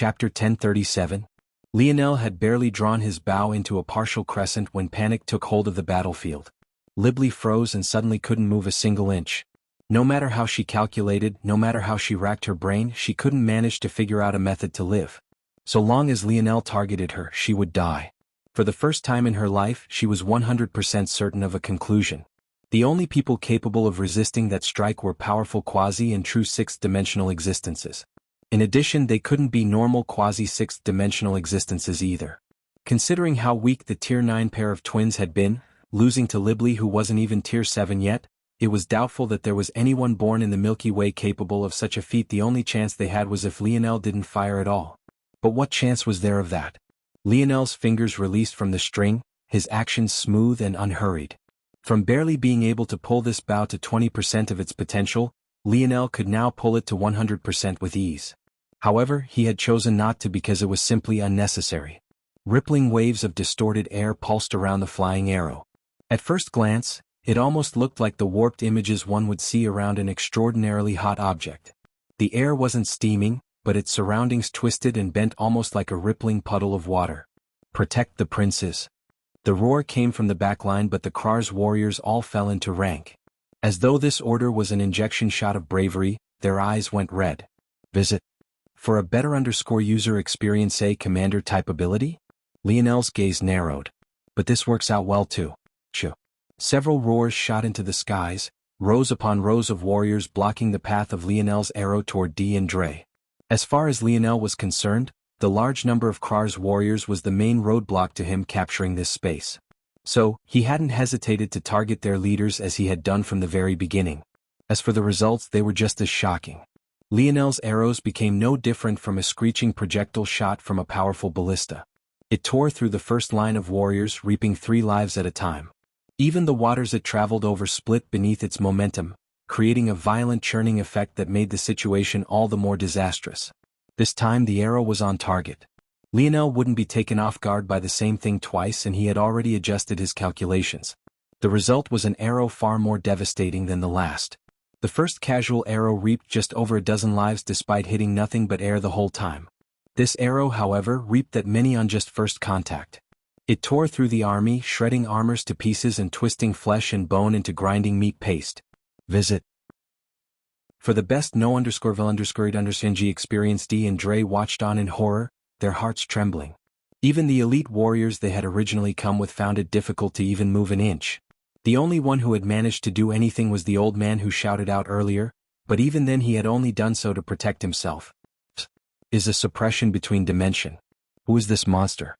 Chapter 1037. Lionel had barely drawn his bow into a partial crescent when panic took hold of the battlefield. Libli froze and suddenly couldn't move a single inch. No matter how she calculated, no matter how she racked her brain, she couldn't manage to figure out a method to live. So long as Lionel targeted her, she would die. For the first time in her life, she was 100% certain of a conclusion. The only people capable of resisting that strike were powerful quasi and true sixth-dimensional existences. In addition, they couldn't be normal quasi-sixth-dimensional existences either. Considering how weak the Tier 9 pair of twins had been, losing to Libli who wasn't even Tier 7 yet, it was doubtful that there was anyone born in the Milky Way capable of such a feat. The only chance they had was if Lionel didn't fire at all. But what chance was there of that? Lionel's fingers released from the string, his actions smooth and unhurried. From barely being able to pull this bow to 20% of its potential, Lionel could now pull it to 100% with ease. However, he had chosen not to because it was simply unnecessary. Rippling waves of distorted air pulsed around the flying arrow. At first glance, it almost looked like the warped images one would see around an extraordinarily hot object. The air wasn't steaming, but its surroundings twisted and bent almost like a rippling puddle of water. Protect the princes. The roar came from the backline, but the Krar's warriors all fell into rank. As though this order was an injection shot of bravery, their eyes went red. Visit. For a better user experience a commander type ability? Lionel's gaze narrowed. But this works out well too. Several roars shot into the skies, rows upon rows of warriors blocking the path of Lionel's arrow toward D and Dre. As far as Lionel was concerned, the large number of Krar's warriors was the main roadblock to him capturing this space. So, he hadn't hesitated to target their leaders as he had done from the very beginning. As for the results, they were just as shocking. Lionel's arrows became no different from a screeching projectile shot from a powerful ballista. It tore through the first line of warriors, reaping 3 lives at a time. Even the waters it traveled over split beneath its momentum, creating a violent churning effect that made the situation all the more disastrous. This time the arrow was on target. Lionel wouldn't be taken off guard by the same thing twice, and he had already adjusted his calculations. The result was an arrow far more devastating than the last. The first casual arrow reaped just over a dozen lives despite hitting nothing but air the whole time. This arrow, however, reaped that many on just first contact. It tore through the army, shredding armors to pieces and twisting flesh and bone into grinding meat paste. Visit. For the best no_vil_ing experience, D and Dre watched on in horror, their hearts trembling. Even the elite warriors they had originally come with found it difficult to even move an inch. The only one who had managed to do anything was the old man who shouted out earlier, but even then he had only done so to protect himself. Is a suppression between dimension. Who is this monster?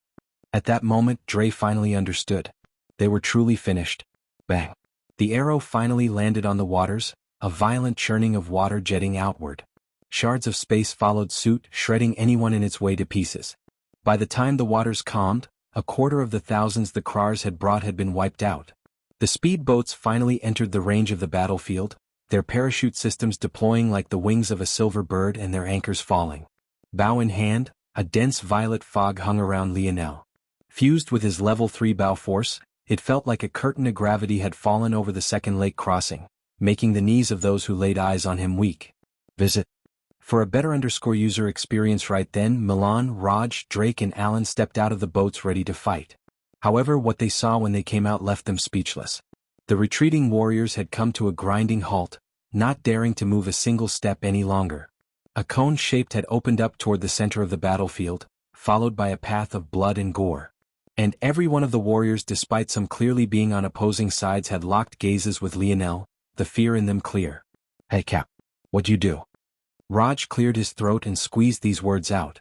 At that moment, Dre finally understood. They were truly finished. Bang. The arrow finally landed on the waters, a violent churning of water jetting outward. Shards of space followed suit, shredding anyone in its way to pieces. By the time the waters calmed, 1/4 of the thousands the Krars had brought had been wiped out. The speedboats finally entered the range of the battlefield, their parachute systems deploying like the wings of a silver bird and their anchors falling. Bow in hand, a dense violet fog hung around Lionel. Fused with his level 3 bow force, it felt like a curtain of gravity had fallen over the second lake crossing, making the knees of those who laid eyes on him weak. Visit. For a better user experience right then, Milan, Raj, Drake and Alan stepped out of the boats ready to fight. However, what they saw when they came out left them speechless. The retreating warriors had come to a grinding halt, not daring to move a single step any longer. A cone-shaped had opened up toward the center of the battlefield, followed by a path of blood and gore. And every one of the warriors, despite some clearly being on opposing sides, had locked gazes with Lionel, the fear in them clear. Hey Cap, what'd you do? Raj cleared his throat and squeezed these words out.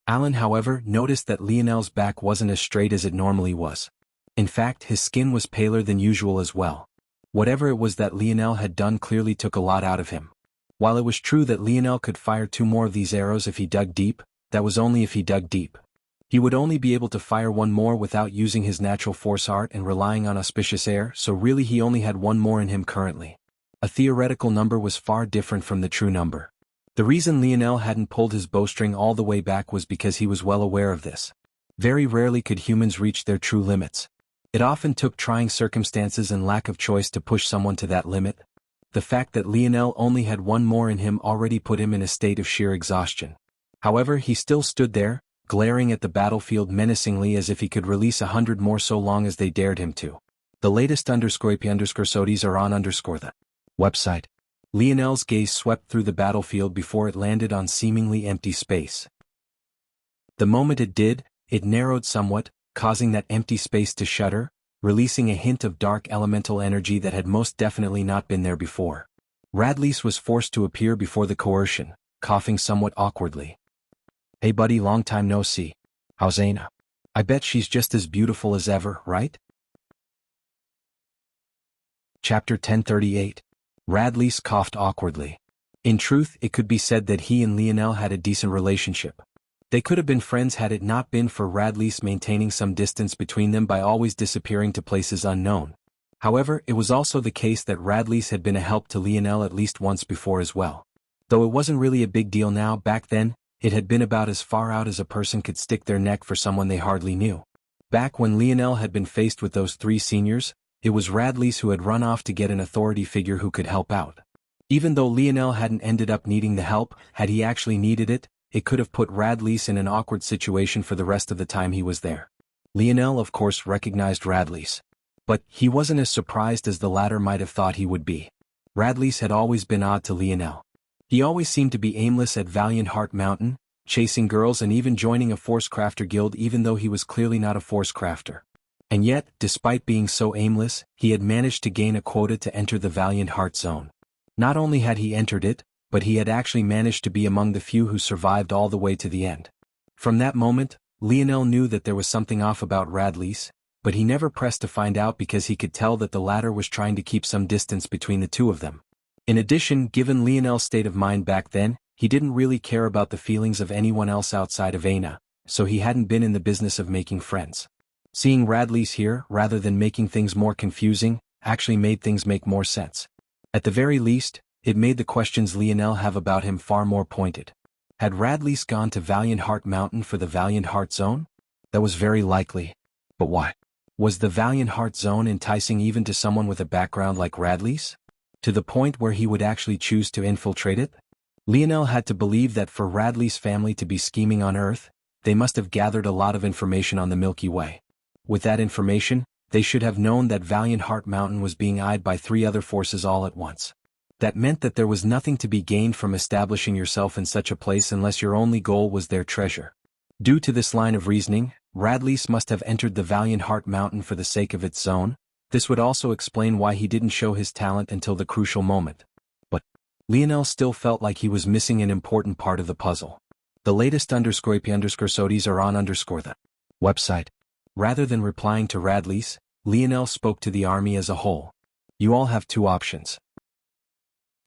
Alan, however, noticed that Lionel's back wasn't as straight as it normally was. In fact, his skin was paler than usual as well. Whatever it was that Lionel had done clearly took a lot out of him. While it was true that Lionel could fire 2 more of these arrows if he dug deep, that was only if he dug deep. He would only be able to fire 1 more without using his natural force art and relying on auspicious air, so really he only had 1 more in him currently. A theoretical number was far different from the true number. The reason Lionel hadn't pulled his bowstring all the way back was because he was well aware of this. Very rarely could humans reach their true limits. It often took trying circumstances and lack of choice to push someone to that limit. The fact that Lionel only had 1 more in him already put him in a state of sheer exhaustion. However, he still stood there, glaring at the battlefield menacingly as if he could release 100 more so long as they dared him to. The latest _sodes are on _the website. Lionel's gaze swept through the battlefield before it landed on seemingly empty space. The moment it did, it narrowed somewhat, causing that empty space to shudder, releasing a hint of dark elemental energy that had most definitely not been there before. Radlease was forced to appear before the coercion, coughing somewhat awkwardly. "Hey buddy, long time no see. How's Aina? I bet she's just as beautiful as ever, right?" Chapter 1038. Radlease coughed awkwardly. In truth, it could be said that he and Lionel had a decent relationship. They could have been friends had it not been for Radlease maintaining some distance between them by always disappearing to places unknown. However, it was also the case that Radlease had been a help to Lionel at least once before as well. Though it wasn't really a big deal now, back then, it had been about as far out as a person could stick their neck for someone they hardly knew. Back when Lionel had been faced with those three seniors, it was Radlease who had run off to get an authority figure who could help out. Even though Lionel hadn't ended up needing the help, had he actually needed it, it could have put Radlease in an awkward situation for the rest of the time he was there. Lionel of course recognized Radlease. But he wasn't as surprised as the latter might have thought he would be. Radlease had always been odd to Lionel. He always seemed to be aimless at Valiant Heart Mountain, chasing girls and even joining a Force Crafter guild even though he was clearly not a Force Crafter. And yet, despite being so aimless, he had managed to gain a quota to enter the Valiant Heart Zone. Not only had he entered it, but he had actually managed to be among the few who survived all the way to the end. From that moment, Lionel knew that there was something off about Radlease, but he never pressed to find out because he could tell that the latter was trying to keep some distance between the two of them. In addition, given Lionel's state of mind back then, he didn't really care about the feelings of anyone else outside of Aina, so he hadn't been in the business of making friends. Seeing Radlease here, rather than making things more confusing, actually made things make more sense. At the very least, it made the questions Lionel have about him far more pointed. Had Radlease gone to Valiant Heart Mountain for the Valiant Heart Zone? That was very likely. But why? Was the Valiant Heart Zone enticing even to someone with a background like Radlease? To the point where he would actually choose to infiltrate it? Lionel had to believe that for Radlease family to be scheming on Earth, they must have gathered a lot of information on the Milky Way. With that information, they should have known that Valiant Heart Mountain was being eyed by three other forces all at once. That meant that there was nothing to be gained from establishing yourself in such a place unless your only goal was their treasure. Due to this line of reasoning, Radlease must have entered the Valiant Heart Mountain for the sake of its zone. This would also explain why he didn't show his talent until the crucial moment. But Lionel still felt like he was missing an important part of the puzzle. The latest _sodes are on _the website. Rather than replying to Radlease, Lionel spoke to the army as a whole. You all have two options.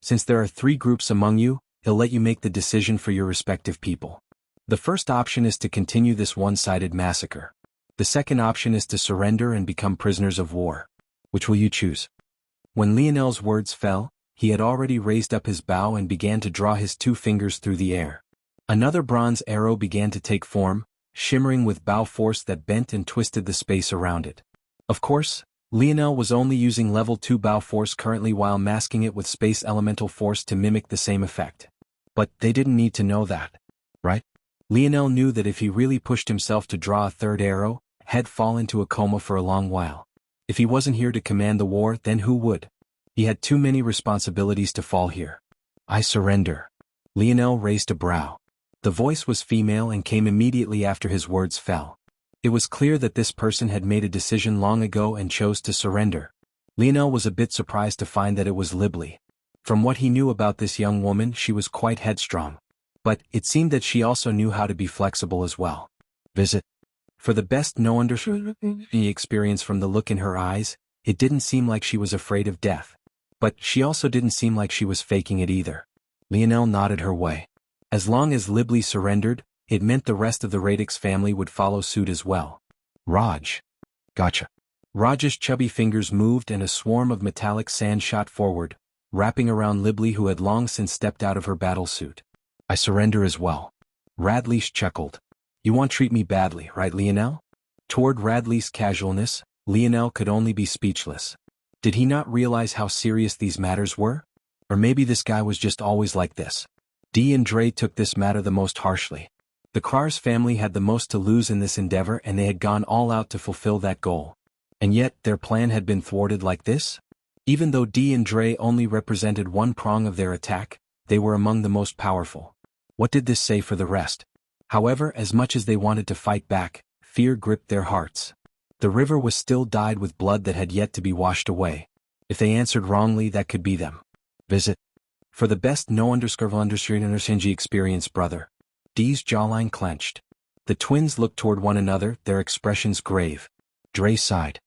Since there are three groups among you, he'll let you make the decision for your respective people. The first option is to continue this one-sided massacre. The second option is to surrender and become prisoners of war. Which will you choose? When Lionel's words fell, he had already raised up his bow and began to draw his two fingers through the air. Another bronze arrow began to take form, shimmering with bow force that bent and twisted the space around it. Of course, Lionel was only using level 2 bow force currently while masking it with space elemental force to mimic the same effect. But they didn't need to know that, right? Lionel knew that if he really pushed himself to draw a third arrow, he'd fall into a coma for a long while. If he wasn't here to command the war, then who would? He had too many responsibilities to fall here. I surrender. Lionel raised a brow. The voice was female and came immediately after his words fell. It was clear that this person had made a decision long ago and chose to surrender. Lionel was a bit surprised to find that it was Libly. From what he knew about this young woman, she was quite headstrong. But it seemed that she also knew how to be flexible as well. Visit. For the best no understanding experience from the look in her eyes, it didn't seem like she was afraid of death. But she also didn't seem like she was faking it either. Lionel nodded her way. As long as Libly surrendered, it meant the rest of the Radix family would follow suit as well. Raj. Gotcha. Raj's chubby fingers moved and a swarm of metallic sand shot forward, wrapping around Libly who had long since stepped out of her battlesuit. I surrender as well. Radlease chuckled. You won't treat me badly, right Lionel? Toward Radlease's casualness, Lionel could only be speechless. Did he not realize how serious these matters were? Or maybe this guy was just always like this. Dee and Dre took this matter the most harshly. The Krar's family had the most to lose in this endeavor and they had gone all out to fulfill that goal. And yet, their plan had been thwarted like this? Even though Dee and Dre only represented one prong of their attack, they were among the most powerful. What did this say for the rest? However, as much as they wanted to fight back, fear gripped their hearts. The river was still dyed with blood that had yet to be washed away. If they answered wrongly, that could be them. Visit. For the best no_underscore_undershinji experience, brother. Dee's jawline clenched. The twins looked toward one another, their expressions grave. Dre sighed.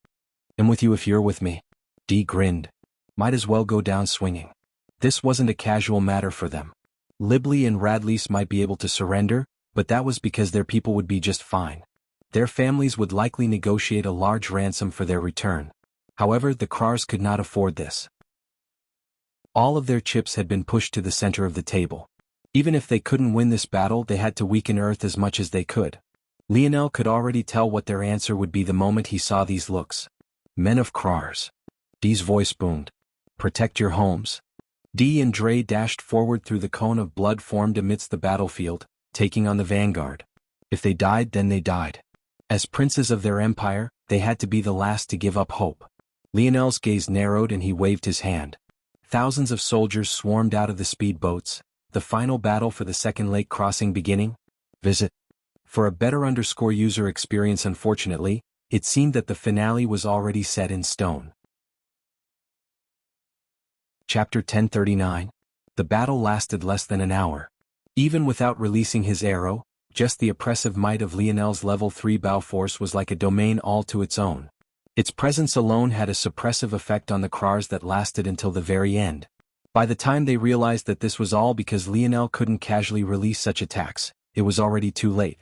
I'm with you if you're with me. Dee grinned. Might as well go down swinging. This wasn't a casual matter for them. Libley and Radlease might be able to surrender, but that was because their people would be just fine. Their families would likely negotiate a large ransom for their return. However, the Krars could not afford this. All of their chips had been pushed to the center of the table. Even if they couldn't win this battle, they had to weaken Earth as much as they could. Lionel could already tell what their answer would be the moment he saw these looks. Men of Krars. Dee's voice boomed. Protect your homes. Dee and Dre dashed forward through the cone of blood formed amidst the battlefield, taking on the vanguard. If they died, then they died. As princes of their empire, they had to be the last to give up hope. Lionel's gaze narrowed and he waved his hand. Thousands of soldiers swarmed out of the speedboats, the final battle for the second lake crossing beginning. Visit. For a better user experience, unfortunately, it seemed that the finale was already set in stone. Chapter 1039. The battle lasted less than an hour. Even without releasing his arrow, just the oppressive might of Lionel's level 3 bow force was like a domain all to its own. Its presence alone had a suppressive effect on the Krars that lasted until the very end. By the time they realized that this was all because Lionel couldn't casually release such attacks, it was already too late.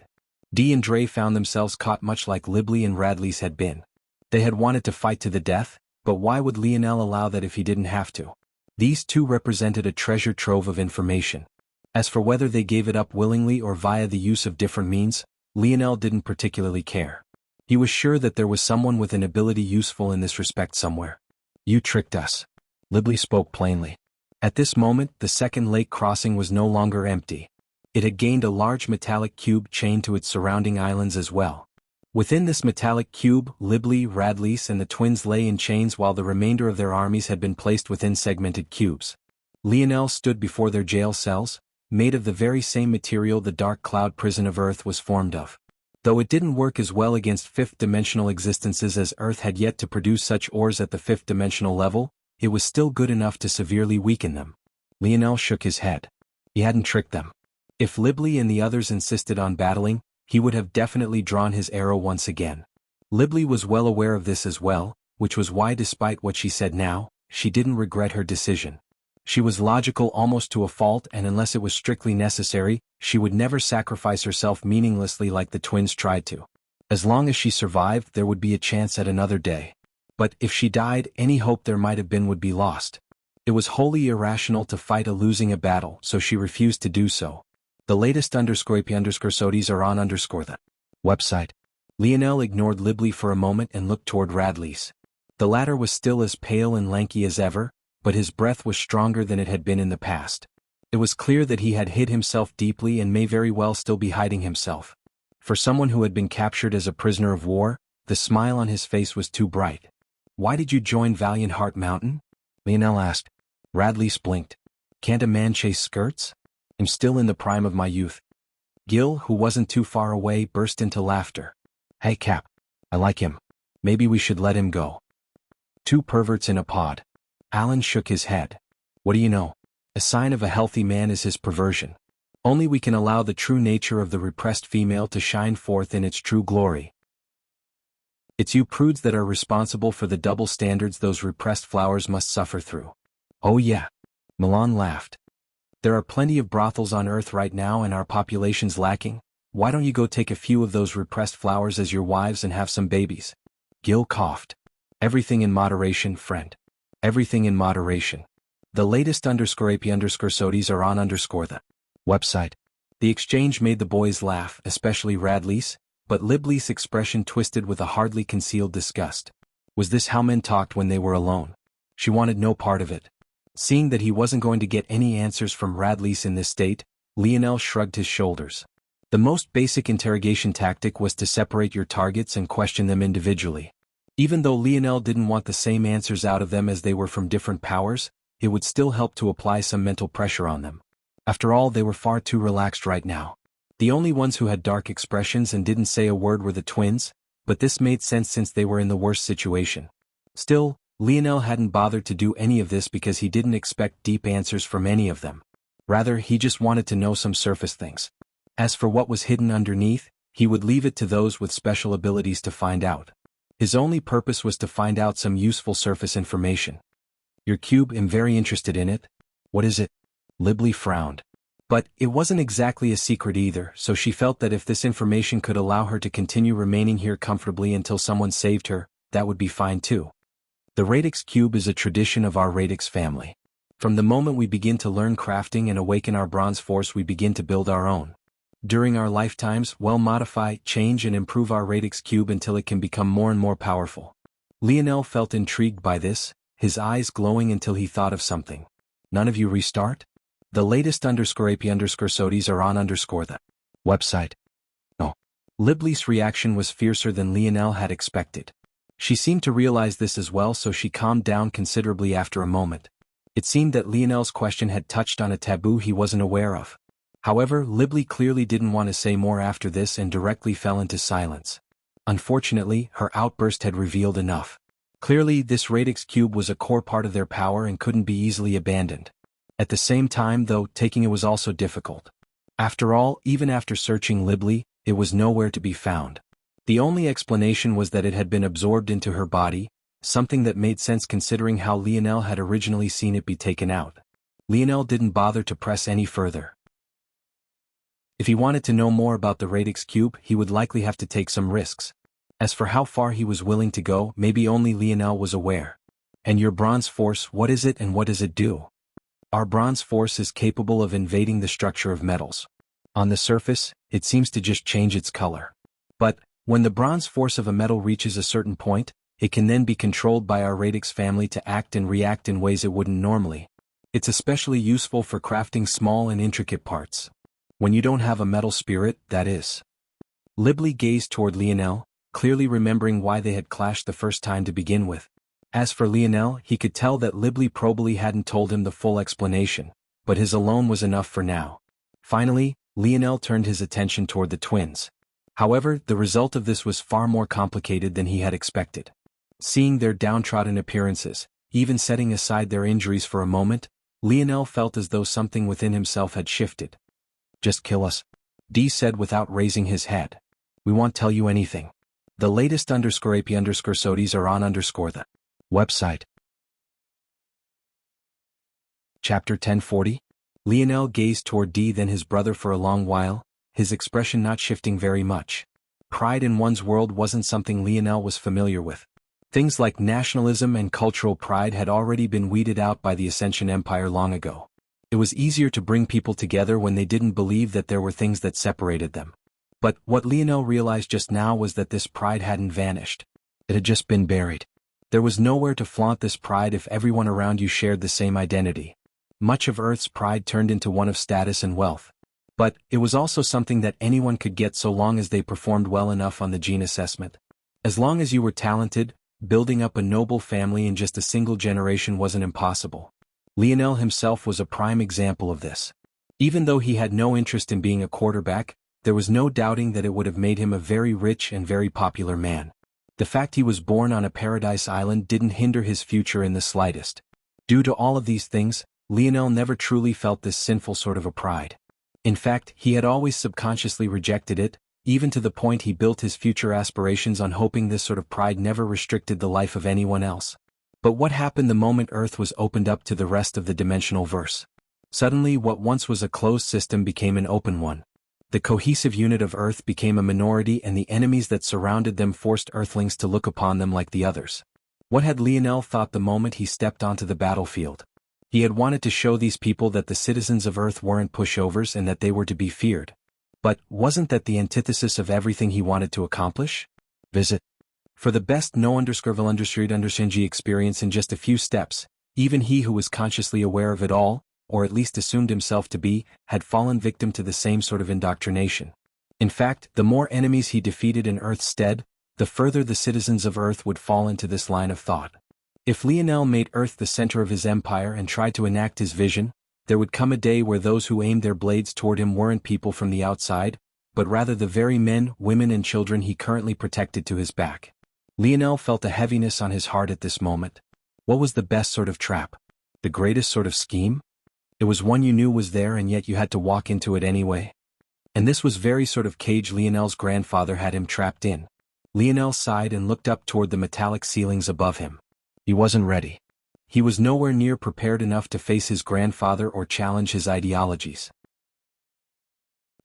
Dee and Dre found themselves caught much like Libley and Radlease had been. They had wanted to fight to the death, but why would Lionel allow that if he didn't have to? These two represented a treasure trove of information. As for whether they gave it up willingly or via the use of different means, Lionel didn't particularly care. He was sure that there was someone with an ability useful in this respect somewhere. You tricked us. Libley spoke plainly. At this moment, the second lake crossing was no longer empty. It had gained a large metallic cube chained to its surrounding islands as well. Within this metallic cube, Libley, Radlease and the twins lay in chains while the remainder of their armies had been placed within segmented cubes. Lionel stood before their jail cells, made of the very same material the dark cloud prison of Earth was formed of. Though it didn't work as well against fifth-dimensional existences as Earth had yet to produce such ores at the fifth-dimensional level, it was still good enough to severely weaken them. Lionel shook his head. He hadn't tricked them. If Libley and the others insisted on battling, he would have definitely drawn his arrow once again. Libley was well aware of this as well, which was why despite what she said now, she didn't regret her decision. She was logical almost to a fault, and unless it was strictly necessary, she would never sacrifice herself meaninglessly like the twins tried to. As long as she survived, there would be a chance at another day. But if she died, any hope there might have been would be lost. It was wholly irrational to fight losing a battle, so she refused to do so. The latest _AP_SODIES are on the website. Lionel ignored Libley for a moment and looked toward Radlease. The latter was still as pale and lanky as ever, but his breath was stronger than it had been in the past. It was clear that he had hid himself deeply and may very well still be hiding himself. For someone who had been captured as a prisoner of war, the smile on his face was too bright. Why did you join Valiant Heart Mountain? Lionel asked. Radlease blinked. Can't a man chase skirts? I'm still in the prime of my youth. Gil, who wasn't too far away, burst into laughter. Hey Cap. I like him. Maybe we should let him go. Two perverts in a pod. Alan shook his head. What do you know? A sign of a healthy man is his perversion. Only we can allow the true nature of the repressed female to shine forth in its true glory. It's you prudes that are responsible for the double standards those repressed flowers must suffer through. Oh yeah. Milan laughed. There are plenty of brothels on Earth right now and our population's lacking. Why don't you go take a few of those repressed flowers as your wives and have some babies? Gil coughed. Everything in moderation, friend. Everything in moderation. The latest _AP_SODIES are on the website. The exchange made the boys laugh, especially Radlease, but Libley's expression twisted with a hardly concealed disgust. Was this how men talked when they were alone? She wanted no part of it. Seeing that he wasn't going to get any answers from Radlease in this state, Lionel shrugged his shoulders. The most basic interrogation tactic was to separate your targets and question them individually. Even though Lionel didn't want the same answers out of them as they were from different powers, it would still help to apply some mental pressure on them. After all, they were far too relaxed right now. The only ones who had dark expressions and didn't say a word were the twins, but this made sense since they were in the worst situation. Still, Lionel hadn't bothered to do any of this because he didn't expect deep answers from any of them. Rather, he just wanted to know some surface things. As for what was hidden underneath, he would leave it to those with special abilities to find out. His only purpose was to find out some useful surface information. Your cube, I'm very interested in it. What is it? Libly frowned. But it wasn't exactly a secret either, so she felt that if this information could allow her to continue remaining here comfortably until someone saved her, that would be fine too. The radix cube is a tradition of our radix family. From the moment we begin to learn crafting and awaken our bronze force, we begin to build our own. During our lifetimes, we'll modify, change and improve our radix cube until it can become more and more powerful. Lionel felt intrigued by this, his eyes glowing until he thought of something. None of you restart? The latest _AP_SODIs are on the website. No. Libly's reaction was fiercer than Lionel had expected. She seemed to realize this as well, so she calmed down considerably after a moment. It seemed that Lionel's question had touched on a taboo he wasn't aware of. However, Libly clearly didn't want to say more after this and directly fell into silence. Unfortunately, her outburst had revealed enough. Clearly, this radix cube was a core part of their power and couldn't be easily abandoned. At the same time, though, taking it was also difficult. After all, even after searching Libly, it was nowhere to be found. The only explanation was that it had been absorbed into her body, something that made sense considering how Lionel had originally seen it be taken out. Lionel didn't bother to press any further. If he wanted to know more about the radix cube, he would likely have to take some risks. As for how far he was willing to go, maybe only Lionel was aware. And your bronze force, what is it and what does it do? Our bronze force is capable of invading the structure of metals. On the surface, it seems to just change its color. But, when the bronze force of a metal reaches a certain point, it can then be controlled by our radix family to act and react in ways it wouldn't normally. It's especially useful for crafting small and intricate parts. When you don't have a metal spirit, that is. Libly gazed toward Lionel, clearly remembering why they had clashed the first time to begin with. As for Lionel, he could tell that Libly probably hadn't told him the full explanation, but his alone was enough for now. Finally, Lionel turned his attention toward the twins. However, the result of this was far more complicated than he had expected. Seeing their downtrodden appearances, even setting aside their injuries for a moment, Lionel felt as though something within himself had shifted. Just kill us, D said without raising his head. We won't tell you anything. The latest _AP_SODIs are on the website. Chapter 1040? Lionel gazed toward D then his brother for a long while, his expression not shifting very much. Pride in one's world wasn't something Lionel was familiar with. Things like nationalism and cultural pride had already been weeded out by the Ascension Empire long ago. It was easier to bring people together when they didn't believe that there were things that separated them. But what Lionel realized just now was that this pride hadn't vanished. It had just been buried. There was nowhere to flaunt this pride if everyone around you shared the same identity. Much of Earth's pride turned into one of status and wealth. But it was also something that anyone could get so long as they performed well enough on the gene assessment. As long as you were talented, building up a noble family in just a single generation wasn't impossible. Lionel himself was a prime example of this. Even though he had no interest in being a quarterback, there was no doubting that it would have made him a very rich and very popular man. The fact he was born on a paradise island didn't hinder his future in the slightest. Due to all of these things, Lionel never truly felt this sinful sort of a pride. In fact, he had always subconsciously rejected it, even to the point he built his future aspirations on hoping this sort of pride never restricted the life of anyone else. But what happened the moment Earth was opened up to the rest of the dimensional verse? Suddenly what once was a closed system became an open one. The cohesive unit of Earth became a minority and the enemies that surrounded them forced Earthlings to look upon them like the others. What had Lionel thought the moment he stepped onto the battlefield? He had wanted to show these people that the citizens of Earth weren't pushovers and that they were to be feared. But wasn't that the antithesis of everything he wanted to accomplish? Visit. For the best no_vil_understreet_understanding experience in just a few steps, even he who was consciously aware of it all, or at least assumed himself to be, had fallen victim to the same sort of indoctrination. In fact, the more enemies he defeated in Earth's stead, the further the citizens of Earth would fall into this line of thought. If Lionel made Earth the center of his empire and tried to enact his vision, there would come a day where those who aimed their blades toward him weren't people from the outside, but rather the very men, women and children he currently protected to his back. Lionel felt a heaviness on his heart at this moment. What was the best sort of trap? The greatest sort of scheme? It was one you knew was there and yet you had to walk into it anyway. And this was very sort of cage Lionel's grandfather had him trapped in. Lionel sighed and looked up toward the metallic ceilings above him. He wasn't ready. He was nowhere near prepared enough to face his grandfather or challenge his ideologies.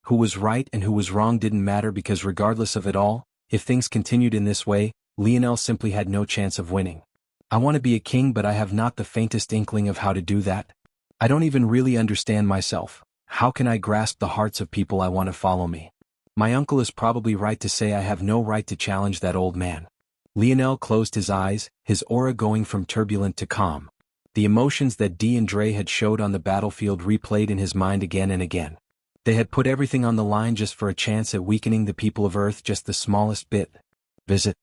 Who was right and who was wrong didn't matter because regardless of it all, if things continued in this way, Lionel simply had no chance of winning. I want to be a king but I have not the faintest inkling of how to do that. I don't even really understand myself. How can I grasp the hearts of people I want to follow me? My uncle is probably right to say I have no right to challenge that old man. Lionel closed his eyes, his aura going from turbulent to calm. The emotions that Dee and Dre had showed on the battlefield replayed in his mind again and again. They had put everything on the line just for a chance at weakening the people of Earth just the smallest bit. Visit.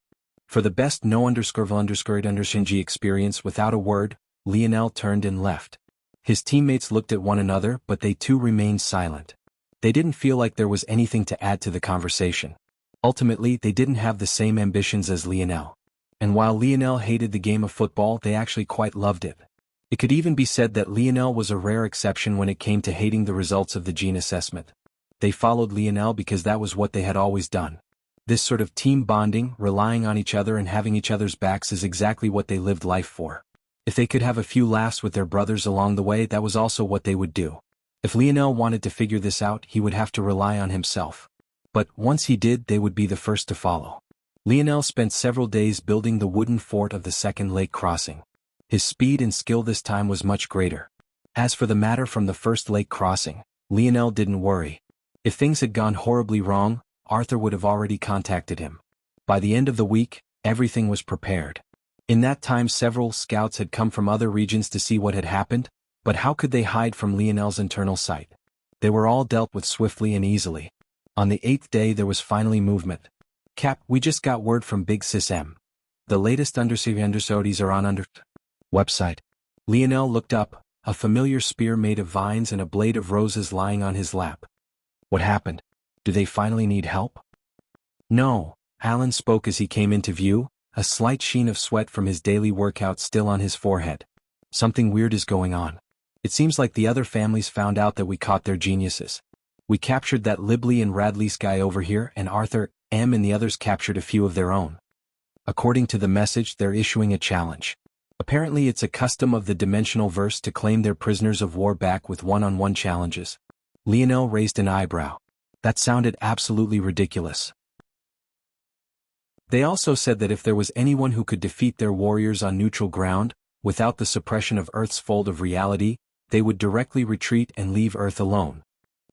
For the best no_underscored_G experience without a word, Lionel turned and left. His teammates looked at one another but they too remained silent. They didn't feel like there was anything to add to the conversation. Ultimately, they didn't have the same ambitions as Lionel. And while Lionel hated the game of football, they actually quite loved it. It could even be said that Lionel was a rare exception when it came to hating the results of the gene assessment. They followed Lionel because that was what they had always done. This sort of team bonding, relying on each other and having each other's backs is exactly what they lived life for. If they could have a few laughs with their brothers along the way, that was also what they would do. If Lionel wanted to figure this out, he would have to rely on himself. But once he did, they would be the first to follow. Lionel spent several days building the wooden fort of the second lake crossing. His speed and skill this time was much greater. As for the matter from the first lake crossing, Lionel didn't worry. If things had gone horribly wrong, Arthur would have already contacted him. By the end of the week, everything was prepared. In that time several scouts had come from other regions to see what had happened, but how could they hide from Lionel's internal sight? They were all dealt with swiftly and easily. On the 8th day there was finally movement. Cap, we just got word from Big Sis M. The latest understudies are on website. Lionel looked up, a familiar spear made of vines and a blade of roses lying on his lap. What happened? Do they finally need help? No, Alan spoke as he came into view, a slight sheen of sweat from his daily workout still on his forehead. Something weird is going on. It seems like the other families found out that we caught their geniuses. We captured that Libley and Radley's guy over here and Arthur, M and the others captured a few of their own. According to the message, they're issuing a challenge. Apparently it's a custom of the dimensional verse to claim their prisoners of war back with one-on-one challenges. Lionel raised an eyebrow. That sounded absolutely ridiculous. They also said that if there was anyone who could defeat their warriors on neutral ground, without the suppression of Earth's fold of reality, they would directly retreat and leave Earth alone.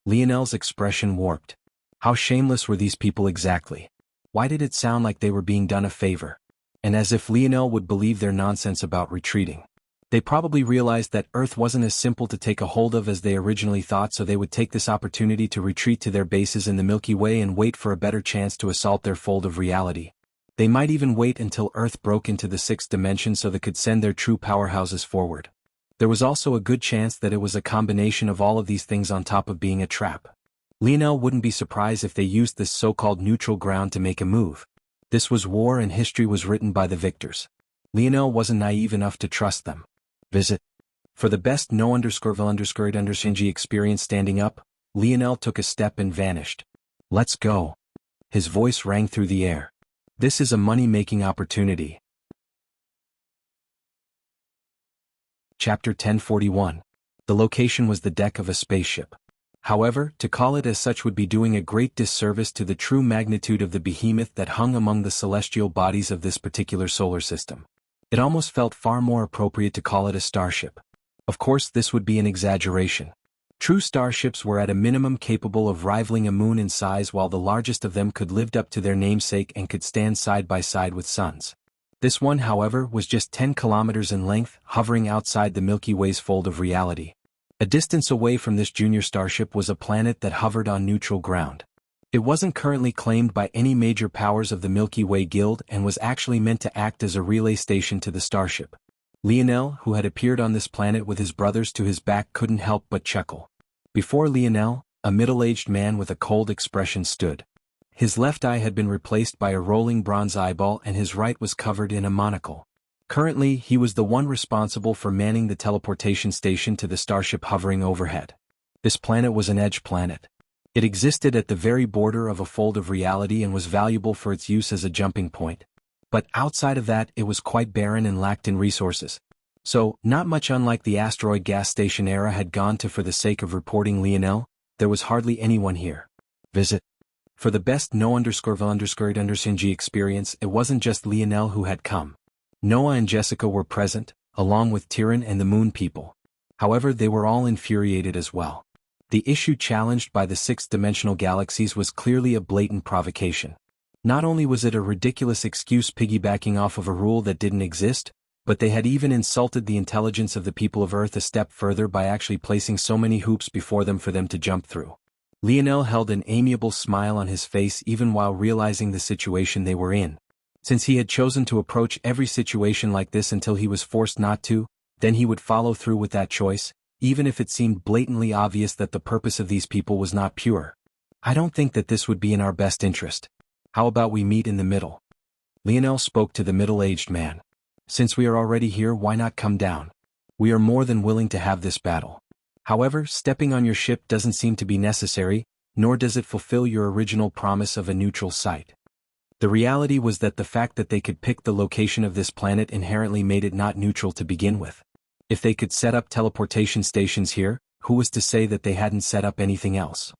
Lionel's expression warped. How shameless were these people exactly? Why did it sound like they were being done a favor? And as if Lionel would believe their nonsense about retreating. They probably realized that Earth wasn't as simple to take a hold of as they originally thought, so they would take this opportunity to retreat to their bases in the Milky Way and wait for a better chance to assault their fold of reality. They might even wait until Earth broke into the 6th dimension so they could send their true powerhouses forward. There was also a good chance that it was a combination of all of these things on top of being a trap. Lionel wouldn't be surprised if they used this so-called neutral ground to make a move. This was war and history was written by the victors. Lionel wasn't naive enough to trust them. Visit. For the best no_G experience standing up, Lionel took a step and vanished. Let's go. His voice rang through the air. This is a money-making opportunity. Chapter 1041. The location was the deck of a spaceship. However, to call it as such would be doing a great disservice to the true magnitude of the behemoth that hung among the celestial bodies of this particular solar system. It almost felt far more appropriate to call it a starship. Of course, this would be an exaggeration. True starships were at a minimum capable of rivaling a moon in size, while the largest of them could live up to their namesake and could stand side by side with suns. This one, however, was just 10 kilometers in length, hovering outside the Milky Way's fold of reality. A distance away from this junior starship was a planet that hovered on neutral ground. It wasn't currently claimed by any major powers of the Milky Way Guild and was actually meant to act as a relay station to the starship. Lionel, who had appeared on this planet with his brothers to his back, couldn't help but chuckle. Before Lionel, a middle-aged man with a cold expression stood. His left eye had been replaced by a rolling bronze eyeball and his right was covered in a monocle. Currently, he was the one responsible for manning the teleportation station to the starship hovering overhead. This planet was an edge planet. It existed at the very border of a fold of reality and was valuable for its use as a jumping point. But outside of that, it was quite barren and lacked in resources. So, not much unlike the asteroid gas station era had gone to for the sake of reporting Lionel, there was hardly anyone here. Visit. For the best no_v_underscore_g experience, it wasn't just Lionel who had come. Noah and Jessica were present, along with Tyrion and the Moon People. However, they were all infuriated as well. The issue challenged by the sixth-dimensional galaxies was clearly a blatant provocation. Not only was it a ridiculous excuse piggybacking off of a rule that didn't exist, but they had even insulted the intelligence of the people of Earth a step further by actually placing so many hoops before them for them to jump through. Lionel held an amiable smile on his face even while realizing the situation they were in. Since he had chosen to approach every situation like this until he was forced not to, then he would follow through with that choice, even if it seemed blatantly obvious that the purpose of these people was not pure. I don't think that this would be in our best interest. How about we meet in the middle? Lionel spoke to the middle-aged man. Since we are already here, why not come down? We are more than willing to have this battle. However, stepping on your ship doesn't seem to be necessary, nor does it fulfill your original promise of a neutral site. The reality was that the fact that they could pick the location of this planet inherently made it not neutral to begin with. If they could set up teleportation stations here, who was to say that they hadn't set up anything else?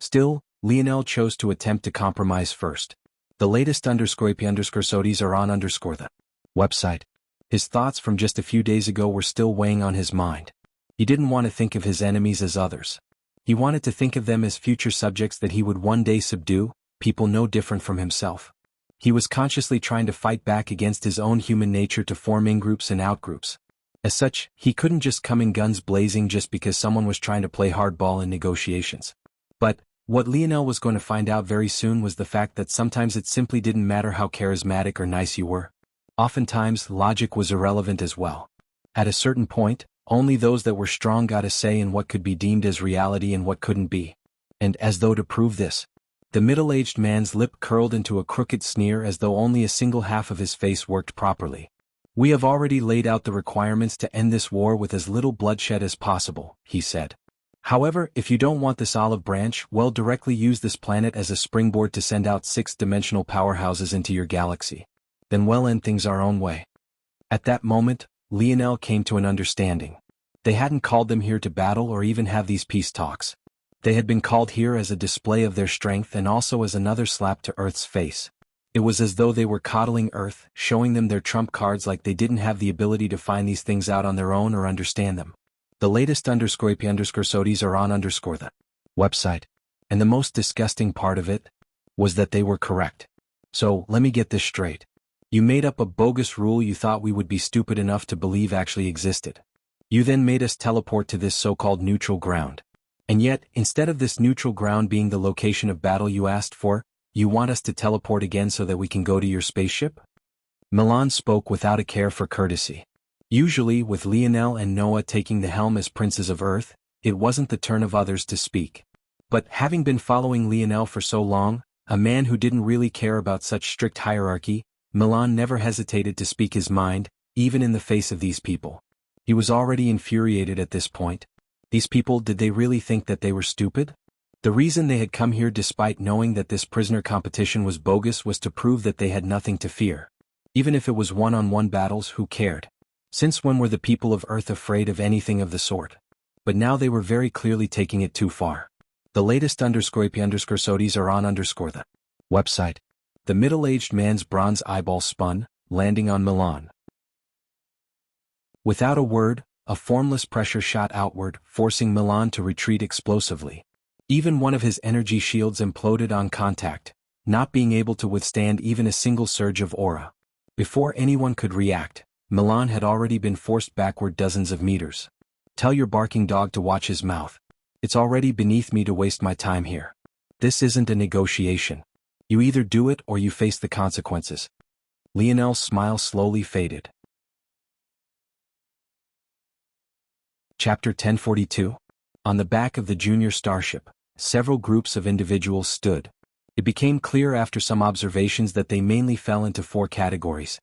Still, Lionel chose to attempt to compromise first. The latest _p_sodies are on the website. His thoughts from just a few days ago were still weighing on his mind. He didn't want to think of his enemies as others. He wanted to think of them as future subjects that he would one day subdue, people no different from himself. He was consciously trying to fight back against his own human nature to form in-groups and out-groups. As such, he couldn't just come in guns blazing just because someone was trying to play hardball in negotiations. But what Lionel was going to find out very soon was the fact that sometimes it simply didn't matter how charismatic or nice you were. Oftentimes, logic was irrelevant as well. At a certain point, only those that were strong got a say in what could be deemed as reality and what couldn't be. And as though to prove this, the middle-aged man's lip curled into a crooked sneer as though only a single half of his face worked properly. We have already laid out the requirements to end this war with as little bloodshed as possible, he said. However, if you don't want this olive branch, well, directly use this planet as a springboard to send out sixth-dimensional powerhouses into your galaxy. Then we'll end things our own way. At that moment, Lionel came to an understanding. They hadn't called them here to battle or even have these peace talks. They had been called here as a display of their strength and also as another slap to Earth's face. It was as though they were coddling Earth, showing them their trump cards like they didn't have the ability to find these things out on their own or understand them. The latest _p_sodies are on the website. And the most disgusting part of it was that they were correct. So, let me get this straight. You made up a bogus rule you thought we would be stupid enough to believe actually existed. You then made us teleport to this so-called neutral ground. And yet, instead of this neutral ground being the location of battle you asked for, you want us to teleport again so that we can go to your spaceship? Milan spoke without a care for courtesy. Usually, with Lionel and Noah taking the helm as princes of Earth, it wasn't the turn of others to speak. But having been following Lionel for so long, a man who didn't really care about such strict hierarchy, Milan never hesitated to speak his mind, even in the face of these people. He was already infuriated at this point. These people, did they really think that they were stupid? The reason they had come here despite knowing that this prisoner competition was bogus was to prove that they had nothing to fear. Even if it was one-on-one battles, who cared? Since when were the people of Earth afraid of anything of the sort? But now they were very clearly taking it too far. The latest _p_sodies are on the website. The middle-aged man's bronze eyeball spun, landing on Milan. Without a word, a formless pressure shot outward, forcing Milan to retreat explosively. Even one of his energy shields imploded on contact, not being able to withstand even a single surge of aura. Before anyone could react, Milan had already been forced backward dozens of meters. Tell your barking dog to watch his mouth. It's already beneath me to waste my time here. This isn't a negotiation. You either do it or you face the consequences. Lionel's smile slowly faded. Chapter 1042. On the back of the junior starship, several groups of individuals stood. It became clear after some observations that they mainly fell into 4 categories.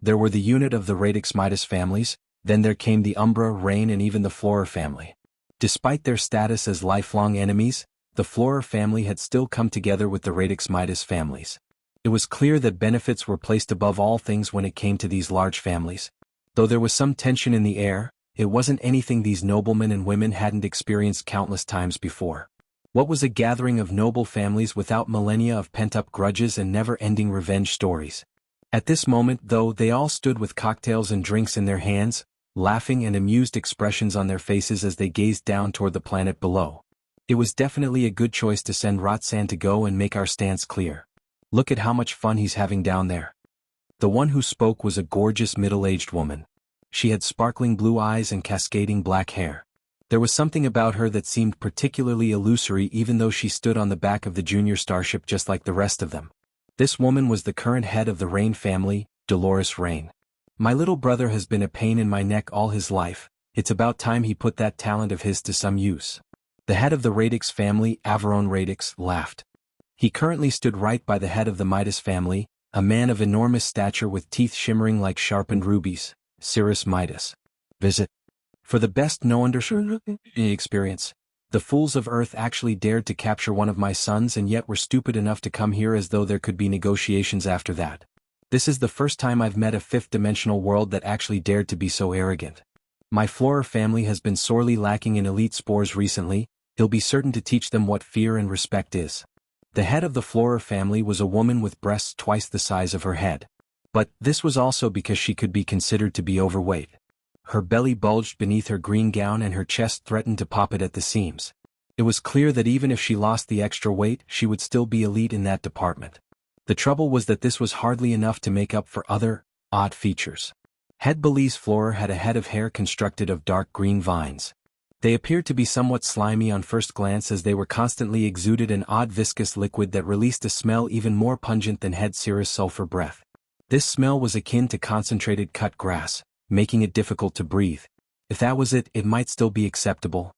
There were the unit of the Radix Midas families, then there came the Umbra, Rain, and even the Flora family. Despite their status as lifelong enemies, the Flora family had still come together with the Radix Midas families. It was clear that benefits were placed above all things when it came to these large families. Though there was some tension in the air, it wasn't anything these noblemen and women hadn't experienced countless times before. What was a gathering of noble families without millennia of pent-up grudges and never-ending revenge stories? At this moment, though, they all stood with cocktails and drinks in their hands, laughing and amused expressions on their faces as they gazed down toward the planet below. It was definitely a good choice to send Rotsan to go and make our stance clear. Look at how much fun he's having down there. The one who spoke was a gorgeous middle-aged woman. She had sparkling blue eyes and cascading black hair. There was something about her that seemed particularly illusory even though she stood on the back of the junior starship just like the rest of them. This woman was the current head of the Rain family, Dolores Rain. My little brother has been a pain in my neck all his life. It's about time he put that talent of his to some use. The head of the Radix family, Averon Radix, laughed. He currently stood right by the head of the Midas family, a man of enormous stature with teeth shimmering like sharpened rubies, Cirrus Midas. Visit. For the best no-understanding experience. The fools of Earth actually dared to capture one of my sons and yet were stupid enough to come here as though there could be negotiations after that. This is the first time I've met a fifth-dimensional world that actually dared to be so arrogant. My Flora family has been sorely lacking in elite spores recently. He'll be certain to teach them what fear and respect is. The head of the Flora family was a woman with breasts twice the size of her head. But this was also because she could be considered to be overweight. Her belly bulged beneath her green gown and her chest threatened to pop it at the seams. It was clear that even if she lost the extra weight, she would still be elite in that department. The trouble was that this was hardly enough to make up for other, odd features. Head Belize Flora had a head of hair constructed of dark green vines. They appeared to be somewhat slimy on first glance as they were constantly exuded an odd viscous liquid that released a smell even more pungent than Head Cirrus sulfur breath. This smell was akin to concentrated cut grass, making it difficult to breathe. If that was it, it might still be acceptable.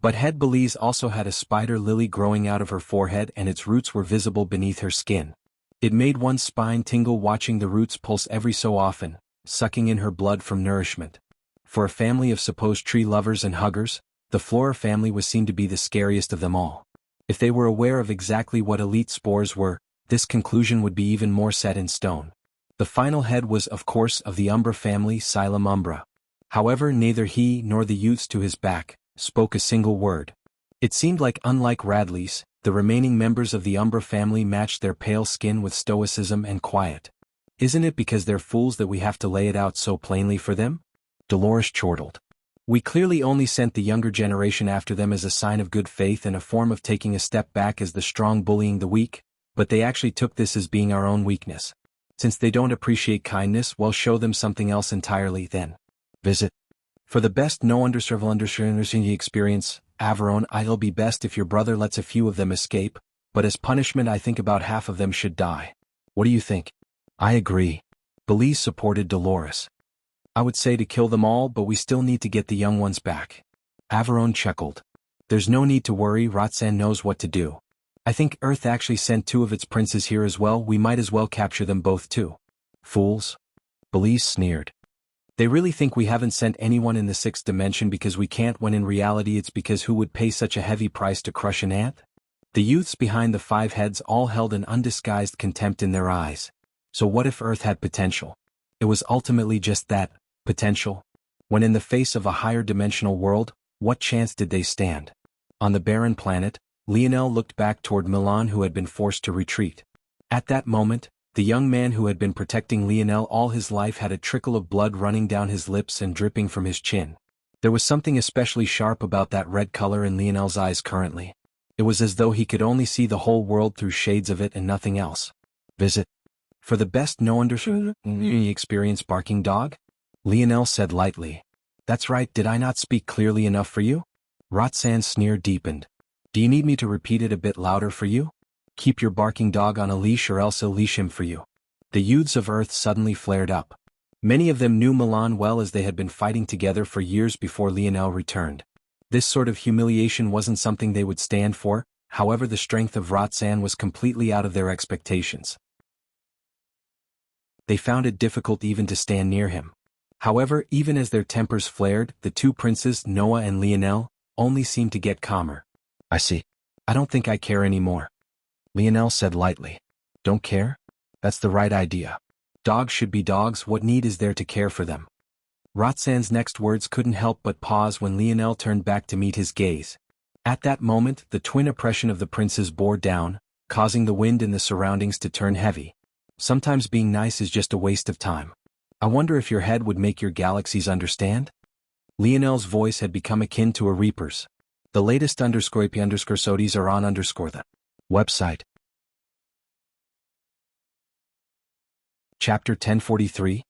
But Head Belize also had a spider lily growing out of her forehead and its roots were visible beneath her skin. It made one's spine tingle watching the roots pulse every so often, sucking in her blood from nourishment. For a family of supposed tree lovers and huggers, the Flora family was seen to be the scariest of them all. If they were aware of exactly what elite spores were, this conclusion would be even more set in stone. The final head was, of course, of the Umbra family, Xylem Umbra. However, neither he nor the youths to his back spoke a single word. It seemed like, unlike Radley's, the remaining members of the Umbra family matched their pale skin with stoicism and quiet. Isn't it because they're fools that we have to lay it out so plainly for them? Dolores chortled. We clearly only sent the younger generation after them as a sign of good faith and a form of taking a step back as the strong bullying the weak, but they actually took this as being our own weakness. Since they don't appreciate kindness, well, show them something else entirely then. Visit. For the best no-understanding experience, Averon, it'll be best if your brother lets a few of them escape, but as punishment I think about half of them should die. What do you think? I agree. Belize supported Dolores. I would say to kill them all, but we still need to get the young ones back. Averon chuckled. There's no need to worry, Rotsan knows what to do. I think Earth actually sent 2 of its princes here as well, we might as well capture them both too. Fools. Belize sneered. They really think we haven't sent anyone in the 6th dimension because we can't, when in reality it's because who would pay such a heavy price to crush an ant? The youths behind the 5 heads all held an undisguised contempt in their eyes. So what if Earth had potential? It was ultimately just that, potential. When in the face of a higher dimensional world, what chance did they stand? On the barren planet, Lionel looked back toward Milan who had been forced to retreat. At that moment, the young man who had been protecting Lionel all his life had a trickle of blood running down his lips and dripping from his chin. There was something especially sharp about that red color in Lionel's eyes currently. It was as though he could only see the whole world through shades of it and nothing else. Visit. For the best no-understanding experience, barking dog? Lionel said lightly. That's right, did I not speak clearly enough for you? Rotsan's sneer deepened. Do you need me to repeat it a bit louder for you? Keep your barking dog on a leash or else I'll leash him for you. The youths of Earth suddenly flared up. Many of them knew Milan well as they had been fighting together for years before Lionel returned. This sort of humiliation wasn't something they would stand for, however the strength of Rotsan was completely out of their expectations. They found it difficult even to stand near him. However, even as their tempers flared, the two princes, Noah and Lionel, only seemed to get calmer. I see. I don't think I care anymore. Lionel said lightly. Don't care? That's the right idea. Dogs should be dogs, what need is there to care for them? Rotsan's next words couldn't help but pause when Lionel turned back to meet his gaze. At that moment, the twin oppression of the princes bore down, causing the wind in the surroundings to turn heavy. Sometimes being nice is just a waste of time. I wonder if your head would make your galaxies understand? Lionel's voice had become akin to a reaper's. The latest _sodies are on the website. Chapter 1043.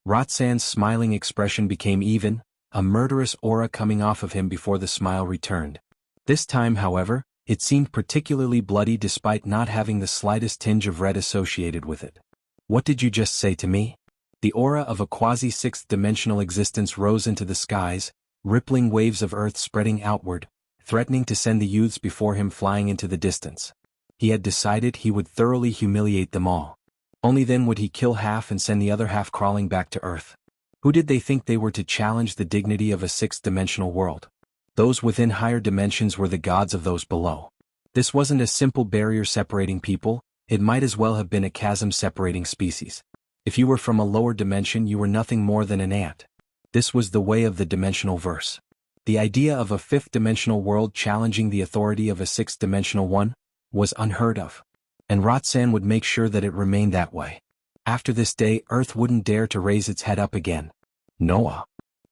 Rotsan's smiling expression became even, a murderous aura coming off of him before the smile returned. This time, however, it seemed particularly bloody despite not having the slightest tinge of red associated with it. What did you just say to me? The aura of a quasi-sixth-dimensional existence rose into the skies, rippling waves of earth spreading outward, threatening to send the youths before him flying into the distance. He had decided he would thoroughly humiliate them all. Only then would he kill half and send the other half crawling back to Earth. Who did they think they were to challenge the dignity of a sixth-dimensional world? Those within higher dimensions were the gods of those below. This wasn't a simple barrier separating people, it might as well have been a chasm separating species. If you were from a lower dimension, you were nothing more than an ant. This was the way of the dimensional verse. The idea of a fifth-dimensional world challenging the authority of a sixth-dimensional one was unheard of. And Rotsan would make sure that it remained that way. After this day, Earth wouldn't dare to raise its head up again. Noah.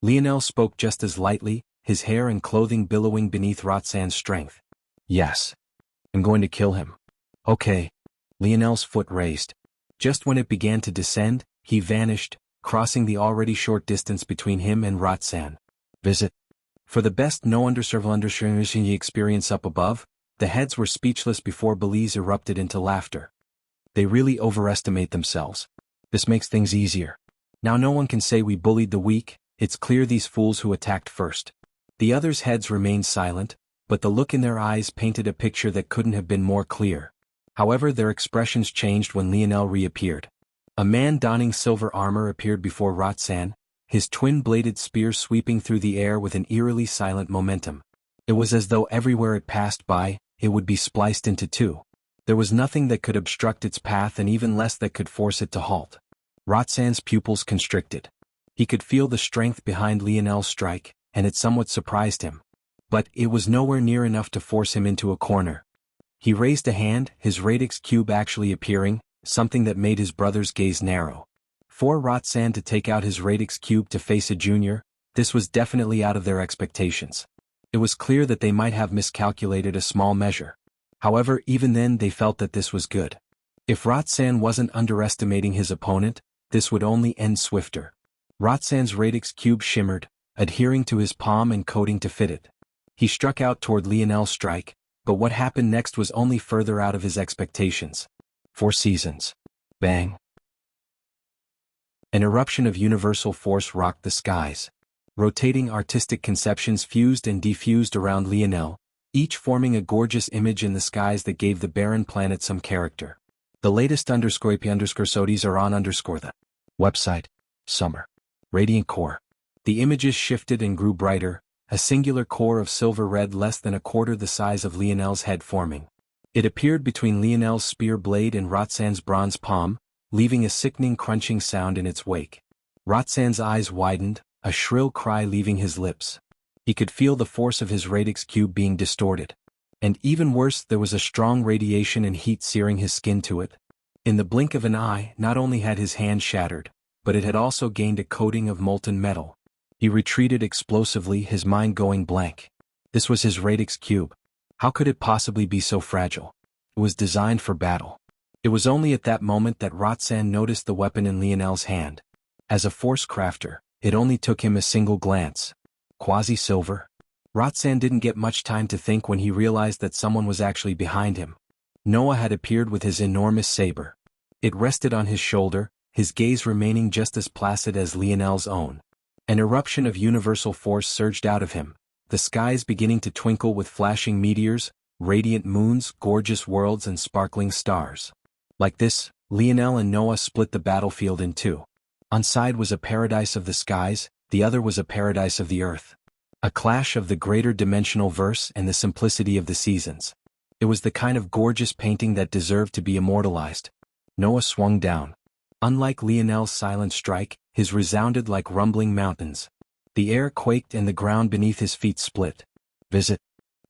Lionel spoke just as lightly, his hair and clothing billowing beneath Rotsan's strength. Yes. I'm going to kill him. Okay. Lionel's foot raised. Just when it began to descend, he vanished, crossing the already short distance between him and Rotsan. Visit. For the best understanding experience up above, the heads were speechless before Belize erupted into laughter. They really overestimate themselves. This makes things easier. Now no one can say we bullied the weak, it's clear these fools who attacked first. The others' heads remained silent, but the look in their eyes painted a picture that couldn't have been more clear. However, their expressions changed when Lionel reappeared. A man donning silver armor appeared before Rotsan, his twin-bladed spear sweeping through the air with an eerily silent momentum. It was as though everywhere it passed by, it would be spliced into two. There was nothing that could obstruct its path and even less that could force it to halt. Rotsan's pupils constricted. He could feel the strength behind Lionel's strike, and it somewhat surprised him. But it was nowhere near enough to force him into a corner. He raised a hand, his radix cube actually appearing, something that made his brother's gaze narrow. For Rotsan to take out his radix cube to face a junior, this was definitely out of their expectations. It was clear that they might have miscalculated a small measure. However, even then they felt that this was good. If Rotsan wasn't underestimating his opponent, this would only end swifter. Rotsan's radix cube shimmered, adhering to his palm and coating to fit it. He struck out toward Lionel's strike, but what happened next was only further out of his expectations. 4 seasons. Bang. An eruption of universal force rocked the skies. Rotating artistic conceptions fused and defused around Lionel, each forming a gorgeous image in the skies that gave the barren planet some character. The latest _sodies are on the website. Summer. Radiant core. The images shifted and grew brighter, a singular core of silver red less than a quarter the size of Lionel's head forming. It appeared between Lionel's spear blade and Rotsan's bronze palm, leaving a sickening crunching sound in its wake. Rotsan's eyes widened, a shrill cry leaving his lips. He could feel the force of his radix cube being distorted. And even worse, there was a strong radiation and heat searing his skin to it. In the blink of an eye, not only had his hand shattered, but it had also gained a coating of molten metal. He retreated explosively, his mind going blank. This was his radix cube. How could it possibly be so fragile? It was designed for battle. It was only at that moment that Rotsan noticed the weapon in Lionel's hand. As a force crafter, it only took him a single glance, Quasi-silver? Roxanne didn't get much time to think when he realized that someone was actually behind him. Noah had appeared with his enormous saber. It rested on his shoulder, his gaze remaining just as placid as Lionel's own. An eruption of universal force surged out of him, the skies beginning to twinkle with flashing meteors, radiant moons, gorgeous worlds and sparkling stars. Like this, Lionel and Noah split the battlefield in two. One side was a paradise of the skies, the other was a paradise of the earth. A clash of the greater dimensional verse and the simplicity of the seasons. It was the kind of gorgeous painting that deserved to be immortalized. Noah swung down. Unlike Lionel's silent strike, his resounded like rumbling mountains. The air quaked and the ground beneath his feet split. Visit.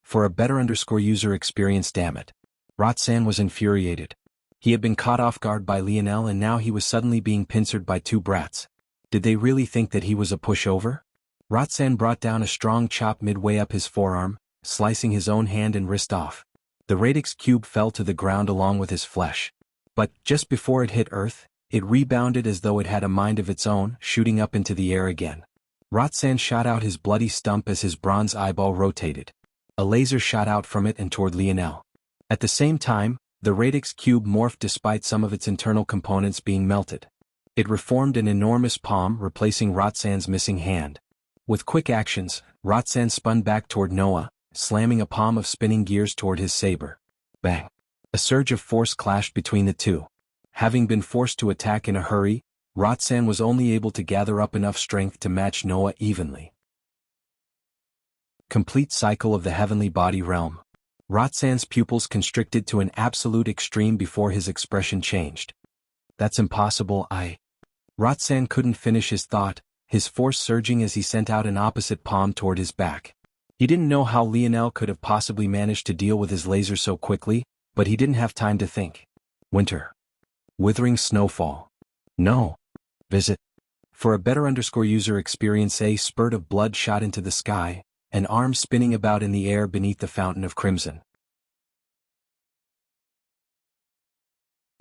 For a better user experience, damn it. Roxanne was infuriated. He had been caught off guard by Lionel and now he was suddenly being pincered by two brats. Did they really think that he was a pushover? Roxanne brought down a strong chop midway up his forearm, slicing his own hand and wrist off. The radix cube fell to the ground along with his flesh. But, just before it hit Earth, it rebounded as though it had a mind of its own, shooting up into the air again. Roxanne shot out his bloody stump as his bronze eyeball rotated. A laser shot out from it and toward Lionel. At the same time, the radix cube morphed despite some of its internal components being melted. It reformed an enormous palm, replacing Roxanne's missing hand. With quick actions, Roxanne spun back toward Noah, slamming a palm of spinning gears toward his saber. Bang! A surge of force clashed between the two. Having been forced to attack in a hurry, Roxanne was only able to gather up enough strength to match Noah evenly. Complete cycle of the heavenly body realm. Roxanne's pupils constricted to an absolute extreme before his expression changed. That's impossible, Roxanne couldn't finish his thought, his force surging as he sent out an opposite palm toward his back. He didn't know how Lionel could have possibly managed to deal with his laser so quickly, but he didn't have time to think. Winter. Withering snowfall. No. Visit. For a better user experience, a spurt of blood shot into the sky, an arm spinning about in the air beneath the fountain of crimson.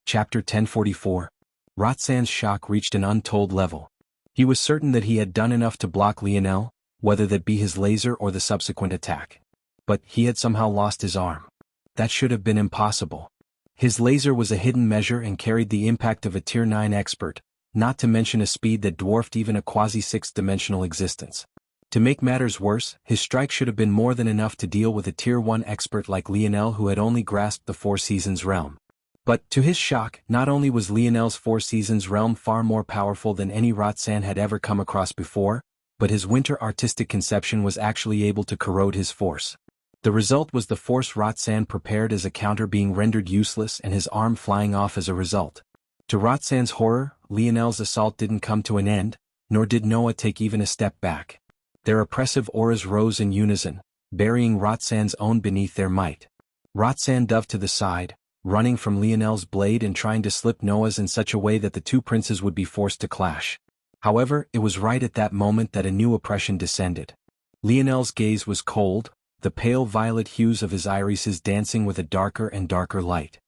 Chapter 1044. Roxanne's shock reached an untold level. He was certain that he had done enough to block Lionel, whether that be his laser or the subsequent attack. But he had somehow lost his arm. That should have been impossible. His laser was a hidden measure and carried the impact of a Tier 9 expert, not to mention a speed that dwarfed even a quasi-sixth-dimensional existence. To make matters worse, his strike should have been more than enough to deal with a Tier 1 expert like Lionel who had only grasped the Four Seasons realm. But, to his shock, not only was Lionel's Four Seasons realm far more powerful than any Roxanne had ever come across before, but his winter artistic conception was actually able to corrode his force. The result was the force Roxanne prepared as a counter being rendered useless and his arm flying off as a result. To Roxanne's horror, Lionel's assault didn't come to an end, nor did Noah take even a step back. Their oppressive auras rose in unison, burying Roxanne's own beneath their might. Roxanne dove to the side, running from Lionel's blade and trying to slip Noah's in such a way that the two princes would be forced to clash. However, it was right at that moment that a new oppression descended. Lionel's gaze was cold, the pale violet hues of his irises dancing with a darker and darker light.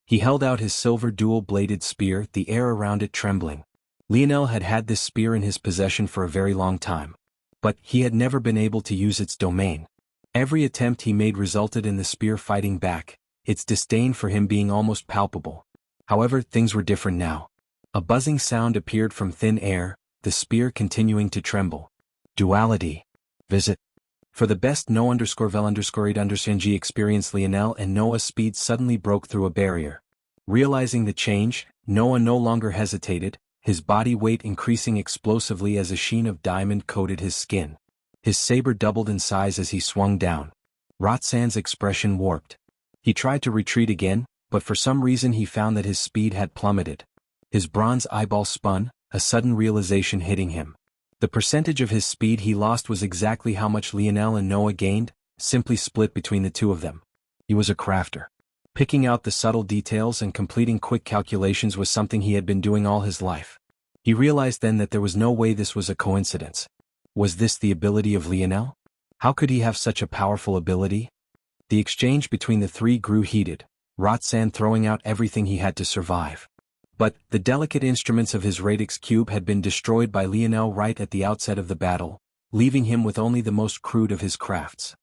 He held out his silver dual-bladed spear, the air around it trembling. Lionel had had this spear in his possession for a very long time. But he had never been able to use its domain. Every attempt he made resulted in the spear fighting back, its disdain for him being almost palpable. However, things were different now. A buzzing sound appeared from thin air, the spear continuing to tremble. Duality. Visit. For the best no_vel_8_ng experience, Lionel and Noah's speed suddenly broke through a barrier. Realizing the change, Noah no longer hesitated, his body weight increasing explosively as a sheen of diamond coated his skin. His saber doubled in size as he swung down. Roxanne's expression warped. He tried to retreat again, but for some reason he found that his speed had plummeted. His bronze eyeball spun, a sudden realization hitting him. The percentage of his speed he lost was exactly how much Lionel and Noah gained, simply split between the two of them. He was a crafter. Picking out the subtle details and completing quick calculations was something he had been doing all his life. He realized then that there was no way this was a coincidence. Was this the ability of Lionel? How could he have such a powerful ability? The exchange between the three grew heated, Roxanne throwing out everything he had to survive. But the delicate instruments of his radix cube had been destroyed by Lionel right at the outset of the battle, leaving him with only the most crude of his crafts.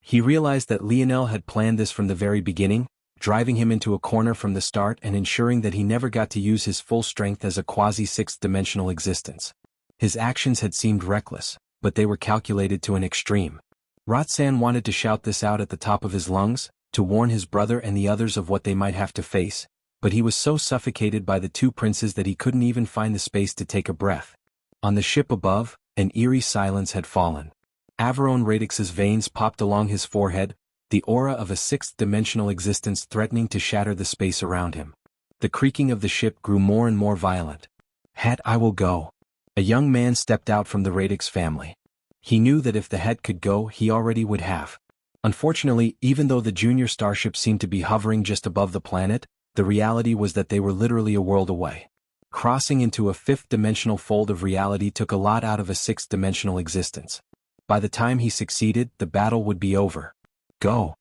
He realized that Lionel had planned this from the very beginning, driving him into a corner from the start and ensuring that he never got to use his full strength as a quasi-sixth-dimensional existence. His actions had seemed reckless, but they were calculated to an extreme. Roxanne wanted to shout this out at the top of his lungs, to warn his brother and the others of what they might have to face, but he was so suffocated by the two princes that he couldn't even find the space to take a breath. On the ship above, an eerie silence had fallen. Averon Radix's veins popped along his forehead, the aura of a sixth-dimensional existence threatening to shatter the space around him. The creaking of the ship grew more and more violent. "Het, I will go." A young man stepped out from the Radix family. He knew that if the Het could go, he already would have. Unfortunately, even though the junior starship seemed to be hovering just above the planet, the reality was that they were literally a world away. Crossing into a fifth-dimensional fold of reality took a lot out of a sixth-dimensional existence. By the time he succeeded, the battle would be over. "Go."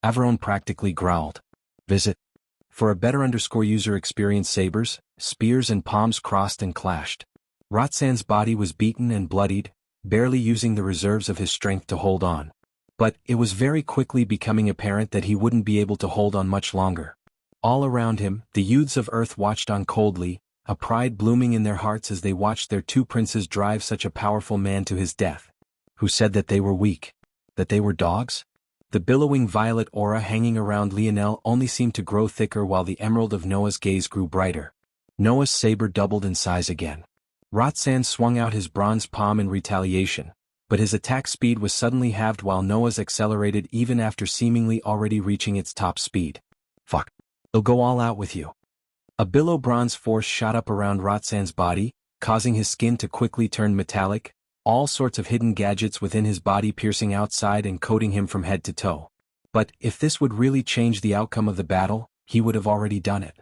Averon practically growled. "Visit." For a better user experience, sabers, spears and palms crossed and clashed. Roxanne's body was beaten and bloodied, barely using the reserves of his strength to hold on. But it was very quickly becoming apparent that he wouldn't be able to hold on much longer. All around him, the youths of Earth watched on coldly, a pride blooming in their hearts as they watched their two princes drive such a powerful man to his death. Who said that they were weak? That they were dogs? The billowing violet aura hanging around Lionel only seemed to grow thicker while the emerald of Noah's gaze grew brighter. Noah's saber doubled in size again. Roxanne swung out his bronze palm in retaliation, but his attack speed was suddenly halved while Noah's accelerated even after seemingly already reaching its top speed. "Fuck. They'll go all out with you." A billow bronze force shot up around Roxanne's body, causing his skin to quickly turn metallic, all sorts of hidden gadgets within his body piercing outside and coating him from head to toe. But if this would really change the outcome of the battle, he would have already done it.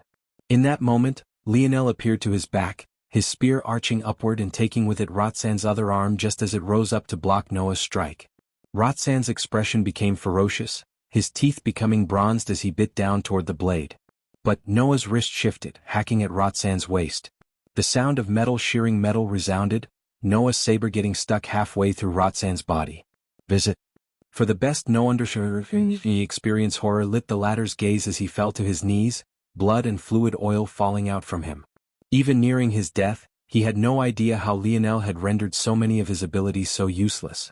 In that moment, Lionel appeared to his back, his spear arching upward and taking with it Roxanne's other arm just as it rose up to block Noah's strike. Roxanne's expression became ferocious, his teeth becoming bronzed as he bit down toward the blade. But Noah's wrist shifted, hacking at Roxanne's waist. The sound of metal shearing metal resounded, Noah's saber getting stuck halfway through Roxanne's body. "Visit." For the best experience, horror lit the latter's gaze as he fell to his knees, blood and fluid oil falling out from him. Even nearing his death, he had no idea how Lionel had rendered so many of his abilities so useless.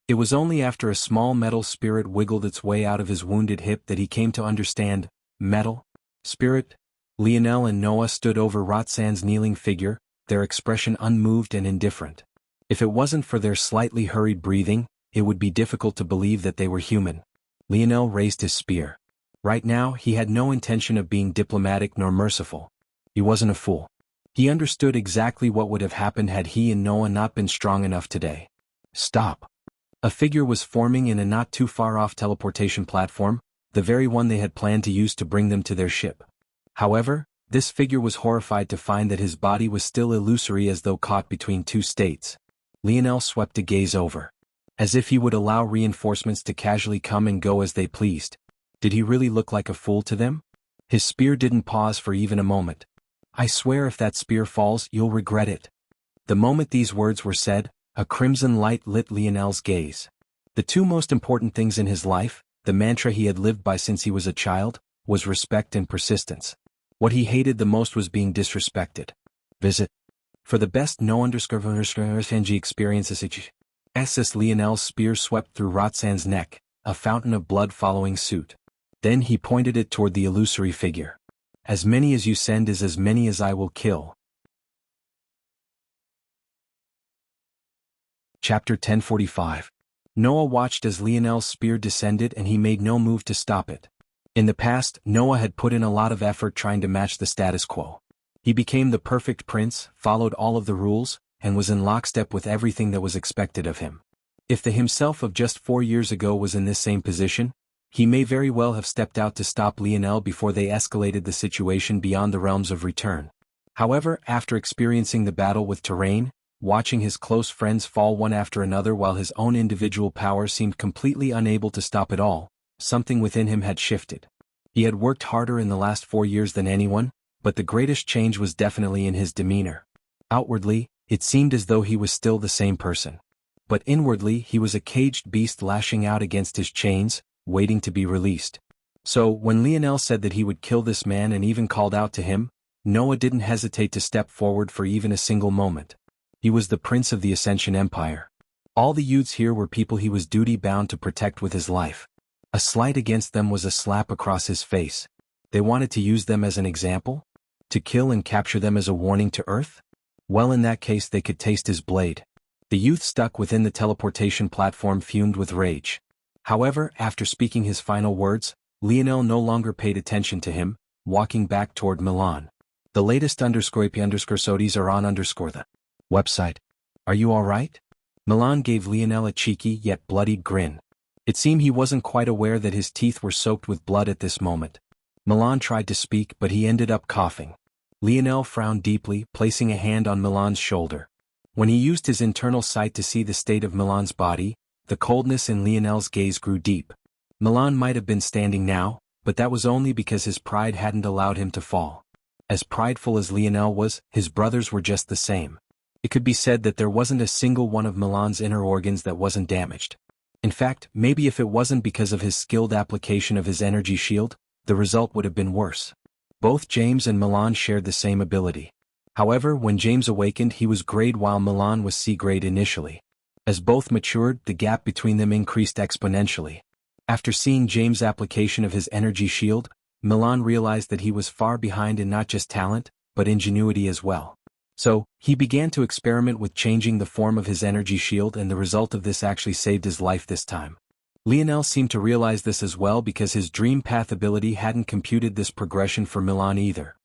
It was only after a small metal spirit wiggled its way out of his wounded hip that he came to understand. Metal? Spirit? Lionel and Noah stood over Roxanne's kneeling figure, their expression unmoved and indifferent. If it wasn't for their slightly hurried breathing, it would be difficult to believe that they were human. Lionel raised his spear. Right now, he had no intention of being diplomatic nor merciful. He wasn't a fool. He understood exactly what would have happened had he and Noah not been strong enough today. "Stop." A figure was forming in a not too far off teleportation platform, the very one they had planned to use to bring them to their ship. However, this figure was horrified to find that his body was still illusory, as though caught between two states. Lionel swept a gaze over. As if he would allow reinforcements to casually come and go as they pleased. Did he really look like a fool to them? His spear didn't pause for even a moment. "I swear if that spear falls, you'll regret it." The moment these words were said, a crimson light lit Lionel's gaze. The two most important things in his life, the mantra he had lived by since he was a child, was respect and persistence. What he hated the most was being disrespected. "Visit." For the best no_NG experiences, Lionel's spear swept through Roxanne's neck, a fountain of blood following suit. Then he pointed it toward the illusory figure. "As many as you send is as many as I will kill." Chapter 1045. Noah watched as Lionel's spear descended and he made no move to stop it. In the past, Noah had put in a lot of effort trying to match the status quo. He became the perfect prince, followed all of the rules, and was in lockstep with everything that was expected of him. If the himself of just 4 years ago was in this same position, he may very well have stepped out to stop Lionel before they escalated the situation beyond the realms of return. However, after experiencing the battle with Terrain, watching his close friends fall one after another while his own individual power seemed completely unable to stop it all, something within him had shifted. He had worked harder in the last 4 years than anyone, but the greatest change was definitely in his demeanor. Outwardly, it seemed as though he was still the same person. But inwardly he was a caged beast lashing out against his chains, waiting to be released. So, when Lionel said that he would kill this man and even called out to him, Noah didn't hesitate to step forward for even a single moment. He was the prince of the Ascension Empire. All the youths here were people he was duty-bound to protect with his life. A slight against them was a slap across his face. They wanted to use them as an example? To kill and capture them as a warning to Earth? Well, in that case they could taste his blade. The youth stuck within the teleportation platform fumed with rage. However, after speaking his final words, Lionel no longer paid attention to him, walking back toward Milan. The latest _IP_SODIES are on _the website. Are you alright? Milan gave Lionel a cheeky yet bloodied grin. It seemed he wasn't quite aware that his teeth were soaked with blood at this moment. Milan tried to speak but he ended up coughing. Lionel frowned deeply, placing a hand on Milan's shoulder. When he used his internal sight to see the state of Milan's body, the coldness in Lionel's gaze grew deep. Milan might have been standing now, but that was only because his pride hadn't allowed him to fall. As prideful as Lionel was, his brothers were just the same. It could be said that there wasn't a single one of Milan's inner organs that wasn't damaged. In fact, maybe if it wasn't because of his skilled application of his energy shield, the result would have been worse. Both James and Milan shared the same ability. However, when James awakened he was grade while Milan was C grade initially. As both matured, the gap between them increased exponentially. After seeing James' application of his energy shield, Milan realized that he was far behind in not just talent, but ingenuity as well. So, he began to experiment with changing the form of his energy shield, and the result of this actually saved his life this time. Lionel seemed to realize this as well because his dream path ability hadn't computed this progression for Milan either.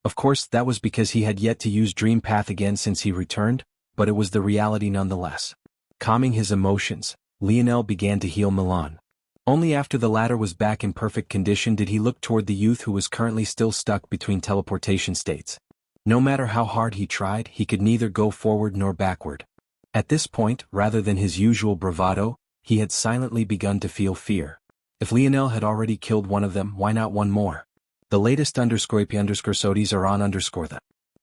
Of course, that was because he had yet to use dream path again since he returned, but it was the reality nonetheless. Calming his emotions, Lionel began to heal Milan. Only after the latter was back in perfect condition did he look toward the youth who was currently still stuck between teleportation states. No matter how hard he tried, he could neither go forward nor backward. At this point, rather than his usual bravado, he had silently begun to feel fear. If Lionel had already killed one of them, why not one more? The latest _IP_SODIES are on _the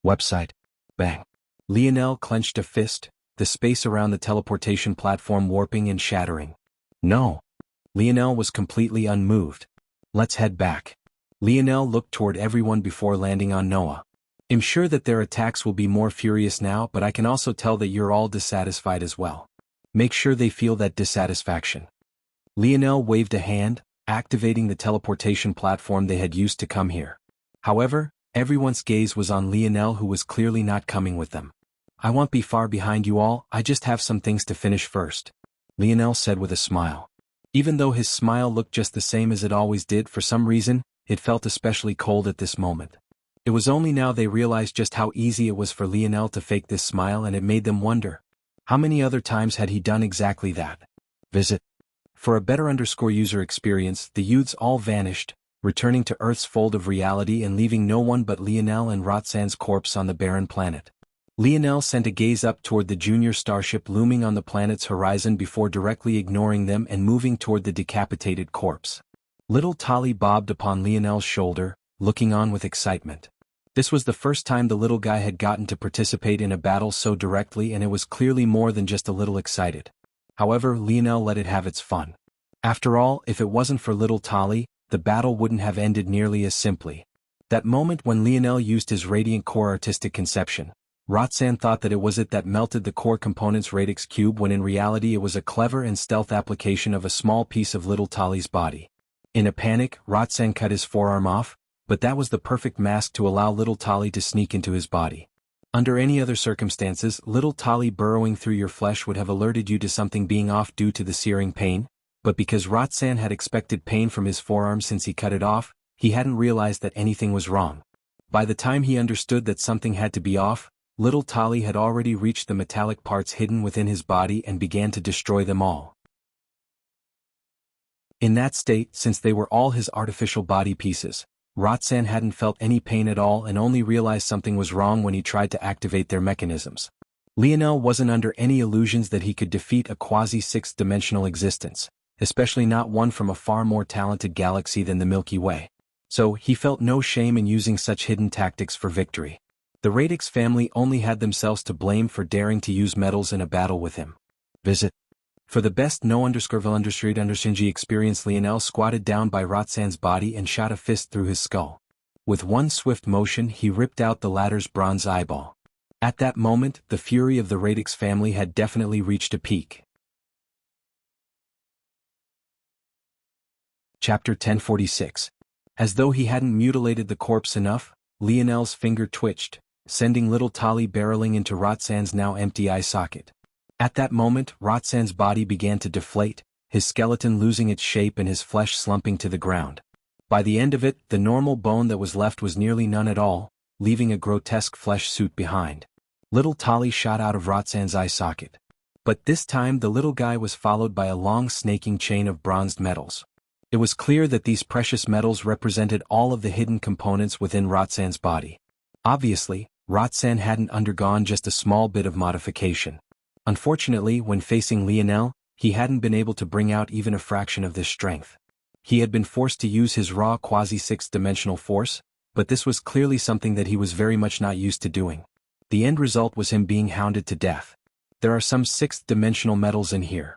website. Bang. Lionel clenched a fist, the space around the teleportation platform warping and shattering. No. Lionel was completely unmoved. Let's head back. Lionel looked toward everyone before landing on Noah. I'm sure that their attacks will be more furious now, but I can also tell that you're all dissatisfied as well. Make sure they feel that dissatisfaction. Lionel waved a hand, activating the teleportation platform they had used to come here. However, everyone's gaze was on Lionel, who was clearly not coming with them. I won't be far behind you all, I just have some things to finish first, Lionel said with a smile. Even though his smile looked just the same as it always did, for some reason, it felt especially cold at this moment. It was only now they realized just how easy it was for Lionel to fake this smile, and it made them wonder, how many other times had he done exactly that? Visit. For a better user experience, the youths all vanished, returning to Earth's fold of reality and leaving no one but Lionel and Roxanne's corpse on the barren planet. Lionel sent a gaze up toward the junior starship looming on the planet's horizon before directly ignoring them and moving toward the decapitated corpse. Little Tali bobbed upon Lionel's shoulder, looking on with excitement. This was the first time the little guy had gotten to participate in a battle so directly, and it was clearly more than just a little excited. However, Lionel let it have its fun. After all, if it wasn't for little Tali, the battle wouldn't have ended nearly as simply. That moment when Lionel used his radiant core artistic conception, Roxanne thought that it was it that melted the core component's radix cube, when in reality it was a clever and stealth application of a small piece of little Tali's body. In a panic, Roxanne cut his forearm off, but that was the perfect mask to allow little Tali to sneak into his body. Under any other circumstances, little Tali burrowing through your flesh would have alerted you to something being off due to the searing pain, but because Roxanne had expected pain from his forearm since he cut it off, he hadn't realized that anything was wrong. By the time he understood that something had to be off, little Tali had already reached the metallic parts hidden within his body and began to destroy them all. In that state, since they were all his artificial body pieces, Roxanne hadn't felt any pain at all and only realized something was wrong when he tried to activate their mechanisms. Lionel wasn't under any illusions that he could defeat a quasi-sixth-dimensional existence, especially not one from a far more talented galaxy than the Milky Way. So he felt no shame in using such hidden tactics for victory. The Radix family only had themselves to blame for daring to use metals in a battle with him. Visit. For the best no_vil_understreet_undershinji experience, Lionel squatted down by Roxanne's body and shot a fist through his skull. With one swift motion he ripped out the latter's bronze eyeball. At that moment, the fury of the Radix family had definitely reached a peak. Chapter 1046. As though he hadn't mutilated the corpse enough, Lionel's finger twitched, sending little Tali barreling into Roxanne's now empty eye socket. At that moment, Roxanne's body began to deflate, his skeleton losing its shape and his flesh slumping to the ground. By the end of it, the normal bone that was left was nearly none at all, leaving a grotesque flesh suit behind. Little Tali shot out of Roxanne's eye socket. But this time the little guy was followed by a long snaking chain of bronzed metals. It was clear that these precious metals represented all of the hidden components within Roxanne's body. Obviously, Roxanne hadn't undergone just a small bit of modification. Unfortunately, when facing Lionel, he hadn't been able to bring out even a fraction of this strength. He had been forced to use his raw quasi-sixth-dimensional force, but this was clearly something that he was very much not used to doing. The end result was him being hounded to death. There are some sixth-dimensional metals in here.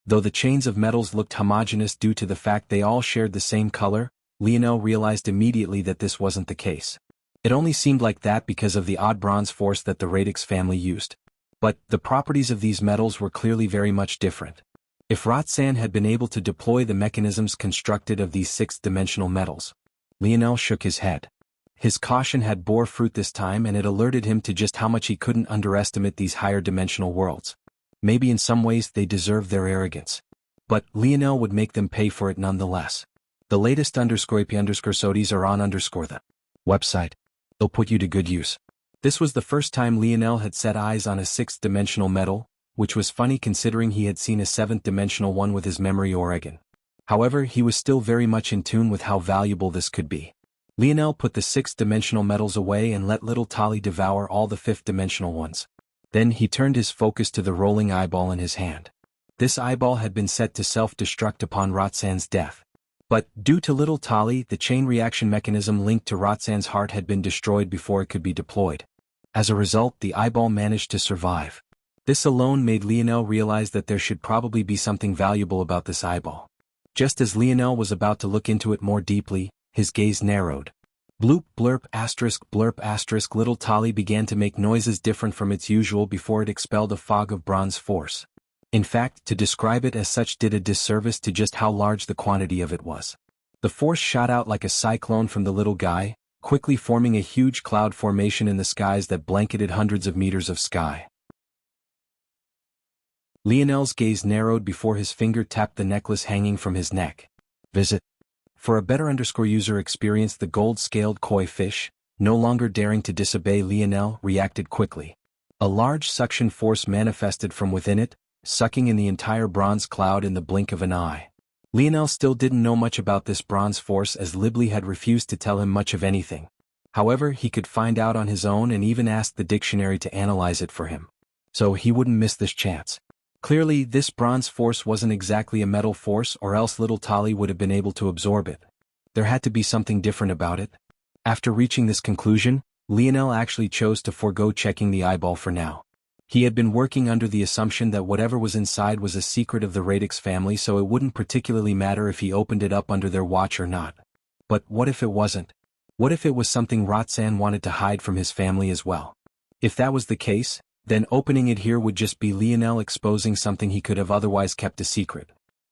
Though the chains of metals looked homogeneous due to the fact they all shared the same color, Lionel realized immediately that this wasn't the case. It only seemed like that because of the odd bronze force that the Radix family used. But the properties of these metals were clearly very much different. If Roxanne had been able to deploy the mechanisms constructed of these sixth-dimensional metals. Lionel shook his head. His caution had bore fruit this time, and it alerted him to just how much he couldn't underestimate these higher-dimensional worlds. Maybe in some ways they deserved their arrogance. But Lionel would make them pay for it nonetheless. The latest _AP_SODIs are on _the website. They'll put you to good use. This was the first time Lionel had set eyes on a sixth-dimensional metal, which was funny considering he had seen a seventh-dimensional one with his memory organ. However, he was still very much in tune with how valuable this could be. Lionel put the sixth-dimensional metals away and let little Tali devour all the fifth-dimensional ones. Then he turned his focus to the rolling eyeball in his hand. This eyeball had been set to self-destruct upon Roxanne's death. But, due to little Tali, the chain reaction mechanism linked to Roxanne's heart had been destroyed before it could be deployed. As a result, the eyeball managed to survive. This alone made Lionel realize that there should probably be something valuable about this eyeball. Just as Lionel was about to look into it more deeply, his gaze narrowed. Bloop blurp asterisk little Tali began to make noises different from its usual before it expelled a fog of bronze force. In fact, to describe it as such did a disservice to just how large the quantity of it was. The force shot out like a cyclone from the little guy, quickly forming a huge cloud formation in the skies that blanketed hundreds of meters of sky. Lionel's gaze narrowed before his finger tapped the necklace hanging from his neck. Visit. For a better user experience, the gold-scaled koi fish, no longer daring to disobey Lionel, reacted quickly. A large suction force manifested from within it, sucking in the entire bronze cloud in the blink of an eye. Lionel still didn't know much about this bronze force as Libli had refused to tell him much of anything. However, he could find out on his own and even asked the dictionary to analyze it for him. So he wouldn't miss this chance. Clearly, this bronze force wasn't exactly a metal force, or else little Tali would have been able to absorb it. There had to be something different about it. After reaching this conclusion, Lionel actually chose to forego checking the eyeball for now. He had been working under the assumption that whatever was inside was a secret of the Radix family, so it wouldn't particularly matter if he opened it up under their watch or not. But what if it wasn't? What if it was something Roxanne wanted to hide from his family as well? If that was the case, then opening it here would just be Lionel exposing something he could have otherwise kept a secret.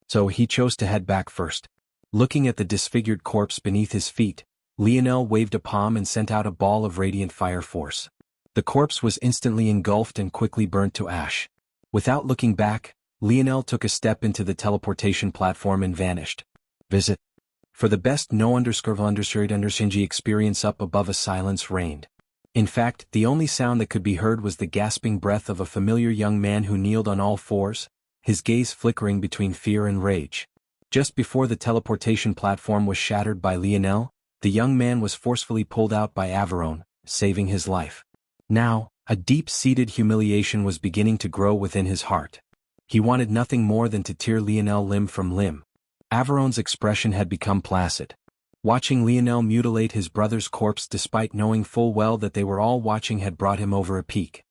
So he chose to head back first. Looking at the disfigured corpse beneath his feet, Lionel waved a palm and sent out a ball of radiant fire force. The corpse was instantly engulfed and quickly burnt to ash. Without looking back, Lionel took a step into the teleportation platform and vanished. Visit. For the best no_undershinji experience, up above a silence reigned. In fact, the only sound that could be heard was the gasping breath of a familiar young man who kneeled on all fours, his gaze flickering between fear and rage. Just before the teleportation platform was shattered by Lionel, the young man was forcefully pulled out by Averone, saving his life. Now, a deep-seated humiliation was beginning to grow within his heart. He wanted nothing more than to tear Lionel limb from limb. Averone's expression had become placid. Watching Lionel mutilate his brother's corpse despite knowing full well that they were all watching had brought him over a peak.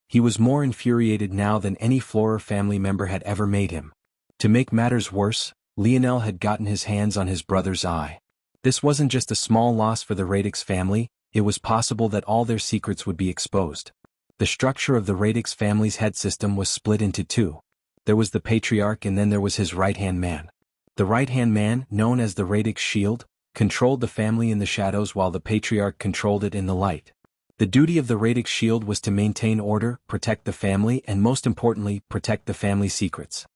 He was more infuriated now than any Florer family member had ever made him. To make matters worse, Lionel had gotten his hands on his brother's eye. This wasn't just a small loss for the Radix family, it was possible that all their secrets would be exposed. The structure of the Radix family's head system was split into two. There was the Patriarch and then there was his right-hand man. The right-hand man, known as the Radix Shield, controlled the family in the shadows while the Patriarch controlled it in the light. The duty of the Radix Shield was to maintain order, protect the family, and most importantly, protect the family secrets.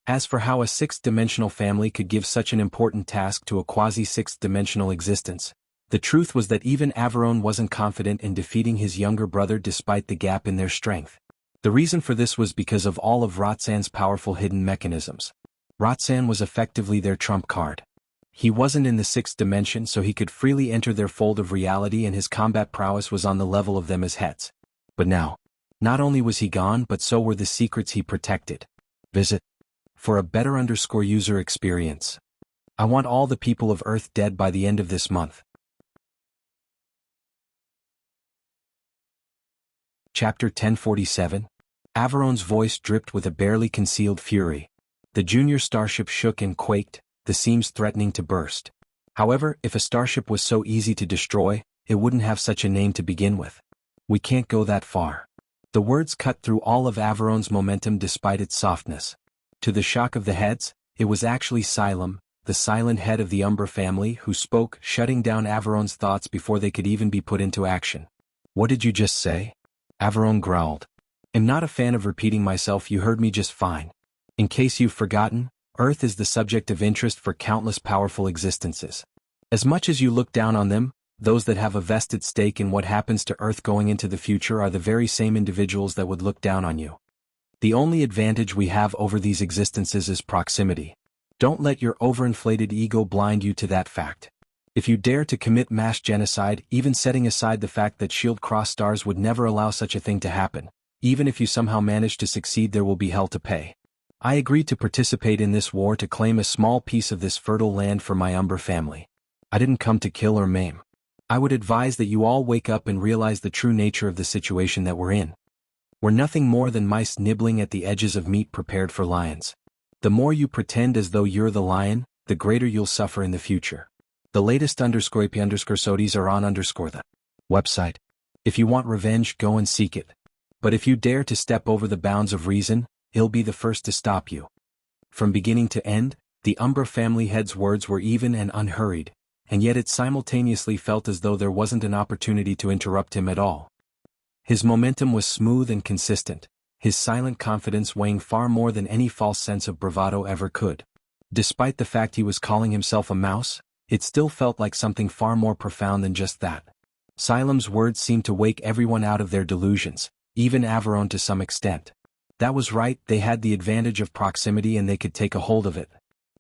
As for how a sixth-dimensional family could give such an important task to a quasi-sixth-dimensional existence, the truth was that even Averone wasn't confident in defeating his younger brother despite the gap in their strength. The reason for this was because of all of Roxanne's powerful hidden mechanisms. Roxanne was effectively their trump card. He wasn't in the sixth dimension, so he could freely enter their fold of reality, and his combat prowess was on the level of them as heads. But now, not only was he gone, but so were the secrets he protected. Visit for a better user experience. I want all the people of Earth dead by the end of this month. Chapter 1047. Averone's voice dripped with a barely concealed fury. The junior starship shook and quaked, the seams threatening to burst. However, if a starship was so easy to destroy, it wouldn't have such a name to begin with. We can't go that far. The words cut through all of Averone's momentum despite its softness. To the shock of the heads, it was actually Xylem, the silent head of the Umbra family, who spoke, shutting down Averone's thoughts before they could even be put into action. What did you just say? Averone growled. I'm not a fan of repeating myself, you heard me just fine. In case you've forgotten, Earth is the subject of interest for countless powerful existences. As much as you look down on them, those that have a vested stake in what happens to Earth going into the future are the very same individuals that would look down on you. The only advantage we have over these existences is proximity. Don't let your overinflated ego blind you to that fact. If you dare to commit mass genocide, even setting aside the fact that Shield Cross stars would never allow such a thing to happen, even if you somehow manage to succeed, there will be hell to pay. I agreed to participate in this war to claim a small piece of this fertile land for my Umbra family. I didn't come to kill or maim. I would advise that you all wake up and realize the true nature of the situation that we're in. We're nothing more than mice nibbling at the edges of meat prepared for lions. The more you pretend as though you're the lion, the greater you'll suffer in the future. The latest _soties are on the website. If you want revenge, go and seek it. But if you dare to step over the bounds of reason, he'll be the first to stop you. From beginning to end, the Umbra family head's words were even and unhurried, and yet it simultaneously felt as though there wasn't an opportunity to interrupt him at all. His momentum was smooth and consistent, his silent confidence weighing far more than any false sense of bravado ever could. Despite the fact he was calling himself a mouse, it still felt like something far more profound than just that. Xylem's words seemed to wake everyone out of their delusions, even Averone to some extent. That was right, they had the advantage of proximity and they could take a hold of it.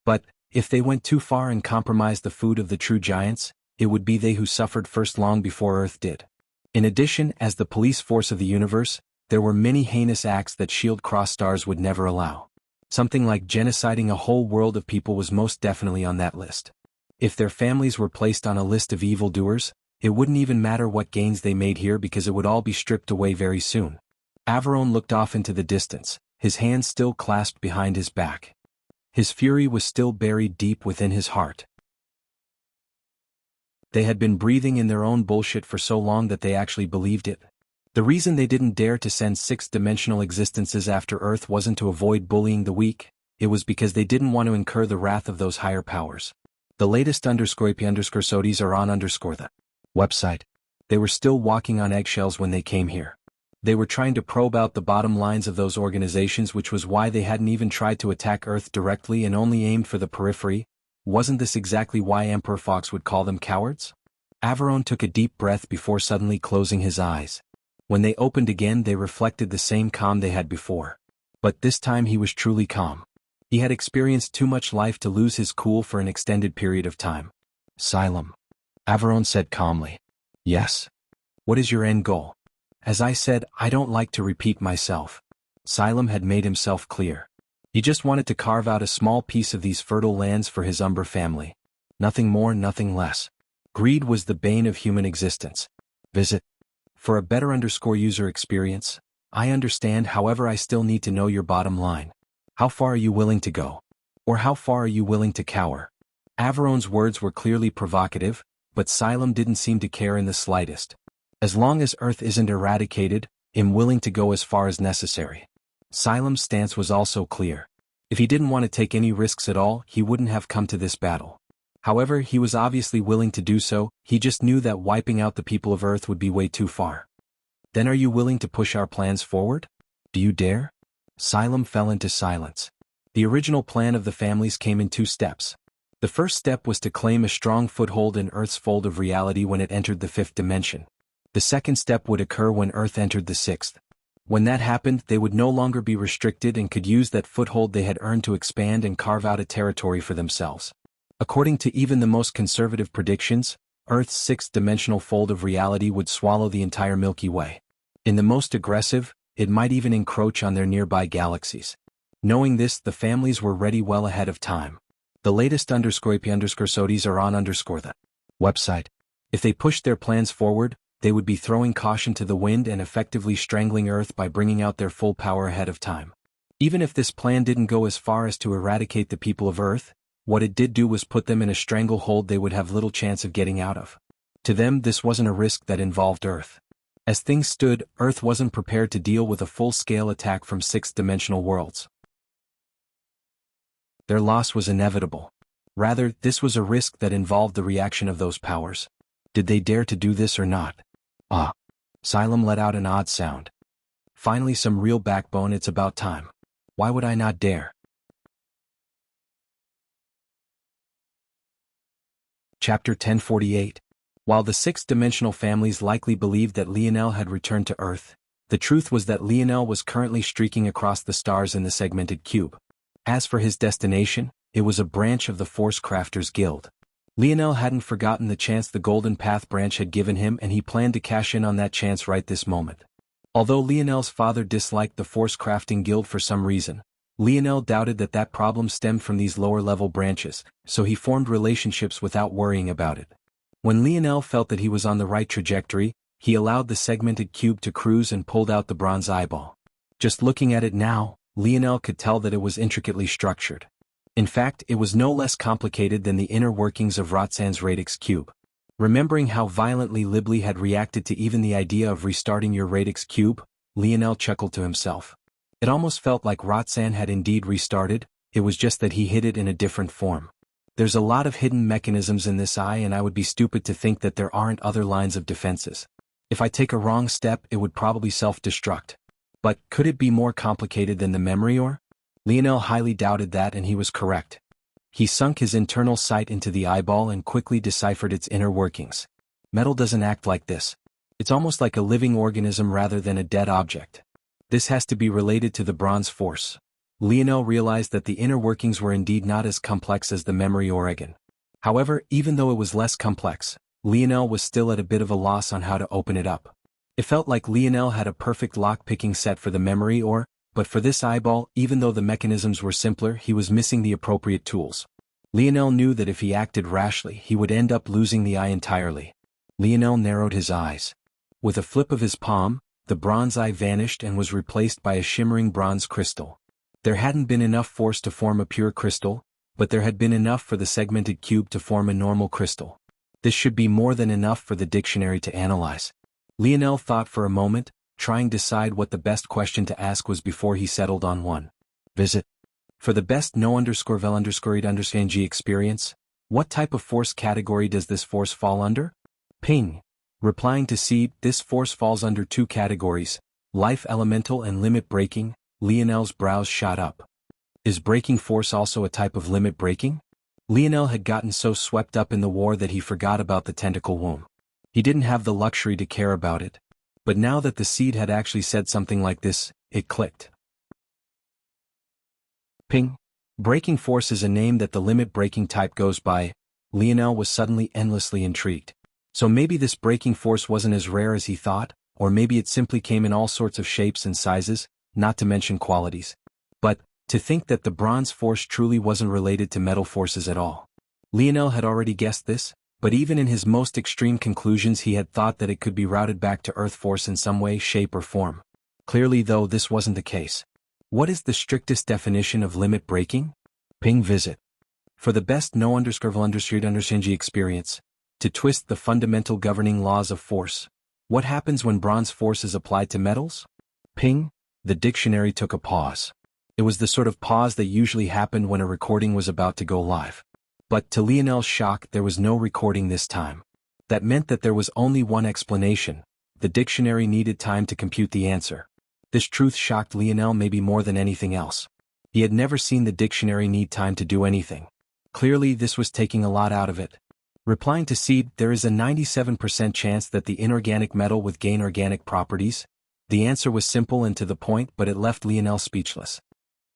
But, if they went too far and compromised the food of the true giants, it would be they who suffered first long before Earth did. In addition, as the police force of the universe, there were many heinous acts that Shield Cross stars would never allow. Something like genociding a whole world of people was most definitely on that list. If their families were placed on a list of evildoers, it wouldn't even matter what gains they made here because it would all be stripped away very soon. Averone looked off into the distance, his hands still clasped behind his back. His fury was still buried deep within his heart. They had been breathing in their own bullshit for so long that they actually believed it. The reason they didn't dare to send sixth-dimensional existences after Earth wasn't to avoid bullying the weak, it was because they didn't want to incur the wrath of those higher powers. The latest _soties are on the website. They were still walking on eggshells when they came here. They were trying to probe out the bottom lines of those organizations, which was why they hadn't even tried to attack Earth directly and only aimed for the periphery. Wasn't this exactly why Emperor Fox would call them cowards? Averone took a deep breath before suddenly closing his eyes. When they opened again, they reflected the same calm they had before. But this time he was truly calm. He had experienced too much life to lose his cool for an extended period of time. Xylem. Averone said calmly. Yes. What is your end goal? As I said, I don't like to repeat myself. Xylem had made himself clear. He just wanted to carve out a small piece of these fertile lands for his Umber family. Nothing more, nothing less. Greed was the bane of human existence. Visit. For a better user experience, I understand, however I still need to know your bottom line. How far are you willing to go? Or how far are you willing to cower? Averone's words were clearly provocative, but Xylem didn't seem to care in the slightest. As long as Earth isn't eradicated, I'm willing to go as far as necessary. Xylem's stance was also clear. If he didn't want to take any risks at all, he wouldn't have come to this battle. However, he was obviously willing to do so, he just knew that wiping out the people of Earth would be way too far. Then are you willing to push our plans forward? Do you dare? Xylem fell into silence. The original plan of the families came in 2 steps. The first step was to claim a strong foothold in Earth's fold of reality when it entered the 5th dimension. The second step would occur when Earth entered the 6th. When that happened, they would no longer be restricted and could use that foothold they had earned to expand and carve out a territory for themselves. According to even the most conservative predictions, Earth's 6th dimensional fold of reality would swallow the entire Milky Way. In the most aggressive, it might even encroach on their nearby galaxies. Knowing this, the families were ready well ahead of time. The latest _IP_SODIs are on the website. If they pushed their plans forward, they would be throwing caution to the wind and effectively strangling Earth by bringing out their full power ahead of time. Even if this plan didn't go as far as to eradicate the people of Earth, what it did do was put them in a stranglehold they would have little chance of getting out of. To them, this wasn't a risk that involved Earth. As things stood, Earth wasn't prepared to deal with a full-scale attack from 6th-dimensional worlds. Their loss was inevitable. Rather, this was a risk that involved the reaction of those powers. Did they dare to do this or not? Ah. Xylem let out an odd sound. Finally, some real backbone. It's about time. Why would I not dare? Chapter 1048. While the 6th-dimensional families likely believed that Lionel had returned to Earth, the truth was that Lionel was currently streaking across the stars in the segmented cube. As for his destination, it was a branch of the Force Crafters Guild. Lionel hadn't forgotten the chance the Golden Path branch had given him, and he planned to cash in on that chance right this moment. Although Lionel's father disliked the Force Crafting Guild for some reason, Lionel doubted that problem stemmed from these lower-level branches, so he formed relationships without worrying about it. When Lionel felt that he was on the right trajectory, he allowed the segmented cube to cruise and pulled out the bronze eyeball. Just looking at it now, Lionel could tell that it was intricately structured. In fact, it was no less complicated than the inner workings of Roxanne's radix cube. Remembering how violently Libly had reacted to even the idea of restarting your radix cube, Lionel chuckled to himself. It almost felt like Roxanne had indeed restarted, it was just that he hid it in a different form. There's a lot of hidden mechanisms in this eye, and I would be stupid to think that there aren't other lines of defenses. If I take a wrong step, it would probably self-destruct. But could it be more complicated than the memory ore? Lionel highly doubted that, and he was correct. He sunk his internal sight into the eyeball and quickly deciphered its inner workings. Metal doesn't act like this. It's almost like a living organism rather than a dead object. This has to be related to the bronze force. Lionel realized that the inner workings were indeed not as complex as the memory Oregon. However, even though it was less complex, Lionel was still at a bit of a loss on how to open it up. It felt like Lionel had a perfect lock-picking set for the memory ore, but for this eyeball, even though the mechanisms were simpler, he was missing the appropriate tools. Lionel knew that if he acted rashly, he would end up losing the eye entirely. Lionel narrowed his eyes. With a flip of his palm, the bronze eye vanished and was replaced by a shimmering bronze crystal. There hadn't been enough force to form a pure crystal, but there had been enough for the segmented cube to form a normal crystal. This should be more than enough for the dictionary to analyze. Lionel thought for a moment, trying to decide what the best question to ask was before he settled on one. Visit. For the best no_vel_ed_ng experience, what type of force category does this force fall under? Ping. Replying to Seed, this force falls under 2 categories, life elemental and limit breaking. Lionel's brows shot up. Is breaking force also a type of limit breaking? Lionel had gotten so swept up in the war that he forgot about the tentacle womb. He didn't have the luxury to care about it. But now that the Seed had actually said something like this, it clicked. Ping. Breaking force is a name that the limit breaking type goes by. Lionel was suddenly endlessly intrigued. So maybe this breaking force wasn't as rare as he thought, or maybe it simply came in all sorts of shapes and sizes, not to mention qualities. But To think that the bronze force truly wasn't related to metal forces at all. Lionel had already guessed this, but even in his most extreme conclusions he had thought that it could be routed back to Earth force in some way, shape or form. Clearly though this wasn't the case. What is the strictest definition of limit breaking? Ping visit. For the best no_underscore_understand experience, to twist the fundamental governing laws of force. What happens when bronze force is applied to metals? Ping, the dictionary took a pause. It was the sort of pause that usually happened when a recording was about to go live. But to Lionel's shock there was no recording this time. That meant that there was only one explanation. The dictionary needed time to compute the answer. This truth shocked Lionel maybe more than anything else. He had never seen the dictionary need time to do anything. Clearly this was taking a lot out of it. Replying to Seed, there is a 97% chance that the inorganic metal would gain organic properties. The answer was simple and to the point, but it left Lionel speechless.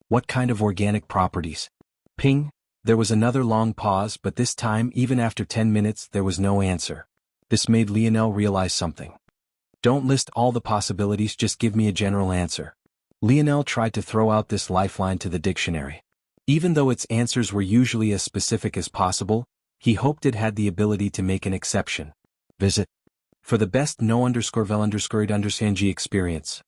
What kind of organic properties? Ping. There was another long pause, but this time even after 10 minutes there was no answer. This made Lionel realize something. Don't list all the possibilities, just give me a general answer. Lionel tried to throw out this lifeline to the dictionary. Even though its answers were usually as specific as possible, he hoped it had the ability to make an exception. Visit. For the best no_understand experience.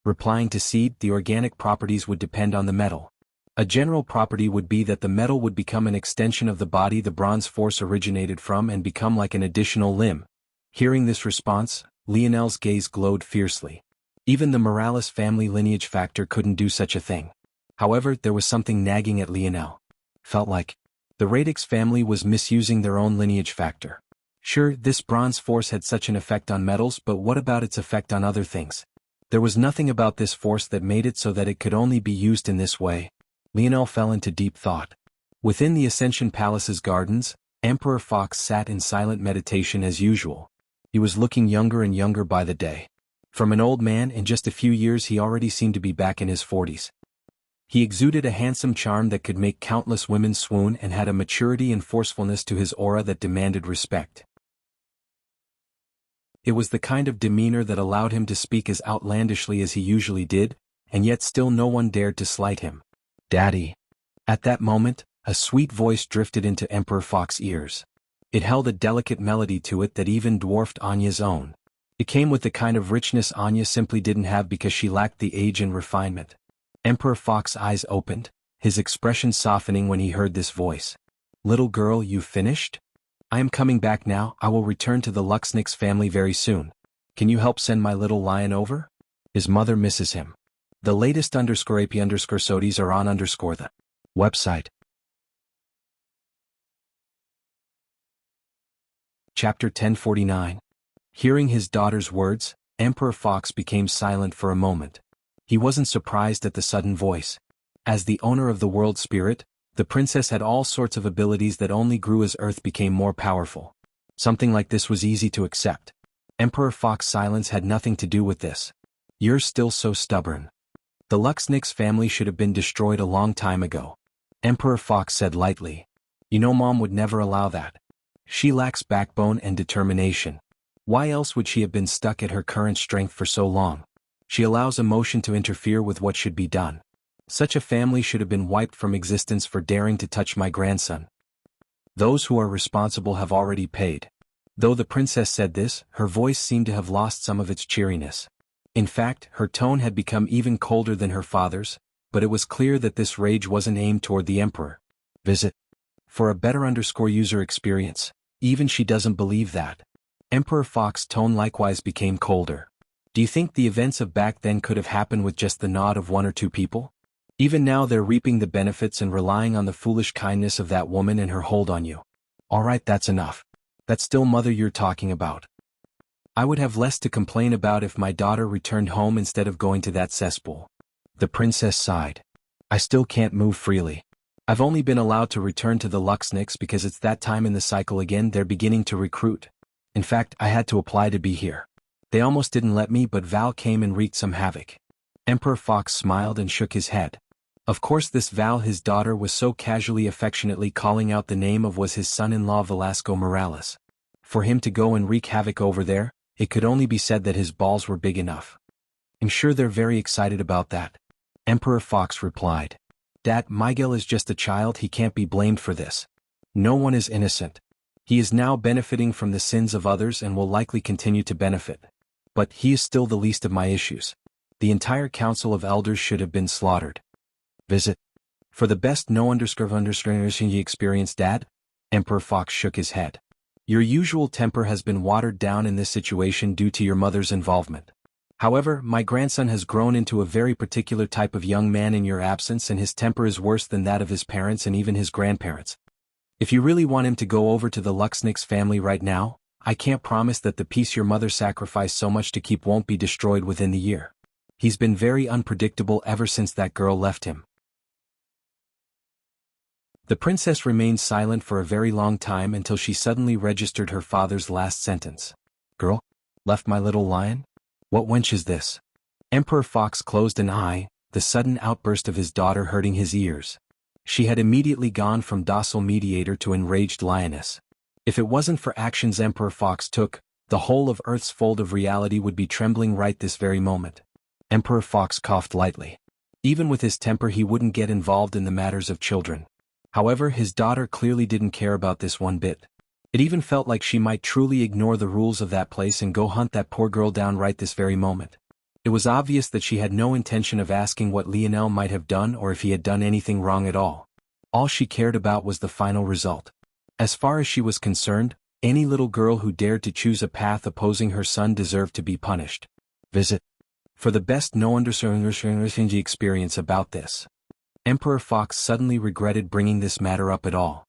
Replying to Seed, the organic properties would depend on the metal. A general property would be that the metal would become an extension of the body the bronze force originated from and become like an additional limb. Hearing this response, Lionel's gaze glowed fiercely. Even the Morales family lineage factor couldn't do such a thing. However, there was something nagging at Lionel. Felt like the Radix family was misusing their own lineage factor. Sure, this bronze force had such an effect on metals, but what about its effect on other things? There was nothing about this force that made it so that it could only be used in this way. Lionel fell into deep thought. Within the Ascension Palace's gardens, Emperor Fox sat in silent meditation as usual. He was looking younger and younger by the day. From an old man, in just a few years he already seemed to be back in his 40s. He exuded a handsome charm that could make countless women swoon and had a maturity and forcefulness to his aura that demanded respect. It was the kind of demeanor that allowed him to speak as outlandishly as he usually did, and yet still no one dared to slight him. Daddy. At that moment, a sweet voice drifted into Emperor Fox's ears. It held a delicate melody to it that even dwarfed Anya's own. It came with the kind of richness Anya simply didn't have because she lacked the age and refinement. Emperor Fox's eyes opened, his expression softening when he heard this voice. Little girl, you finished? I am coming back now. I will return to the Luxnix family very soon. Can you help send my little lion over? His mother misses him. The latest _AP_SODIes are on the website. Chapter 1049. Hearing his daughter's words, Emperor Fox became silent for a moment. He wasn't surprised at the sudden voice. As the owner of the world spirit, the princess had all sorts of abilities that only grew as Earth became more powerful. Something like this was easy to accept. Emperor Fox's silence had nothing to do with this. You're still so stubborn. The Luxnix family should have been destroyed a long time ago. Emperor Fox said lightly. You know Mom would never allow that. She lacks backbone and determination. Why else would she have been stuck at her current strength for so long? She allows emotion to interfere with what should be done. Such a family should have been wiped from existence for daring to touch my grandson. Those who are responsible have already paid. Though the princess said this, her voice seemed to have lost some of its cheeriness. In fact, her tone had become even colder than her father's, but it was clear that this rage wasn't aimed toward the emperor. Visit. For a better user experience, even she doesn't believe that. Emperor Fox's tone likewise became colder. Do you think the events of back then could have happened with just the nod of one or two people? Even now they're reaping the benefits and relying on the foolish kindness of that woman and her hold on you. Alright, that's enough. That's still mother you're talking about. I would have less to complain about if my daughter returned home instead of going to that cesspool. The princess sighed. I still can't move freely. I've only been allowed to return to the Luxnix because it's that time in the cycle again. They're beginning to recruit. In fact, I had to apply to be here. They almost didn't let me, but Val came and wreaked some havoc. Emperor Fox smiled and shook his head. Of course this Val his daughter was so casually affectionately calling out the name of was his son-in-law Velasco Morales. For him to go and wreak havoc over there, it could only be said that his balls were big enough. I'm sure they're very excited about that. Emperor Fox replied. Dad, Miguel is just a child, he can't be blamed for this. No one is innocent. He is now benefiting from the sins of others and will likely continue to benefit. But he is still the least of my issues. The entire council of elders should have been slaughtered. Visit. For the best no understanding you experienced, Dad? Emperor Fox shook his head. Your usual temper has been watered down in this situation due to your mother's involvement. However, my grandson has grown into a very particular type of young man in your absence, and his temper is worse than that of his parents and even his grandparents. If you really want him to go over to the Luxnix family right now, I can't promise that the peace your mother sacrificed so much to keep won't be destroyed within the year. He's been very unpredictable ever since that girl left him. The princess remained silent for a very long time until she suddenly registered her father's last sentence. Girl? Left my little lion? What wench is this? Emperor Fox closed an eye, the sudden outburst of his daughter hurting his ears. She had immediately gone from docile mediator to enraged lioness. If it wasn't for actions Emperor Fox took, the whole of Earth's fold of reality would be trembling right this very moment. Emperor Fox coughed lightly. Even with his temper he wouldn't get involved in the matters of children. However, his daughter clearly didn't care about this one bit. It even felt like she might truly ignore the rules of that place and go hunt that poor girl down right this very moment. It was obvious that she had no intention of asking what Lionel might have done or if he had done anything wrong at all. All she cared about was the final result. As far as she was concerned, any little girl who dared to choose a path opposing her son deserved to be punished. Visit. For the best no understanding experience about this. Emperor Fox suddenly regretted bringing this matter up at all.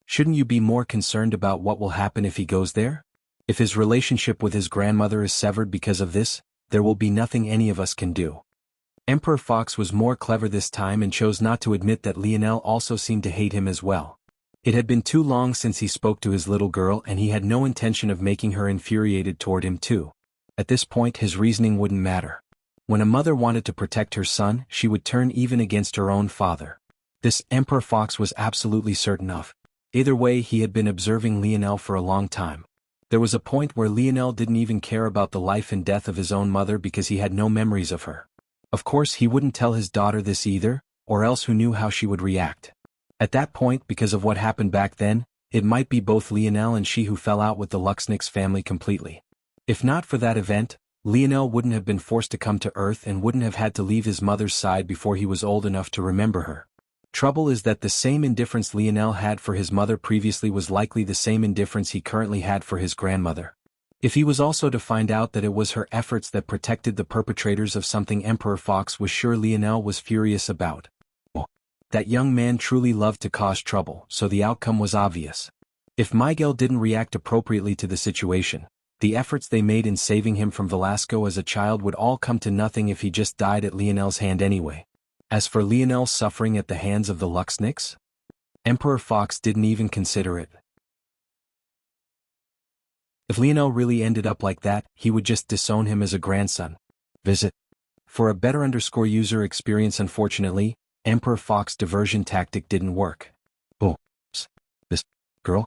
Shouldn't you be more concerned about what will happen if he goes there? If his relationship with his grandmother is severed because of this, there will be nothing any of us can do. Emperor Fox was more clever this time and chose not to admit that Lionel also seemed to hate him as well. It had been too long since he spoke to his little girl and he had no intention of making her infuriated toward him too. At this point his reasoning wouldn't matter. When a mother wanted to protect her son, she would turn even against her own father. This Emperor Fox was absolutely certain of. Either way, he had been observing Lionel for a long time. There was a point where Lionel didn't even care about the life and death of his own mother because he had no memories of her. Of course he wouldn't tell his daughter this either, or else who knew how she would react. At that point, because of what happened back then, it might be both Lionel and she who fell out with the Luxnix family completely. If not for that event, Lionel wouldn't have been forced to come to Earth and wouldn't have had to leave his mother's side before he was old enough to remember her. Trouble is that the same indifference Lionel had for his mother previously was likely the same indifference he currently had for his grandmother. If he was also to find out that it was her efforts that protected the perpetrators of something Emperor Fox was sure Lionel was furious about. That young man truly loved to cause trouble, so the outcome was obvious. If Miguel didn't react appropriately to the situation, the efforts they made in saving him from Velasco as a child would all come to nothing if he just died at Lionel's hand anyway. As for Lionel's suffering at the hands of the Luxnix, Emperor Fox didn't even consider it. If Lionel really ended up like that, he would just disown him as a grandson. Visit. For a better user experience, unfortunately, Emperor Fox's diversion tactic didn't work. Oh, this girl?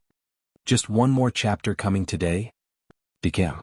Just one more chapter coming today? Decam.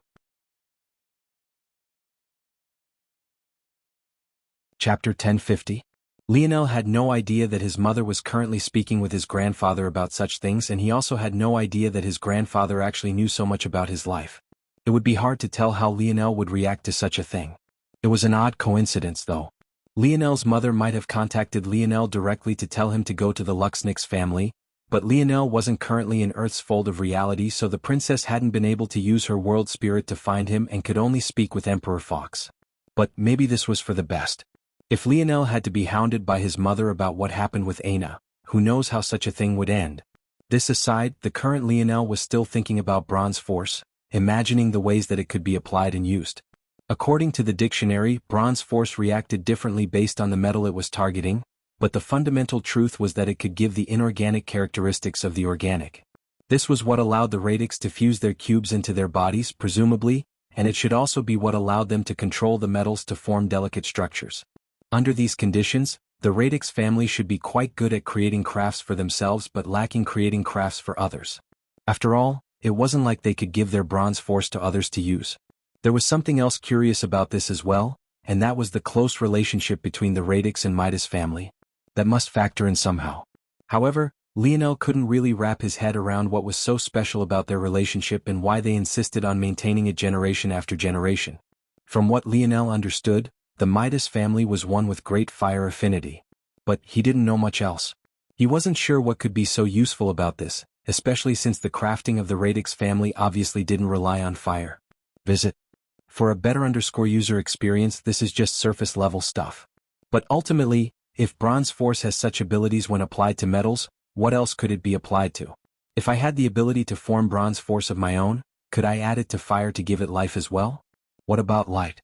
Chapter 1050. Lionel had no idea that his mother was currently speaking with his grandfather about such things, and he also had no idea that his grandfather actually knew so much about his life. It would be hard to tell how Lionel would react to such a thing. It was an odd coincidence though. Lionel's mother might have contacted Lionel directly to tell him to go to the Luxnix family, but Lionel wasn't currently in Earth's fold of reality, so the princess hadn't been able to use her world spirit to find him and could only speak with Emperor Fox. But maybe this was for the best. If Lionel had to be hounded by his mother about what happened with Aina, who knows how such a thing would end. This aside, the current Lionel was still thinking about Bronze Force, imagining the ways that it could be applied and used. According to the dictionary, Bronze Force reacted differently based on the metal it was targeting, but the fundamental truth was that it could give the inorganic characteristics of the organic. This was what allowed the radix to fuse their cubes into their bodies, presumably, and it should also be what allowed them to control the metals to form delicate structures. Under these conditions, the radix family should be quite good at creating crafts for themselves but lacking creating crafts for others. After all, it wasn't like they could give their Bronze Force to others to use. There was something else curious about this as well, and that was the close relationship between the radix and Midas family. That must factor in somehow. However, Lionel couldn't really wrap his head around what was so special about their relationship and why they insisted on maintaining it generation after generation. From what Lionel understood, the Midas family was one with great fire affinity. But he didn't know much else. He wasn't sure what could be so useful about this, especially since the crafting of the Radix family obviously didn't rely on fire. Visit. For a better user experience, this is just surface level stuff. But ultimately, if Bronze Force has such abilities when applied to metals, what else could it be applied to? If I had the ability to form Bronze Force of my own, could I add it to fire to give it life as well? What about light?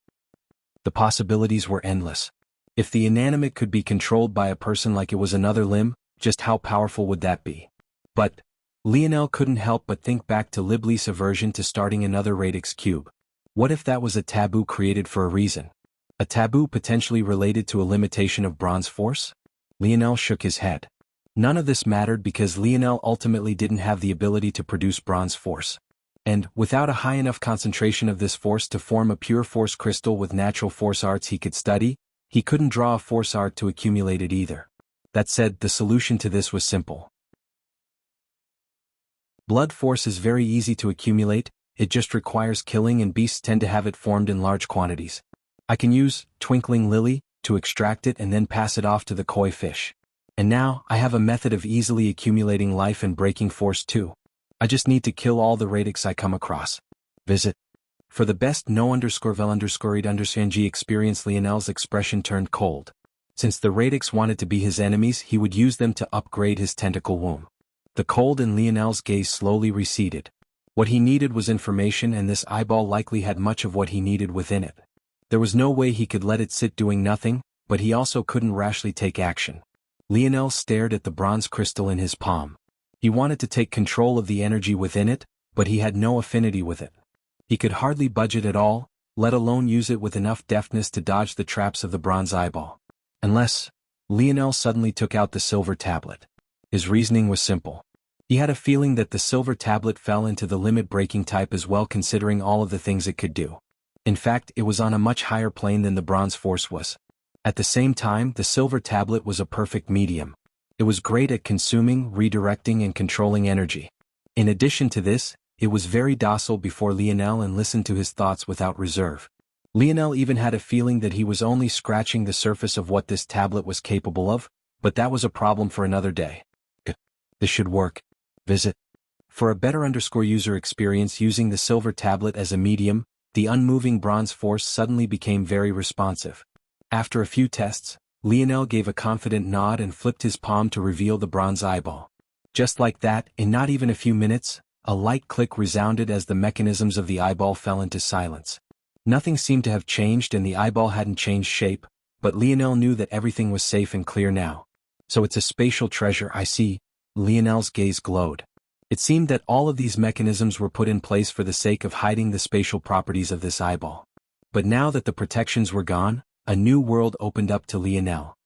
The possibilities were endless. If the inanimate could be controlled by a person like it was another limb, just how powerful would that be? But Lionel couldn't help but think back to Libley's aversion to starting another Radix cube. What if that was a taboo created for a reason? A taboo potentially related to a limitation of Bronze Force? Lionel shook his head. None of this mattered because Lionel ultimately didn't have the ability to produce Bronze Force. And, without a high enough concentration of this force to form a pure force crystal with natural force arts he could study, he couldn't draw a force art to accumulate it either. That said, the solution to this was simple. Blood force is very easy to accumulate, it just requires killing, and beasts tend to have it formed in large quantities. I can use Twinkling Lily to extract it and then pass it off to the koi fish. And now, I have a method of easily accumulating life and breaking force too. I just need to kill all the Radix I come across. Visit. For the best no_vel_ed_g experience, Lionel's expression turned cold. Since the Radix wanted to be his enemies, he would use them to upgrade his tentacle womb. The cold in Lionel's gaze slowly receded. What he needed was information, and this eyeball likely had much of what he needed within it. There was no way he could let it sit doing nothing, but he also couldn't rashly take action. Lionel stared at the bronze crystal in his palm. He wanted to take control of the energy within it, but he had no affinity with it. He could hardly budge it at all, let alone use it with enough deftness to dodge the traps of the bronze eyeball. Unless, Lionel suddenly took out the silver tablet. His reasoning was simple. He had a feeling that the silver tablet fell into the limit-breaking type as well, considering all of the things it could do. In fact, it was on a much higher plane than the bronze force was. At the same time, the silver tablet was a perfect medium. It was great at consuming, redirecting, and controlling energy. In addition to this, it was very docile before Lionel and listened to his thoughts without reserve. Lionel even had a feeling that he was only scratching the surface of what this tablet was capable of, but that was a problem for another day. This should work. Visit. For a better user experience using the silver tablet as a medium, the unmoving bronze force suddenly became very responsive. After a few tests, Lionel gave a confident nod and flipped his palm to reveal the bronze eyeball. Just like that, in not even a few minutes, a light click resounded as the mechanisms of the eyeball fell into silence. Nothing seemed to have changed and the eyeball hadn't changed shape, but Lionel knew that everything was safe and clear now. So it's a spatial treasure, I see. Lionel's gaze glowed. It seemed that all of these mechanisms were put in place for the sake of hiding the spatial properties of this eyeball. But now that the protections were gone, a new world opened up to Lionel.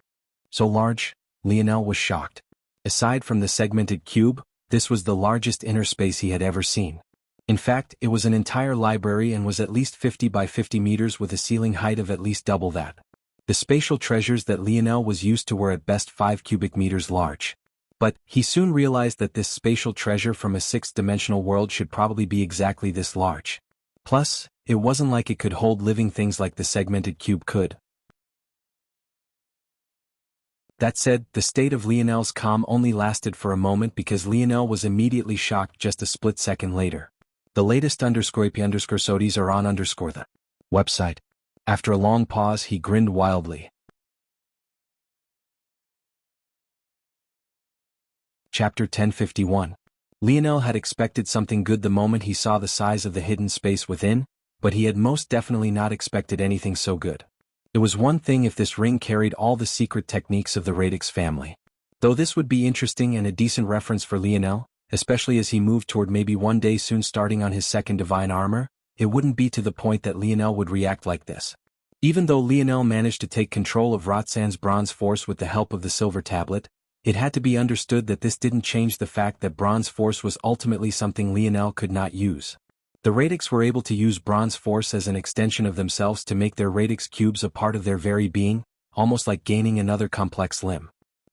So large, Lionel was shocked. Aside from the segmented cube, this was the largest inner space he had ever seen. In fact, it was an entire library and was at least 50 by 50 meters with a ceiling height of at least double that. The spatial treasures that Lionel was used to were at best 5 cubic meters large. But he soon realized that this spatial treasure from a sixth-dimensional world should probably be exactly this large. Plus, it wasn't like it could hold living things like the segmented cube could. That said, the state of Lionel's calm only lasted for a moment because Lionel was immediately shocked just a split second later. The latest _AP_SODIES are on the website. After a long pause, he grinned wildly. Chapter 1051. Lionel had expected something good the moment he saw the size of the hidden space within, but he had most definitely not expected anything so good. It was one thing if this ring carried all the secret techniques of the Radix family. Though this would be interesting and a decent reference for Lionel, especially as he moved toward maybe one day soon starting on his second divine armor, it wouldn't be to the point that Lionel would react like this. Even though Lionel managed to take control of Roxanne's bronze force with the help of the silver tablet, it had to be understood that this didn't change the fact that bronze force was ultimately something Lionel could not use. The Radix were able to use bronze force as an extension of themselves to make their Radix cubes a part of their very being, almost like gaining another complex limb.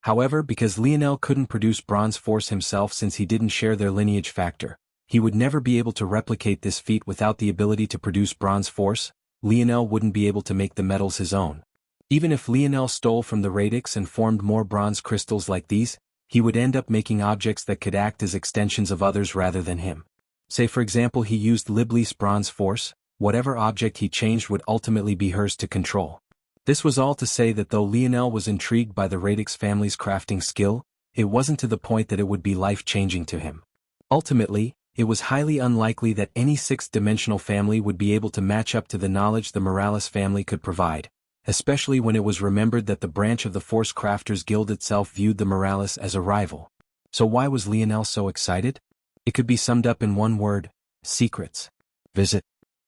However, because Lionel couldn't produce bronze force himself since he didn't share their lineage factor, he would never be able to replicate this feat without the ability to produce bronze force. Lionel wouldn't be able to make the metals his own. Even if Lionel stole from the radix and formed more bronze crystals like these, he would end up making objects that could act as extensions of others rather than him. Say for example he used Libli's bronze force, whatever object he changed would ultimately be hers to control. This was all to say that though Lionel was intrigued by the radix family's crafting skill, it wasn't to the point that it would be life-changing to him. Ultimately, it was highly unlikely that any sixth-dimensional family would be able to match up to the knowledge the Morales family could provide, especially when it was remembered that the branch of the Force Crafters Guild itself viewed the Morales as a rival. So why was Lionel so excited? It could be summed up in one word: secrets. Visit.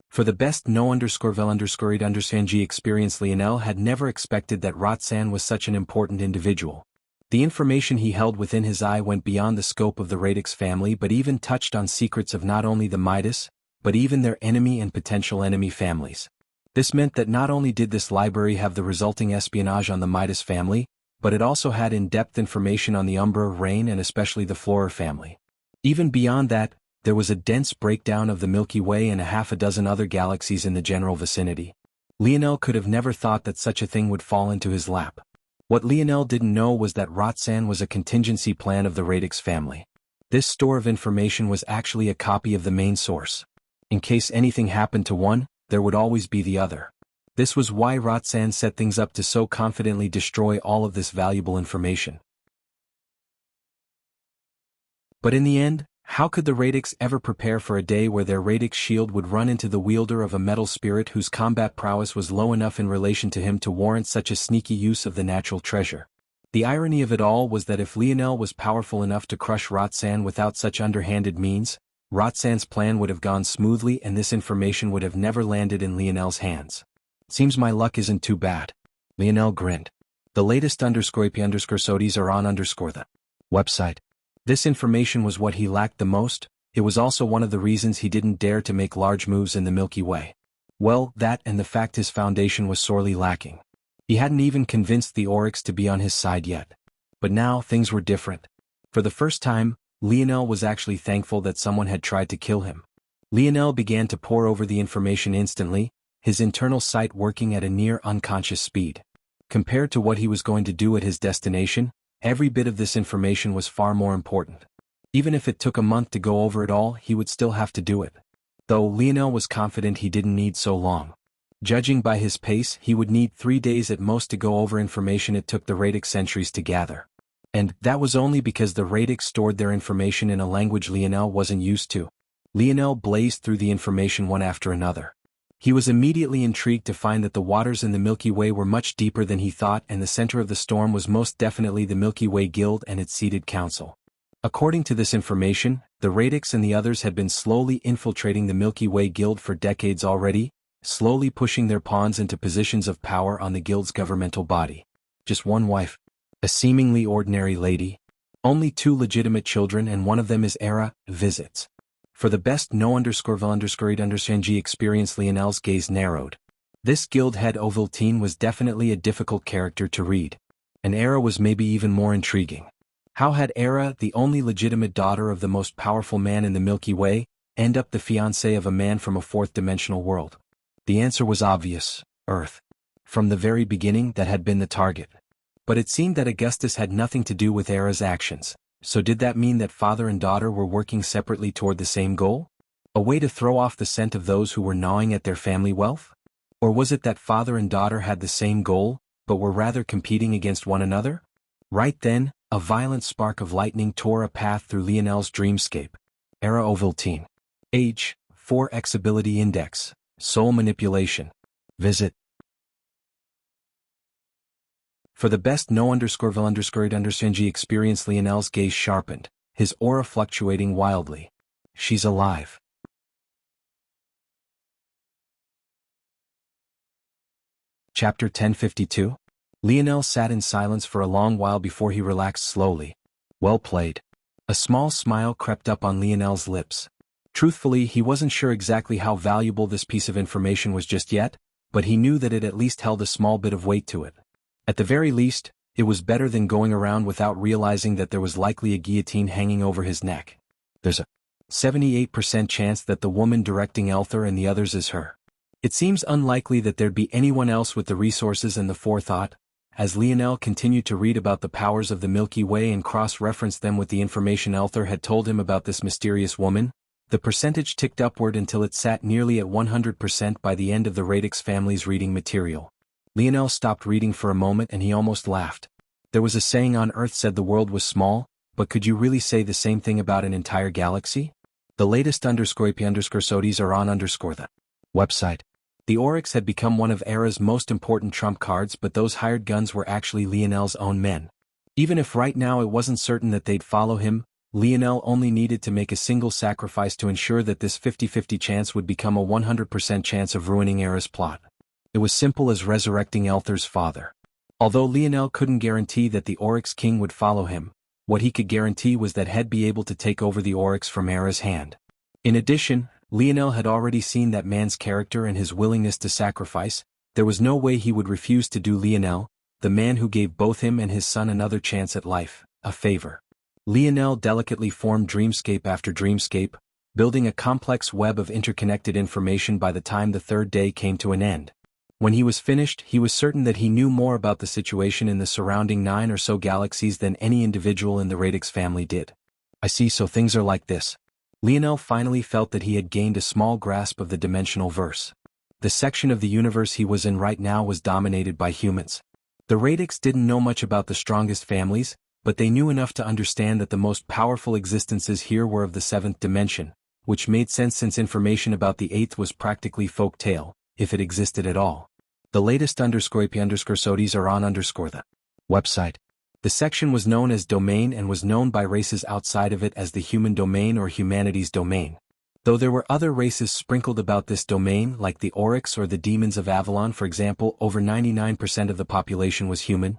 For the best no_vel_read_G experience, Lionel had never expected that Rotsan was such an important individual. The information he held within his eye went beyond the scope of the radix family but even touched on secrets of not only the Midas, but even their enemy and potential enemy families. This meant that not only did this library have the resulting espionage on the Midas family, but it also had in-depth information on the Umbra, Rain, and especially the Flora family. Even beyond that, there was a dense breakdown of the Milky Way and a half a dozen other galaxies in the general vicinity. Lionel could have never thought that such a thing would fall into his lap. What Lionel didn't know was that Rotsan was a contingency plan of the radix family. This store of information was actually a copy of the main source. In case anything happened to one, there would always be the other. This was why Rotsan set things up to so confidently destroy all of this valuable information. But in the end, how could the radix ever prepare for a day where their radix shield would run into the wielder of a metal spirit whose combat prowess was low enough in relation to him to warrant such a sneaky use of the natural treasure? The irony of it all was that if Lionel was powerful enough to crush Rotsan without such underhanded means, Rotsan's plan would have gone smoothly and this information would have never landed in Lionel's hands. Seems my luck isn't too bad. Lionel grinned. The latest _IP_SODIs are on the website. This information was what he lacked the most. It was also one of the reasons he didn't dare to make large moves in the Milky Way. Well, that and the fact his foundation was sorely lacking. He hadn't even convinced the Oryx to be on his side yet. But now things were different. For the first time, Lionel was actually thankful that someone had tried to kill him. Lionel began to pore over the information instantly, his internal sight working at a near unconscious speed. Compared to what he was going to do at his destination, every bit of this information was far more important. Even if it took a month to go over it all, he would still have to do it. Though Lionel was confident he didn't need so long. Judging by his pace, he would need 3 days at most to go over information it took the radix centuries to gather. And that was only because the radix stored their information in a language Lionel wasn't used to. Lionel blazed through the information one after another. He was immediately intrigued to find that the waters in the Milky Way were much deeper than he thought, and the center of the storm was most definitely the Milky Way Guild and its seated council. According to this information, the radix and the others had been slowly infiltrating the Milky Way Guild for decades already, slowly pushing their pawns into positions of power on the Guild's governmental body. Just one wife. A seemingly ordinary lady. Only 2 legitimate children, and one of them is Era. Visits. For the best no_vel_read_G experience, Lionel's gaze narrowed. This guild head Ovaltine was definitely a difficult character to read. And Era was maybe even more intriguing. How had Era, the only legitimate daughter of the most powerful man in the Milky Way, end up the fiancée of a man from a 4th-dimensional world? The answer was obvious: Earth. From the very beginning, that had been the target. But it seemed that Augustus had nothing to do with Era's actions. So did that mean that father and daughter were working separately toward the same goal? A way to throw off the scent of those who were gnawing at their family wealth? Or was it that father and daughter had the same goal, but were rather competing against one another? Right then, a violent spark of lightning tore a path through Lionel's dreamscape. Era Ovaltine. Age, 4x Ability Index, Soul Manipulation. Visit. For the best no_vel_G experience, Lionel's gaze sharpened, his aura fluctuating wildly. She's alive. Chapter 1052. Lionel sat in silence for a long while before he relaxed slowly. Well played. A small smile crept up on Lionel's lips. Truthfully, he wasn't sure exactly how valuable this piece of information was just yet, but he knew that it at least held a small bit of weight to it. At the very least, It was better than going around without realizing that there was likely a guillotine hanging over his neck. There's a 78% chance that the woman directing Elther and the others is her. It seems unlikely that there'd be anyone else with the resources and the forethought. As Lionel continued to read about the powers of the Milky Way and cross-referenced them with the information Elther had told him about this mysterious woman, the percentage ticked upward until it sat nearly at 100% by the end of the Radix family's reading material. Lionel stopped reading for a moment and he almost laughed. There was a saying on Earth said the world was small, but could you really say the same thing about an entire galaxy? The latest _IP_SODIs are on the website. The Oryx had become one of Era's most important trump cards, but those hired guns were actually Lionel's own men. Even if right now it wasn't certain that they'd follow him, Lionel only needed to make a single sacrifice to ensure that this 50-50 chance would become a 100% chance of ruining Era's plot. It was simple as resurrecting Elther's father. Although Lionel couldn't guarantee that the Oryx King would follow him, what he could guarantee was that he'd be able to take over the Oryx from Era's hand. In addition, Lionel had already seen that man's character and his willingness to sacrifice. There was no way he would refuse to do Lionel, the man who gave both him and his son another chance at life, a favor. Lionel delicately formed dreamscape after dreamscape, building a complex web of interconnected information by the time the third day came to an end. When he was finished, he was certain that he knew more about the situation in the surrounding 9 or so galaxies than any individual in the Radix family did. I see, so things are like this. Lionel finally felt that he had gained a small grasp of the dimensional verse. The section of the universe he was in right now was dominated by humans. The Radix didn't know much about the strongest families, but they knew enough to understand that the most powerful existences here were of the 7th dimension, which made sense since information about the 8th was practically folk tale, if it existed at all. The latest _IP_SODIs are on the website. The section was known as Domain and was known by races outside of it as the Human Domain or Humanity's Domain. Though there were other races sprinkled about this domain like the Oryx or the Demons of Avalon, for example, over 99% of the population was human.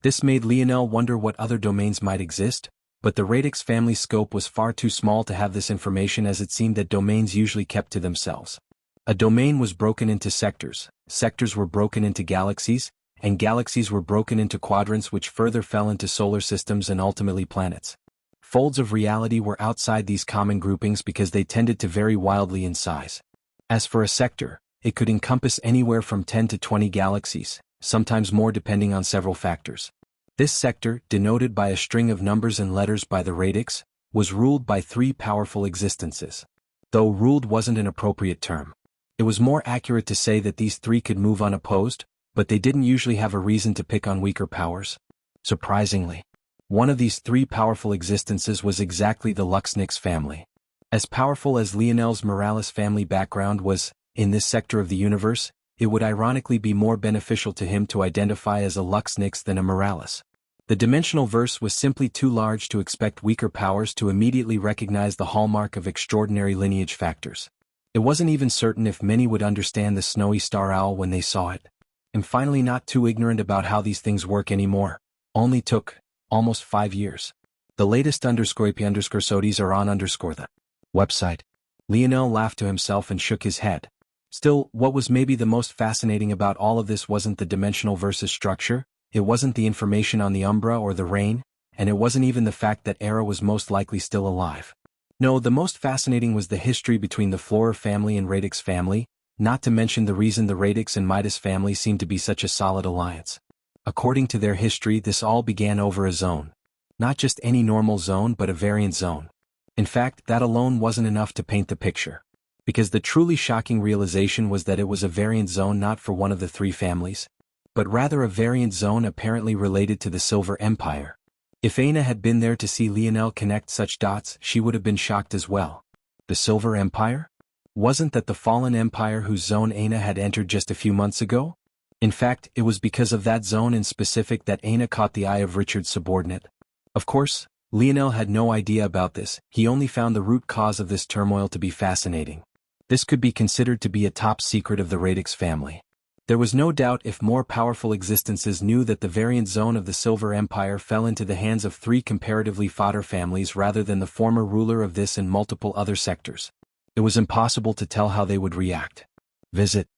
This made Lionel wonder what other domains might exist, but the Radix family scope was far too small to have this information, as it seemed that domains usually kept to themselves. A domain was broken into sectors, sectors were broken into galaxies, and galaxies were broken into quadrants, which further fell into solar systems and ultimately planets. Folds of reality were outside these common groupings because they tended to vary wildly in size. As for a sector, it could encompass anywhere from 10 to 20 galaxies, sometimes more depending on several factors. This sector, denoted by a string of numbers and letters by the Radix, was ruled by 3 powerful existences. Though ruled wasn't an appropriate term. It was more accurate to say that these 3 could move unopposed, but they didn't usually have a reason to pick on weaker powers. Surprisingly, one of these 3 powerful existences was exactly the Luxnix family. As powerful as Lionel's Morales family background was, in this sector of the universe, it would ironically be more beneficial to him to identify as a Luxnix than a Morales. The dimensional verse was simply too large to expect weaker powers to immediately recognize the hallmark of extraordinary lineage factors. It wasn't even certain if many would understand the snowy star owl when they saw it. I'm finally not too ignorant about how these things work anymore. Only took almost 5 years. The latest _IP_SODIs are on the website. Lionel laughed to himself and shook his head. Still, what was maybe the most fascinating about all of this wasn't the dimensional versus structure, it wasn't the information on the Umbra or the Rain, and it wasn't even the fact that Era was most likely still alive. No, the most fascinating was the history between the Flora family and Radix family, not to mention the reason the Radix and Midas family seemed to be such a solid alliance. According to their history, this all began over a zone. Not just any normal zone, but a variant zone. In fact, that alone wasn't enough to paint the picture. Because the truly shocking realization was that it was a variant zone not for one of the 3 families, but rather a variant zone apparently related to the Silver Empire. If Aina had been there to see Lionel connect such dots, she would have been shocked as well. The Silver Empire? Wasn't that the fallen empire whose zone Aina had entered just a few months ago? In fact, it was because of that zone in specific that Aina caught the eye of Richard's subordinate. Of course, Lionel had no idea about this, he only found the root cause of this turmoil to be fascinating. This could be considered to be a top secret of the Radix family. There was no doubt if more powerful existences knew that the variant zone of the Silver Empire fell into the hands of 3 comparatively fodder families rather than the former ruler of this and multiple other sectors. It was impossible to tell how they would react. Visit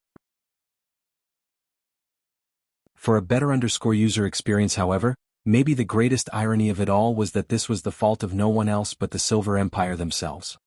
For a better user experience, however, maybe the greatest irony of it all was that this was the fault of no one else but the Silver Empire themselves.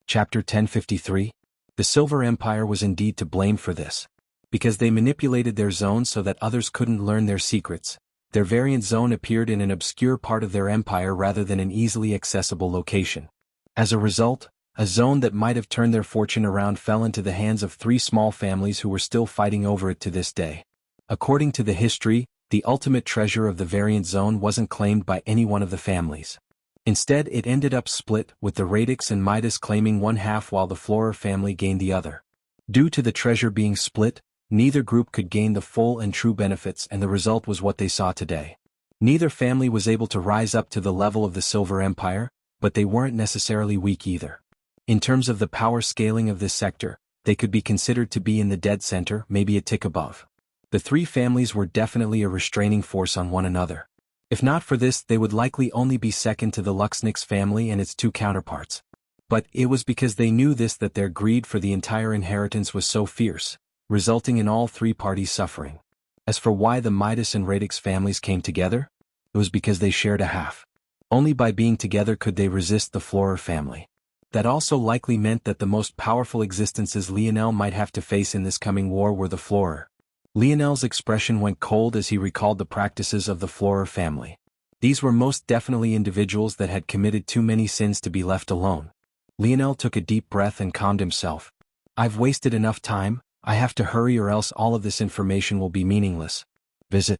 Chapter 1053. The Silver Empire was indeed to blame for this. Because they manipulated their zone so that others couldn't learn their secrets, their variant zone appeared in an obscure part of their empire rather than an easily accessible location. As a result, a zone that might have turned their fortune around fell into the hands of 3 small families who were still fighting over it to this day. According to the history, the ultimate treasure of the variant zone wasn't claimed by any one of the families. Instead, it ended up split, with the Radix and Midas claiming one half while the Florer family gained the other. Due to the treasure being split, neither group could gain the full and true benefits, and the result was what they saw today. Neither family was able to rise up to the level of the Silver Empire, but they weren't necessarily weak either. In terms of the power scaling of this sector, they could be considered to be in the dead center, maybe a tick above. The 3 families were definitely a restraining force on one another. If not for this, they would likely only be second to the Luxnix family and its 2 counterparts. But it was because they knew this that their greed for the entire inheritance was so fierce, resulting in all 3 parties suffering. As for why the Midas and Radix families came together, it was because they shared a half. Only by being together could they resist the Florer family. That also likely meant that the most powerful existences Lionel might have to face in this coming war were the Florer. Lionel's expression went cold as he recalled the practices of the Florer family. These were most definitely individuals that had committed too many sins to be left alone. Lionel took a deep breath and calmed himself. I've wasted enough time, I have to hurry or else all of this information will be meaningless. Visit.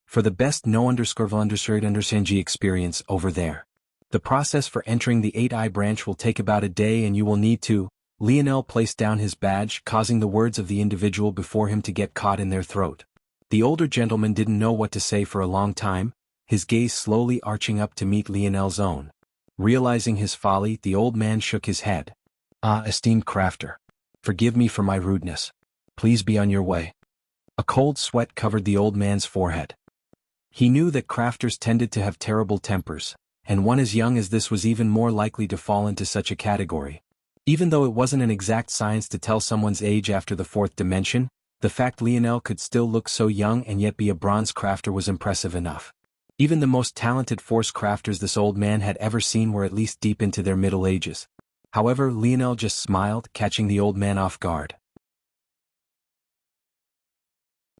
For the best no_underscore_understand experience over there. The process for entering the 8i branch will take about a day and you will need to. Lionel placed down his badge, causing the words of the individual before him to get caught in their throat. The older gentleman didn't know what to say for a long time, his gaze slowly arching up to meet Lionel's own. Realizing his folly, the old man shook his head. Esteemed crafter. Forgive me for my rudeness. Please be on your way. A cold sweat covered the old man's forehead. He knew that crafters tended to have terrible tempers, and one as young as this was even more likely to fall into such a category. Even though it wasn't an exact science to tell someone's age after the 4th dimension, the fact Lionel could still look so young and yet be a bronze crafter was impressive enough. Even the most talented force crafters this old man had ever seen were at least deep into their middle ages. However, Lionel just smiled, catching the old man off guard.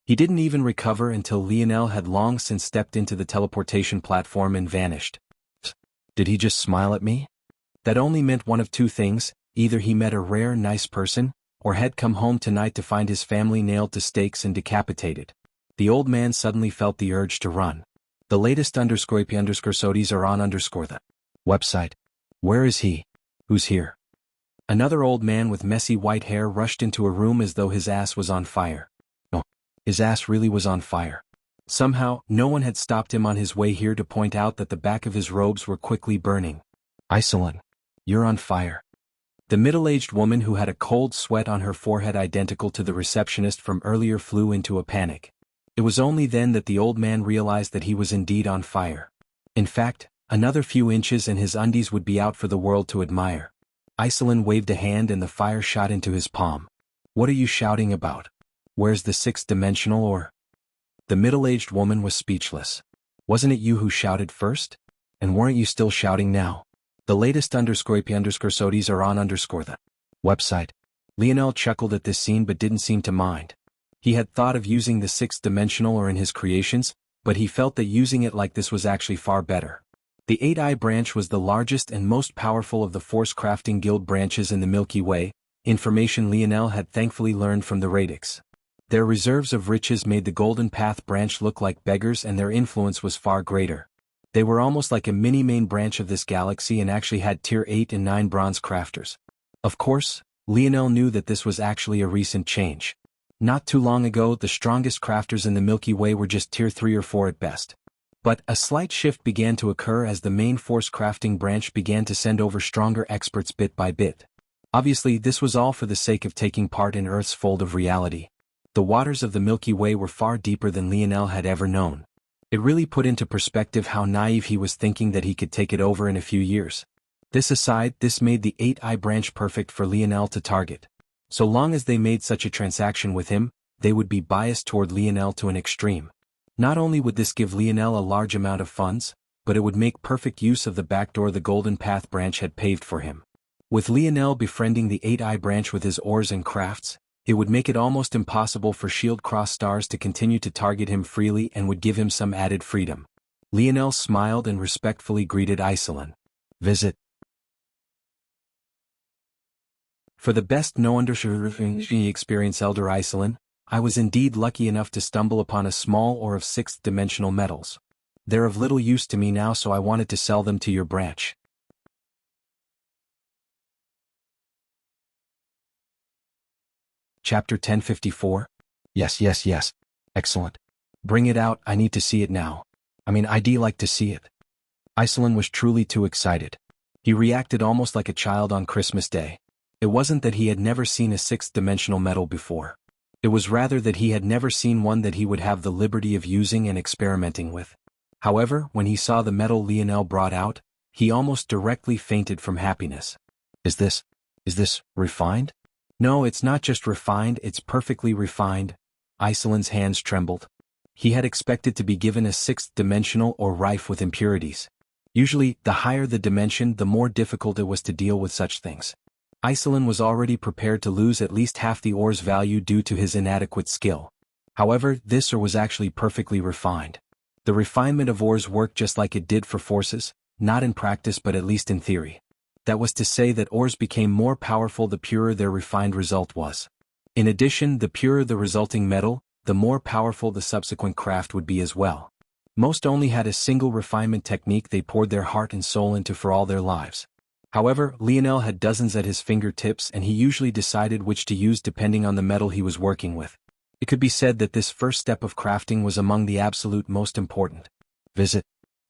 He didn't even recover until Lionel had long since stepped into the teleportation platform and vanished. Did he just smile at me? That only meant one of 2 things. Either he met a rare, nice person, or had come home tonight to find his family nailed to stakes and decapitated. The old man suddenly felt the urge to run. The latest _IP_SODIs are on the website. Where is he? Who's here? Another old man with messy white hair rushed into a room as though his ass was on fire. No, his ass really was on fire. Somehow, no one had stopped him on his way here to point out that the back of his robes were quickly burning. Iselin, you're on fire. The middle-aged woman who had a cold sweat on her forehead identical to the receptionist from earlier flew into a panic. It was only then that the old man realized that he was indeed on fire. In fact, another few inches and his undies would be out for the world to admire. Iselin waved a hand and the fire shot into his palm. What are you shouting about? Where's the 6th dimensional or? The middle-aged woman was speechless. Wasn't it you who shouted first? And weren't you still shouting now? The latest _IP_SODIs are on the website. Lionel chuckled at this scene but didn't seem to mind. He had thought of using the 6th dimensional or in his creations, but he felt that using it like this was actually far better. The 8i branch was the largest and most powerful of the Force Crafting Guild branches in the Milky Way, information Lionel had thankfully learned from the Radix. Their reserves of riches made the Golden Path branch look like beggars and their influence was far greater. They were almost like a mini main branch of this galaxy and actually had tier 8 and 9 bronze crafters. Of course, Lionel knew that this was actually a recent change. Not too long ago, the strongest crafters in the Milky Way were just tier 3 or 4 at best. But a slight shift began to occur as the main force crafting branch began to send over stronger experts bit by bit. Obviously, this was all for the sake of taking part in Earth's fold of reality. The waters of the Milky Way were far deeper than Lionel had ever known. It really put into perspective how naive he was thinking that he could take it over in a few years. This aside, this made the 8i branch perfect for Lionel to target. So long as they made such a transaction with him, they would be biased toward Lionel to an extreme. Not only would this give Lionel a large amount of funds, but it would make perfect use of the backdoor the Golden Path branch had paved for him. With Lionel befriending the 8-Eye branch with his ores and crafts, it would make it almost impossible for Shield Cross stars to continue to target him freely and would give him some added freedom. Lionel smiled and respectfully greeted Iselin. Visit. For the best no understanding experience, Elder Iselin, I was indeed lucky enough to stumble upon a small ore of 6th-dimensional metals. They're of little use to me now, so I wanted to sell them to your branch. Chapter 1054? Yes. Excellent. Bring it out, I need to see it now. I'd like to see it. Iselin was truly too excited. He reacted almost like a child on Christmas Day. It wasn't that he had never seen a 6th-dimensional metal before. It was rather that he had never seen one that he would have the liberty of using and experimenting with. However, when he saw the metal Lionel brought out, he almost directly fainted from happiness. Is this refined? No, it's not just refined, it's perfectly refined. Iselin's hands trembled. He had expected to be given a 6th-dimensional or rife with impurities. Usually, the higher the dimension, the more difficult it was to deal with such things. Iselin was already prepared to lose at least half the ore's value due to his inadequate skill. However, this ore was actually perfectly refined. The refinement of ores worked just like it did for forces, not in practice but at least in theory. That was to say that ores became more powerful the purer their refined result was. In addition, the purer the resulting metal, the more powerful the subsequent craft would be as well. Most only had a single refinement technique they poured their heart and soul into for all their lives. However, Lionel had dozens at his fingertips and he usually decided which to use depending on the metal he was working with. It could be said that this first step of crafting was among the absolute most important. Visit.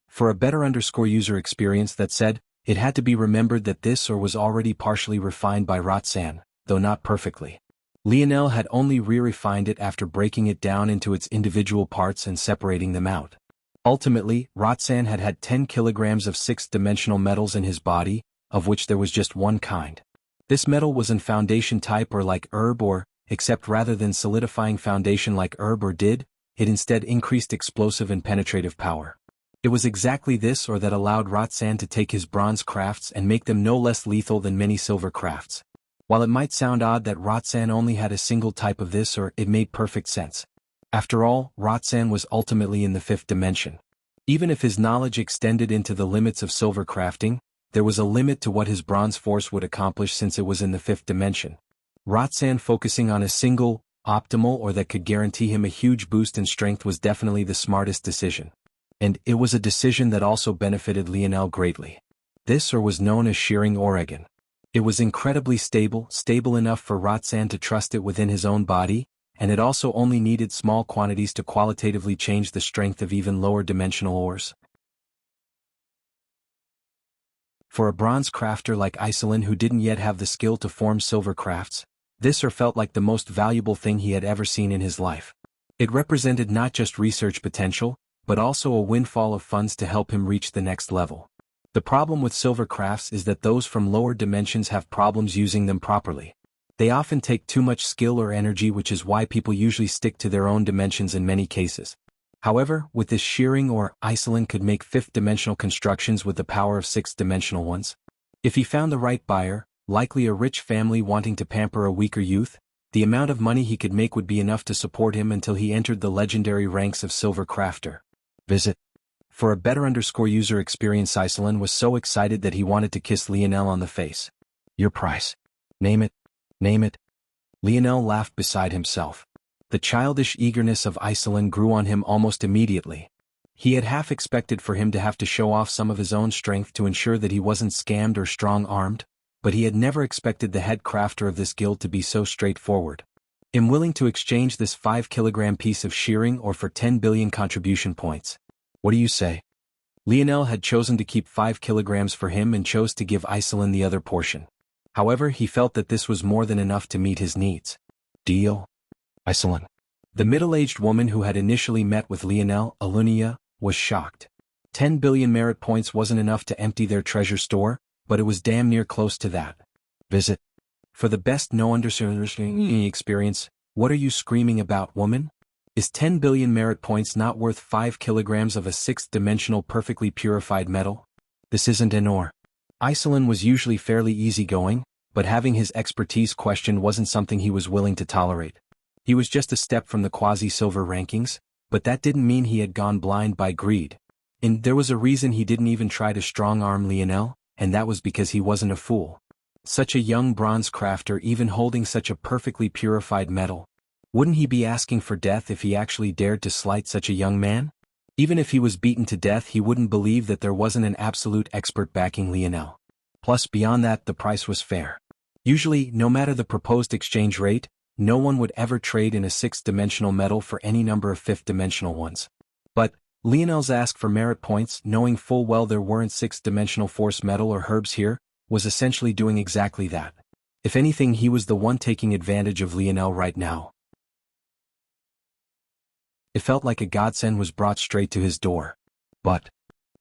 For a better user experience, that said, it had to be remembered that this ore was already partially refined by Roxanne, though not perfectly. Lionel had only re-refined it after breaking it down into its individual parts and separating them out. Ultimately, Roxanne had had 10 kilograms of 6th-dimensional metals in his body, of which there was just one kind. This metal was in foundation type or like herb or, except rather than solidifying foundation like herb or did, it instead increased explosive and penetrative power. It was exactly this or that allowed Roxanne to take his bronze crafts and make them no less lethal than many silver crafts. While it might sound odd that Roxanne only had a single type of this or it made perfect sense. After all, Roxanne was ultimately in the 5th dimension. Even if his knowledge extended into the limits of silver crafting, there was a limit to what his bronze force would accomplish since it was in the 5th dimension. Roxanne focusing on a single, optimal or that could guarantee him a huge boost in strength was definitely the smartest decision. And it was a decision that also benefited Lionel greatly. This ore was known as Shearing Oregon. It was incredibly stable enough for Roxanne to trust it within his own body, and it also only needed small quantities to qualitatively change the strength of even lower dimensional ores. For a bronze crafter like Iselin who didn't yet have the skill to form silver crafts, this ore felt like the most valuable thing he had ever seen in his life. It represented not just research potential, but also a windfall of funds to help him reach the next level. The problem with silver crafts is that those from lower dimensions have problems using them properly. They often take too much skill or energy, which is why people usually stick to their own dimensions in many cases. However, with this shearing ore, Iselin could make 5th-dimensional constructions with the power of 6th-dimensional ones. If he found the right buyer, likely a rich family wanting to pamper a weaker youth, the amount of money he could make would be enough to support him until he entered the legendary ranks of silver crafter. Visit. For a better user experience, Iselin was so excited that he wanted to kiss Lionel on the face. Your price. Name it. Name it. Lionel laughed beside himself. The childish eagerness of Iselin grew on him almost immediately. He had half expected for him to have to show off some of his own strength to ensure that he wasn't scammed or strong-armed, but he had never expected the head crafter of this guild to be so straightforward. I'm willing to exchange this 5-kilogram piece of shearing ore for 10 billion contribution points. What do you say? Lionel had chosen to keep 5 kilograms for him and chose to give Iselin the other portion. However, he felt that this was more than enough to meet his needs. Deal? Iselin. The middle-aged woman who had initially met with Lionel, Alunia, was shocked. 10 billion merit points wasn't enough to empty their treasure store, but it was damn near close to that. Visit. For the best no understanding experience, what are you screaming about, woman? Is 10 billion merit points not worth 5 kilograms of a sixth-dimensional perfectly purified metal? This isn't an ore. Iselin was usually fairly easygoing, but having his expertise questioned wasn't something he was willing to tolerate. He was just a step from the quasi-silver rankings, but that didn't mean he had gone blind by greed. And there was a reason he didn't even try to strong-arm Lionel, and that was because he wasn't a fool. Such a young bronze crafter even holding such a perfectly purified metal. Wouldn't he be asking for death if he actually dared to slight such a young man? Even if he was beaten to death, he wouldn't believe that there wasn't an absolute expert backing Lionel. Plus, beyond that, the price was fair. Usually, no matter the proposed exchange rate, no one would ever trade in a sixth-dimensional metal for any number of fifth-dimensional ones. But Lionel's ask for merit points, knowing full well there weren't sixth-dimensional force metal or herbs here, was essentially doing exactly that. If anything, he was the one taking advantage of Lionel right now. It felt like a godsend was brought straight to his door. But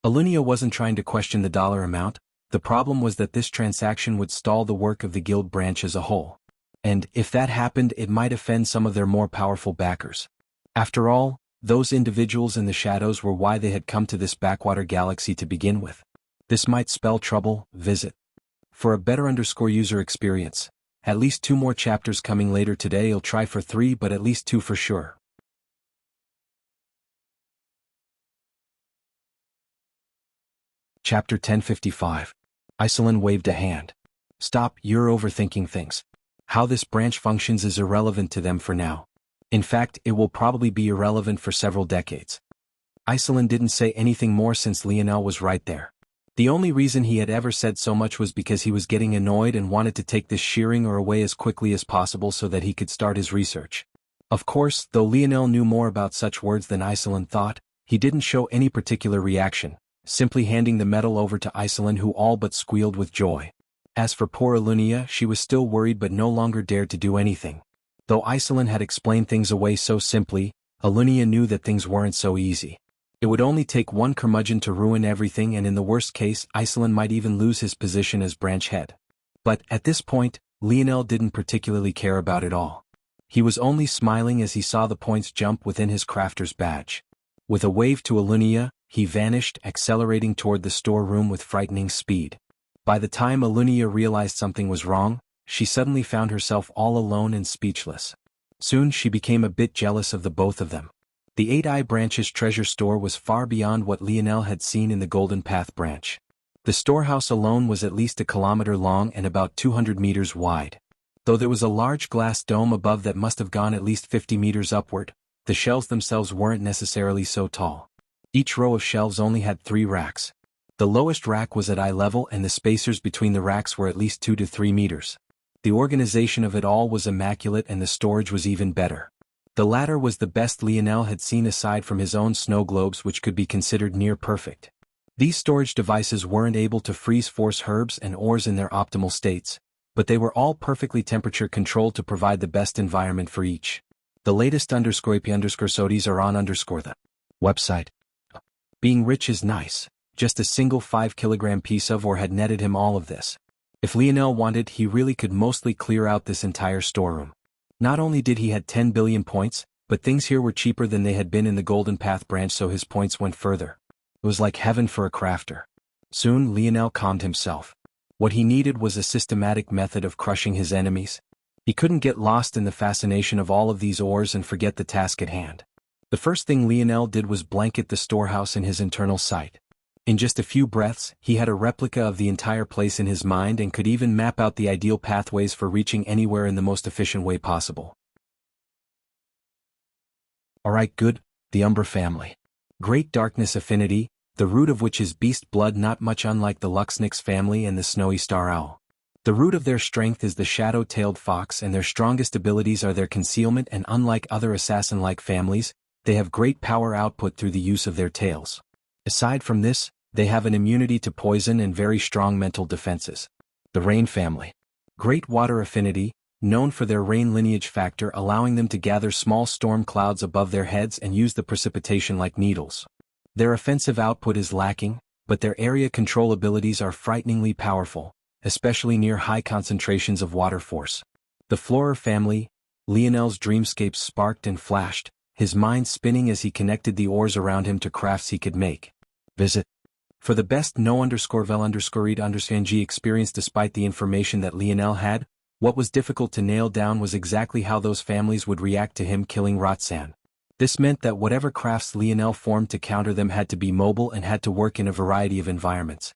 Alunia wasn't trying to question the dollar amount. The problem was that this transaction would stall the work of the guild branch as a whole. And if that happened, it might offend some of their more powerful backers. After all, those individuals in the shadows were why they had come to this backwater galaxy to begin with. This might spell trouble. Visit. For a better user experience. At least 2 more chapters coming later today. I'll try for 3, but at least 2 for sure. Chapter 1055. Iselin waved a hand. Stop, you're overthinking things. How this branch functions is irrelevant to them for now. In fact, it will probably be irrelevant for several decades. Iselin didn't say anything more since Lionel was right there. The only reason he had ever said so much was because he was getting annoyed and wanted to take this shearing or away as quickly as possible so that he could start his research. Of course, though Lionel knew more about such words than Iselin thought, he didn't show any particular reaction, simply handing the metal over to Iselin, who all but squealed with joy. As for poor Alunia, she was still worried but no longer dared to do anything. Though Iselin had explained things away so simply, Alunia knew that things weren't so easy. It would only take one curmudgeon to ruin everything, and in the worst case, Iselin might even lose his position as branch head. But at this point, Lionel didn't particularly care about it all. He was only smiling as he saw the points jump within his crafter's badge. With a wave to Alunia, he vanished, accelerating toward the storeroom with frightening speed. By the time Alunia realized something was wrong, she suddenly found herself all alone and speechless. Soon she became a bit jealous of the both of them. The 8-Eye Branch's treasure store was far beyond what Lionel had seen in the Golden Path branch. The storehouse alone was at least 1 kilometer long and about 200 meters wide. Though there was a large glass dome above that must have gone at least 50 meters upward, the shelves themselves weren't necessarily so tall. Each row of shelves only had 3 racks. The lowest rack was at eye level, and the spacers between the racks were at least 2 to 3 meters. The organization of it all was immaculate, and the storage was even better. The latter was the best Lionel had seen aside from his own snow globes, which could be considered near perfect. These storage devices weren't able to freeze force herbs and ores in their optimal states, but they were all perfectly temperature controlled to provide the best environment for each. The latest _IP_SODs are on the website. Being rich is nice. Just a single 5-kilogram piece of ore had netted him all of this. If Lionel wanted, he really could mostly clear out this entire storeroom. Not only did he had 10 billion points, but things here were cheaper than they had been in the Golden Path branch, so his points went further. It was like heaven for a crafter. Soon Lionel calmed himself. What he needed was a systematic method of crushing his enemies. He couldn't get lost in the fascination of all of these ores and forget the task at hand. The first thing Lionel did was blanket the storehouse in his internal sight. In just a few breaths, he had a replica of the entire place in his mind and could even map out the ideal pathways for reaching anywhere in the most efficient way possible. Alright, good, the Umbra family. Great darkness affinity, the root of which is beast blood, not much unlike the Luxnix family and the Snowy Star Owl. The root of their strength is the shadow-tailed fox, and their strongest abilities are their concealment, and unlike other assassin-like families, they have great power output through the use of their tails. Aside from this, they have an immunity to poison and very strong mental defenses. The Rain family. Great water affinity, known for their rain lineage factor, allowing them to gather small storm clouds above their heads and use the precipitation like needles. Their offensive output is lacking, but their area control abilities are frighteningly powerful, especially near high concentrations of water force. The Florer family, Lionel's dreamscapes sparked and flashed, his mind spinning as he connected the ores around him to crafts he could make. Visit. For the best no_vel_read_ng experience. Despite the information that Lionel had, what was difficult to nail down was exactly how those families would react to him killing Roxanne. This meant that whatever crafts Lionel formed to counter them had to be mobile and had to work in a variety of environments.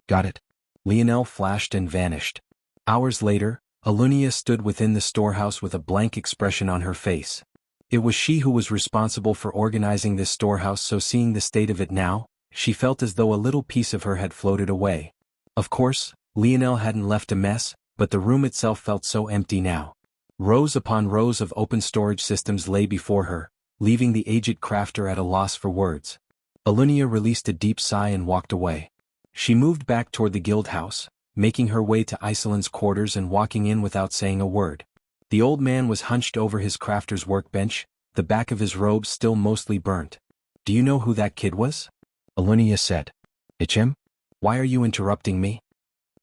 Got it. Lionel flashed and vanished. Hours later, Alunia stood within the storehouse with a blank expression on her face. It was she who was responsible for organizing this storehouse, so seeing the state of it now, she felt as though a little piece of her had floated away. Of course, Lionel hadn't left a mess, but the room itself felt so empty now. Rows upon rows of open storage systems lay before her, leaving the aged crafter at a loss for words. Alunia released a deep sigh and walked away. She moved back toward the guild house, making her way to Iceland's quarters and walking in without saying a word. The old man was hunched over his crafter's workbench, the back of his robe still mostly burnt. "Do you know who that kid was?" Alunia said. "It's him? Why are you interrupting me?"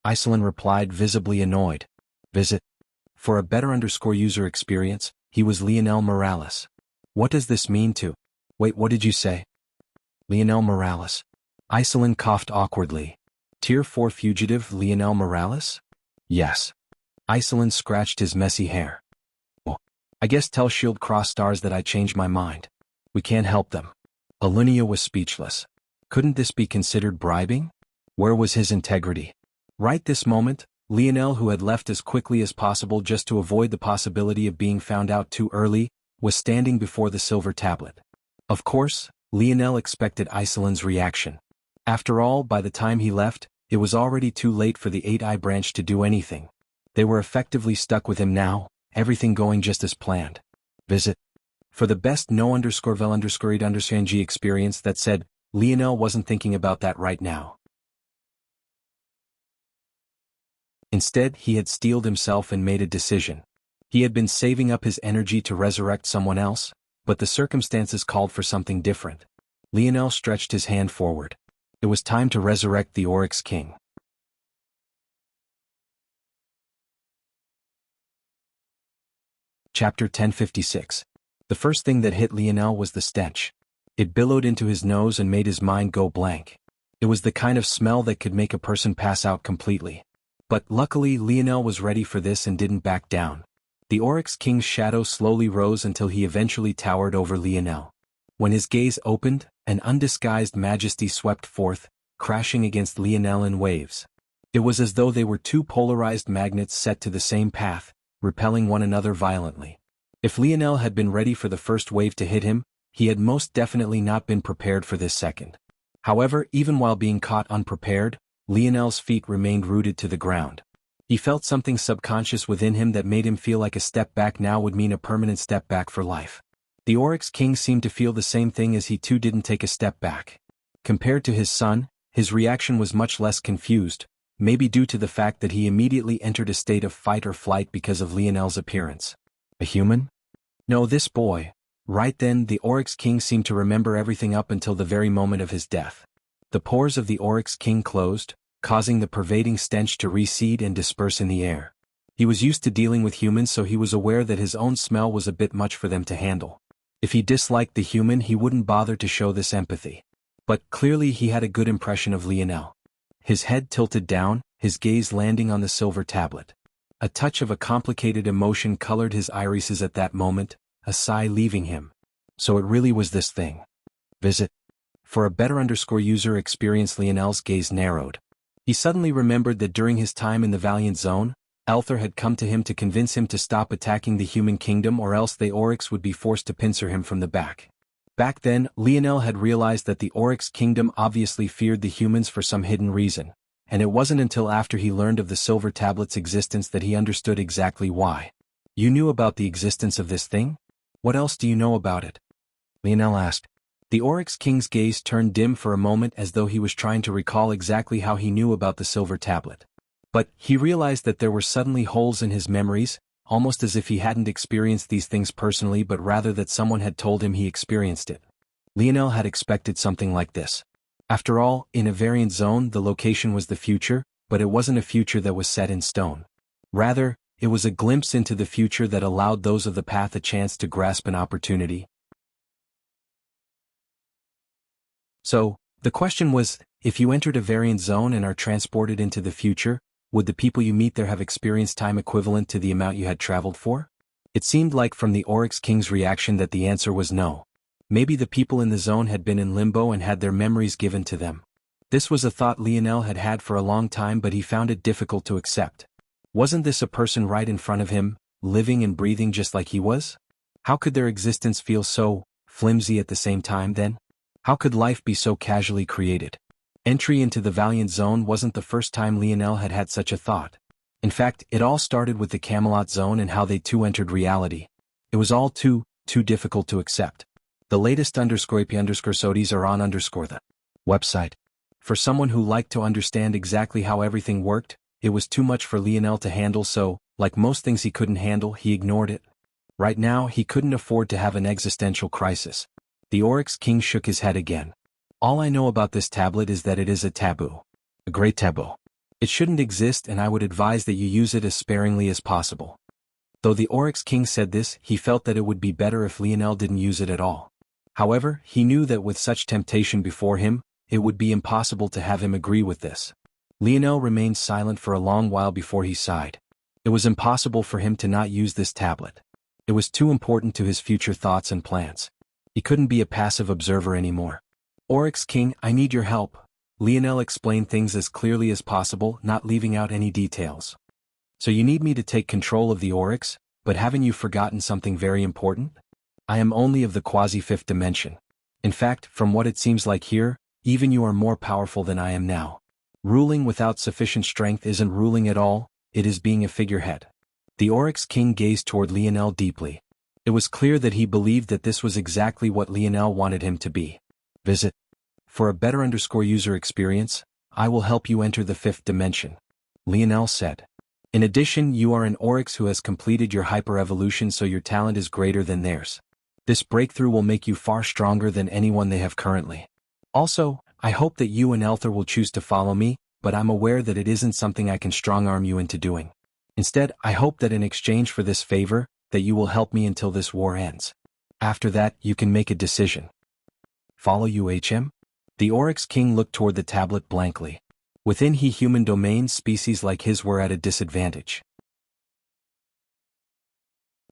Iceland replied, visibly annoyed. Visit. For a better user experience, he was Lionel Morales. What does this mean to? Wait, what did you say? Lionel Morales. Iceland coughed awkwardly. Tier 4 fugitive Lionel Morales? Yes. Iceland scratched his messy hair. Well, I guess tell Shield Cross Stars that I changed my mind. We can't help them. Alunia was speechless. Couldn't this be considered bribing? Where was his integrity? Right this moment, Lionel, who had left as quickly as possible just to avoid the possibility of being found out too early, was standing before the silver tablet. Of course, Lionel expected Iceland's reaction. After all, by the time he left, it was already too late for the 8-Eye branch to do anything. They were effectively stuck with him now, everything going just as planned. Visit. For the best no_vel_read_ng experience, that said, Lionel wasn't thinking about that right now. Instead, he had steeled himself and made a decision. He had been saving up his energy to resurrect someone else, but the circumstances called for something different. Lionel stretched his hand forward. It was time to resurrect the Oryx King. Chapter 1056. The first thing that hit Lionel was the stench. It billowed into his nose and made his mind go blank. It was the kind of smell that could make a person pass out completely. But luckily Lionel was ready for this and didn't back down. The Oryx King's shadow slowly rose until he eventually towered over Lionel. When his gaze opened, an undisguised majesty swept forth, crashing against Lionel in waves. It was as though they were two polarized magnets set to the same path, repelling one another violently. If Lionel had been ready for the first wave to hit him, he had most definitely not been prepared for this second. However, even while being caught unprepared, Lionel's feet remained rooted to the ground. He felt something subconscious within him that made him feel like a step back now would mean a permanent step back for life. The Oryx King seemed to feel the same thing, as he too didn't take a step back. Compared to his son, his reaction was much less confused, maybe due to the fact that he immediately entered a state of fight or flight because of Lionel's appearance. A human? No, this boy. Right then, the Oryx King seemed to remember everything up until the very moment of his death. The pores of the Oryx King closed, causing the pervading stench to recede and disperse in the air. He was used to dealing with humans, so he was aware that his own smell was a bit much for them to handle. If he disliked the human, he wouldn't bother to show this empathy. But clearly he had a good impression of Lionel. His head tilted down, his gaze landing on the silver tablet. A touch of a complicated emotion colored his irises at that moment, a sigh leaving him. So it really was this thing. Visit. For a better user experience, Lionel's gaze narrowed. He suddenly remembered that during his time in the Valiant Zone, Elther had come to him to convince him to stop attacking the human kingdom, or else the Oryx would be forced to pincer him from the back. Back then, Lionel had realized that the Oryx kingdom obviously feared the humans for some hidden reason, and it wasn't until after he learned of the silver tablet's existence that he understood exactly why. You knew about the existence of this thing? What else do you know about it? Lionel asked. The Oryx King's gaze turned dim for a moment, as though he was trying to recall exactly how he knew about the silver tablet. But he realized that there were suddenly holes in his memories, almost as if he hadn't experienced these things personally, but rather that someone had told him he experienced it. Lionel had expected something like this. After all, in a variant zone, the location was the future, but it wasn't a future that was set in stone. Rather, it was a glimpse into the future that allowed those of the path a chance to grasp an opportunity. So, the question was, if you entered a variant zone and are transported into the future, would the people you meet there have experienced time equivalent to the amount you had traveled for? It seemed like from the Oryx King's reaction that the answer was no. Maybe the people in the zone had been in limbo and had their memories given to them. This was a thought Lionel had had for a long time, but he found it difficult to accept. Wasn't this a person right in front of him, living and breathing just like he was? How could their existence feel so flimsy at the same time then? How could life be so casually created? Entry into the Valiant Zone wasn't the first time Lionel had had such a thought. In fact, it all started with the Camelot Zone and how they too entered reality. It was all too difficult to accept. The latest _sodies are on the website. For someone who liked to understand exactly how everything worked, it was too much for Lionel to handle, so, like most things he couldn't handle, he ignored it. Right now, he couldn't afford to have an existential crisis. The Oryx King shook his head again. All I know about this tablet is that it is a taboo. A great taboo. It shouldn't exist, and I would advise that you use it as sparingly as possible. Though the Oryx King said this, he felt that it would be better if Lionel didn't use it at all. However, he knew that with such temptation before him, it would be impossible to have him agree with this. Lionel remained silent for a long while before he sighed. It was impossible for him to not use this tablet. It was too important to his future thoughts and plans. He couldn't be a passive observer anymore. Oryx King, I need your help. Lionel explained things as clearly as possible, not leaving out any details. So you need me to take control of the Oryx, but haven't you forgotten something very important? I am only of the quasi-fifth dimension. In fact, from what it seems like here, even you are more powerful than I am now. Ruling without sufficient strength isn't ruling at all, it is being a figurehead. The Oryx King gazed toward Lionel deeply. It was clear that he believed that this was exactly what Lionel wanted him to be. Visit. For a better user experience, I will help you enter the fifth dimension. Lionel said. In addition, you are an Oryx who has completed your hyper-evolution, so your talent is greater than theirs. This breakthrough will make you far stronger than anyone they have currently. Also, I hope that you and Elther will choose to follow me, but I'm aware that it isn't something I can strong-arm you into doing. Instead, I hope that in exchange for this favor, that you will help me until this war ends. After that, you can make a decision. Follow UHM? The Oryx King looked toward the tablet blankly. Within human domains, species like his were at a disadvantage.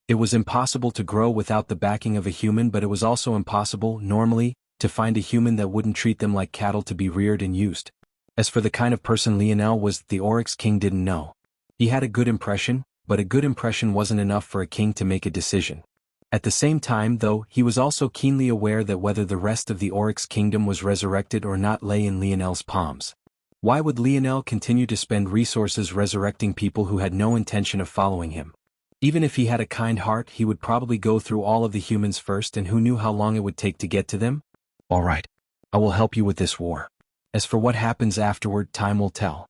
It was impossible to grow without the backing of a human, but it was also impossible, normally, to find a human that wouldn't treat them like cattle to be reared and used. As for the kind of person Lionel was, the Oryx King didn't know. He had a good impression, but a good impression wasn't enough for a king to make a decision. At the same time, though, he was also keenly aware that whether the rest of the Oryx Kingdom was resurrected or not lay in Lionel's palms. Why would Lionel continue to spend resources resurrecting people who had no intention of following him? Even if he had a kind heart, he would probably go through all of the humans first, and who knew how long it would take to get to them? All right. I will help you with this war. As for what happens afterward, time will tell.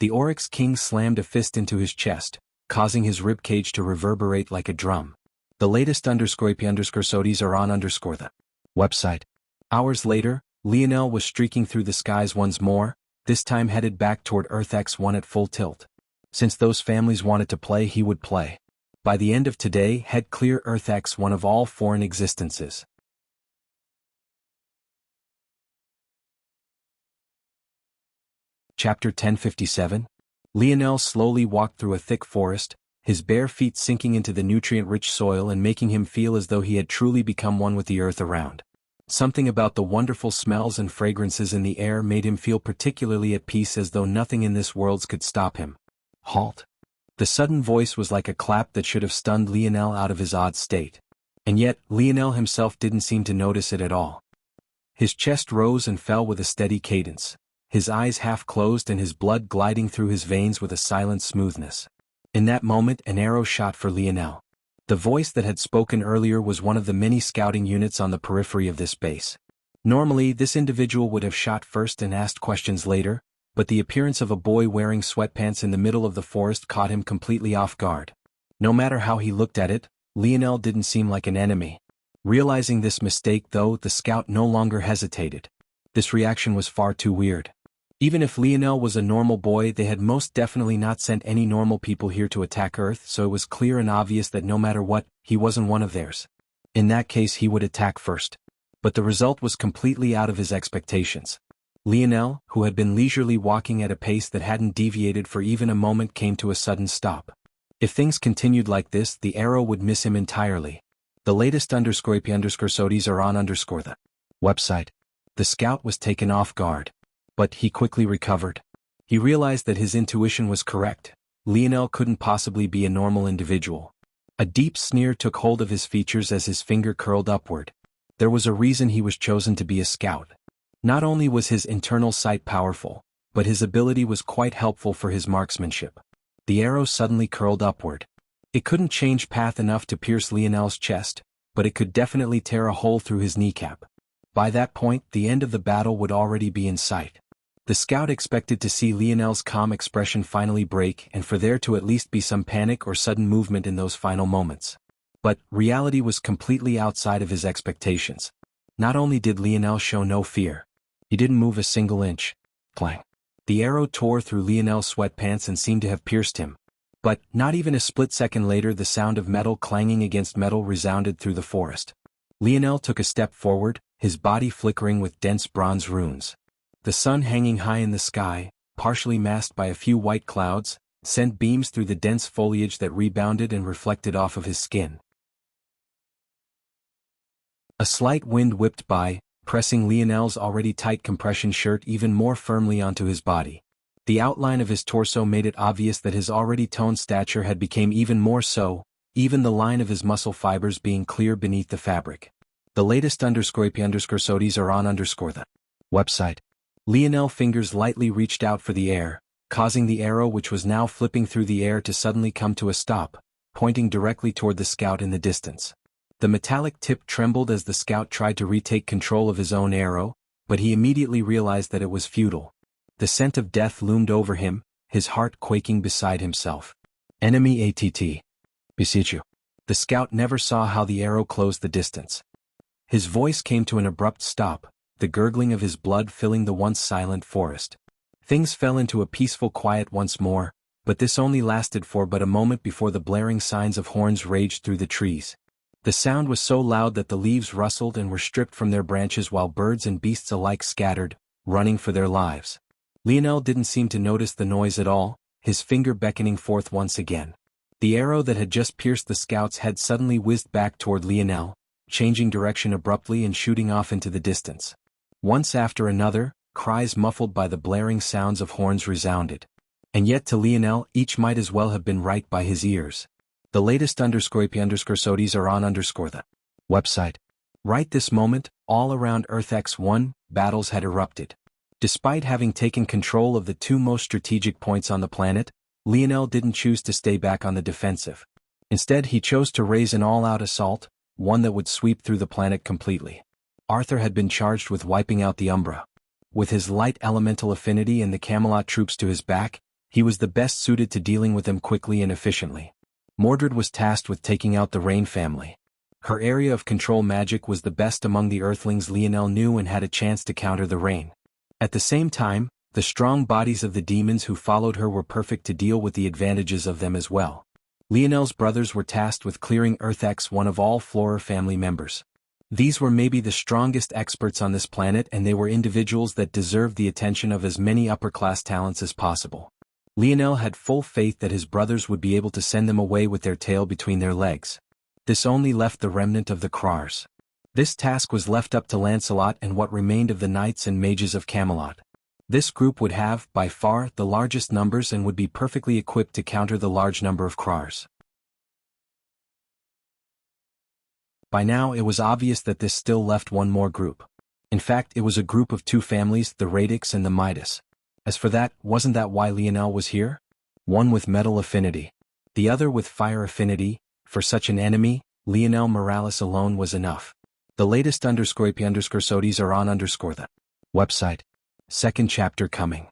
The Oryx King slammed a fist into his chest, causing his ribcage to reverberate like a drum. The latest _sodies are on the website. Hours later, Lionel was streaking through the skies once more, this time headed back toward Earth X1 at full tilt. Since those families wanted to play, he would play. By the end of today, head clear Earth X1 of all foreign existences. Chapter 1057. Lionel slowly walked through a thick forest, his bare feet sinking into the nutrient-rich soil and making him feel as though he had truly become one with the earth around. Something about the wonderful smells and fragrances in the air made him feel particularly at peace, as though nothing in this world could stop him. Halt. The sudden voice was like a clap that should have stunned Lionel out of his odd state. And yet, Lionel himself didn't seem to notice it at all. His chest rose and fell with a steady cadence, his eyes half closed and his blood gliding through his veins with a silent smoothness. In that moment, an arrow shot for Lionel. The voice that had spoken earlier was one of the many scouting units on the periphery of this base. Normally, this individual would have shot first and asked questions later, but the appearance of a boy wearing sweatpants in the middle of the forest caught him completely off guard. No matter how he looked at it, Lionel didn't seem like an enemy. Realizing this mistake, though, the scout no longer hesitated. This reaction was far too weird. Even if Lionel was a normal boy, they had most definitely not sent any normal people here to attack Earth, so it was clear and obvious that no matter what, he wasn't one of theirs. In that case he would attack first. But the result was completely out of his expectations. Lionel, who had been leisurely walking at a pace that hadn't deviated for even a moment, came to a sudden stop. If things continued like this, the arrow would miss him entirely. The latest _sodes are on the website. The scout was taken off guard. But he quickly recovered. He realized that his intuition was correct. Lionel couldn't possibly be a normal individual. A deep sneer took hold of his features as his finger curled upward. There was a reason he was chosen to be a scout. Not only was his internal sight powerful, but his ability was quite helpful for his marksmanship. The arrow suddenly curled upward. It couldn't change path enough to pierce Lionel's chest, but it could definitely tear a hole through his kneecap. By that point, the end of the battle would already be in sight. The scout expected to see Lionel's calm expression finally break and for there to at least be some panic or sudden movement in those final moments. But reality was completely outside of his expectations. Not only did Lionel show no fear, he didn't move a single inch. Clang. The arrow tore through Lionel's sweatpants and seemed to have pierced him. But, not even a split second later, the sound of metal clanging against metal resounded through the forest. Lionel took a step forward, his body flickering with dense bronze runes. The sun hanging high in the sky, partially masked by a few white clouds, sent beams through the dense foliage that rebounded and reflected off of his skin. A slight wind whipped by, pressing Lionel's already tight compression shirt even more firmly onto his body. The outline of his torso made it obvious that his already toned stature had become even more so, even the line of his muscle fibers being clear beneath the fabric. The latest _sodes are on the website. Lionel's fingers lightly reached out for the air, causing the arrow, which was now flipping through the air, to suddenly come to a stop, pointing directly toward the scout in the distance. The metallic tip trembled as the scout tried to retake control of his own arrow, but he immediately realized that it was futile. The scent of death loomed over him, his heart quaking beside himself. Enemy ATT. Beseech you. The scout never saw how the arrow closed the distance. His voice came to an abrupt stop, the gurgling of his blood filling the once silent forest. Things fell into a peaceful quiet once more, but this only lasted for but a moment before the blaring signs of horns raged through the trees. The sound was so loud that the leaves rustled and were stripped from their branches while birds and beasts alike scattered, running for their lives. Lionel didn't seem to notice the noise at all, his finger beckoning forth once again. The arrow that had just pierced the scout's head suddenly whizzed back toward Lionel, changing direction abruptly and shooting off into the distance. Once after another, cries muffled by the blaring sounds of horns resounded. And yet to Lionel, each might as well have been right by his ears. The latest _sodes are on the website. Right this moment, all around Earth X1, battles had erupted. Despite having taken control of the two most strategic points on the planet, Lionel didn't choose to stay back on the defensive. Instead, he chose to raise an all-out assault, one that would sweep through the planet completely. Arthur had been charged with wiping out the Umbra. With his light elemental affinity and the Camelot troops to his back, he was the best suited to dealing with them quickly and efficiently. Mordred was tasked with taking out the Rain family. Her area of control magic was the best among the Earthlings Lionel knew and had a chance to counter the Rain. At the same time, the strong bodies of the demons who followed her were perfect to deal with the advantages of them as well. Lionel's brothers were tasked with clearing Earth X1 of all Flora family members. These were maybe the strongest experts on this planet, and they were individuals that deserved the attention of as many upper-class talents as possible. Lionel had full faith that his brothers would be able to send them away with their tail between their legs. This only left the remnant of the Krars. This task was left up to Lancelot and what remained of the knights and mages of Camelot. This group would have, by far, the largest numbers and would be perfectly equipped to counter the large number of Krars. By now it was obvious that this still left one more group. In fact, it was a group of two families, the Radix and the Midas. As for that, wasn't that why Lionel was here? One with metal affinity. The other with fire affinity. For such an enemy, Lionel Morales alone was enough. The latest _sodes are on the website. Second chapter coming.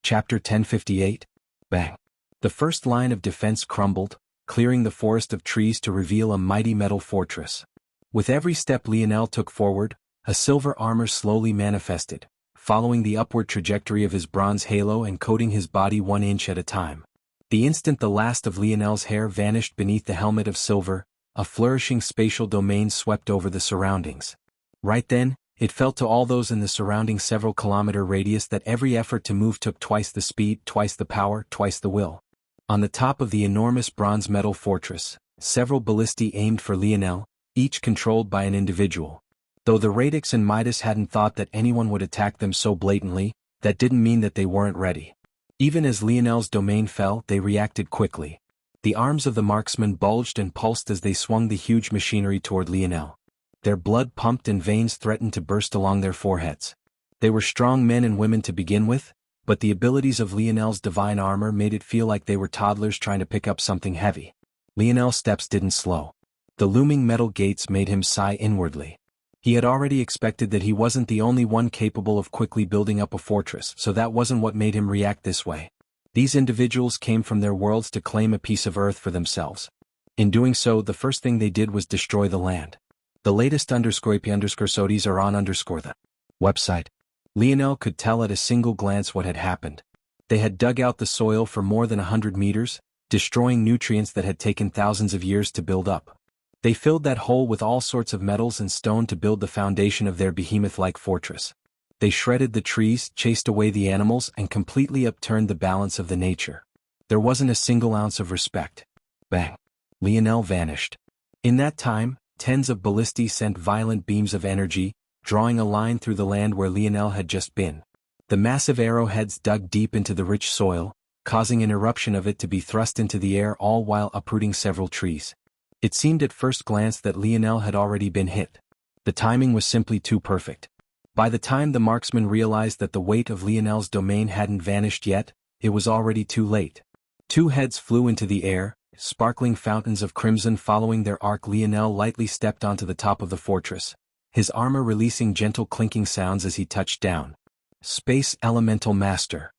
Chapter 1058. Bang. The first line of defense crumbled, clearing the forest of trees to reveal a mighty metal fortress. With every step Lionel took forward, a silver armor slowly manifested, following the upward trajectory of his bronze halo and coating his body 1 inch at a time. The instant the last of Lionel's hair vanished beneath the helmet of silver, a flourishing spatial domain swept over the surroundings. Right then, it felt to all those in the surrounding several-kilometer radius that every effort to move took twice the speed, twice the power, twice the will. On the top of the enormous bronze metal fortress, several ballistae aimed for Lionel, each controlled by an individual. Though the Radix and Midas hadn't thought that anyone would attack them so blatantly, that didn't mean that they weren't ready. Even as Lionel's domain fell, they reacted quickly. The arms of the marksmen bulged and pulsed as they swung the huge machinery toward Lionel. Their blood pumped and veins threatened to burst along their foreheads. They were strong men and women to begin with, but the abilities of Lionel's divine armor made it feel like they were toddlers trying to pick up something heavy. Lionel's steps didn't slow. The looming metal gates made him sigh inwardly. He had already expected that he wasn't the only one capable of quickly building up a fortress, so that wasn't what made him react this way. These individuals came from their worlds to claim a piece of Earth for themselves. In doing so, the first thing they did was destroy the land. The latest _IP_SODIs are on the website. Lionel could tell at a single glance what had happened. They had dug out the soil for more than 100 meters, destroying nutrients that had taken thousands of years to build up. They filled that hole with all sorts of metals and stone to build the foundation of their behemoth-like fortress. They shredded the trees, chased away the animals, and completely upturned the balance of the nature. There wasn't a single ounce of respect. Bang! Lionel vanished. In that time, tens of ballistae sent violent beams of energy, drawing a line through the land where Lionel had just been. The massive arrowheads dug deep into the rich soil, causing an eruption of it to be thrust into the air, all while uprooting several trees. It seemed at first glance that Lionel had already been hit. The timing was simply too perfect. By the time the marksman realized that the weight of Lionel's domain hadn't vanished yet, it was already too late. 2 heads flew into the air, sparkling fountains of crimson following their arc. Lionel lightly stepped onto the top of the fortress, his armor releasing gentle clinking sounds as he touched down. Space Elemental Master.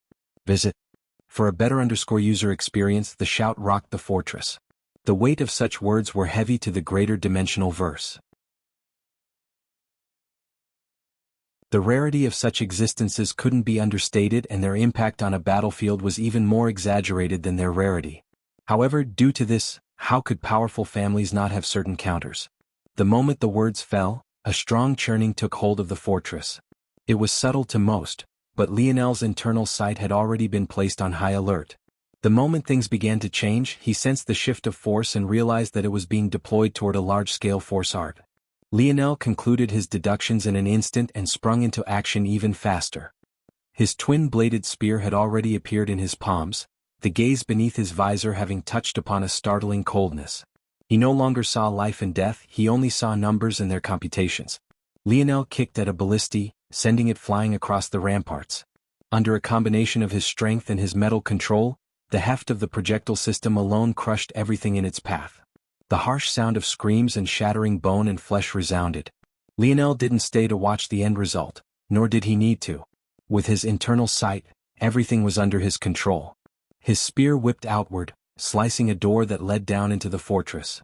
Visit. For a better user experience, the shout rocked the fortress. The weight of such words were heavy to the greater dimensional verse. The rarity of such existences couldn't be understated, and their impact on a battlefield was even more exaggerated than their rarity. However, due to this, how could powerful families not have certain counters? The moment the words fell, a strong churning took hold of the fortress. It was subtle to most, but Lionel's internal sight had already been placed on high alert. The moment things began to change, he sensed the shift of force and realized that it was being deployed toward a large-scale force art. Lionel concluded his deductions in an instant and sprung into action even faster. His twin-bladed spear had already appeared in his palms, the gaze beneath his visor having touched upon a startling coldness. He no longer saw life and death, he only saw numbers and their computations. Lionel kicked at a ballistae, sending it flying across the ramparts. Under a combination of his strength and his metal control, the heft of the projectile system alone crushed everything in its path. The harsh sound of screams and shattering bone and flesh resounded. Lionel didn't stay to watch the end result, nor did he need to. With his internal sight, everything was under his control. His spear whipped outward, slicing a door that led down into the fortress.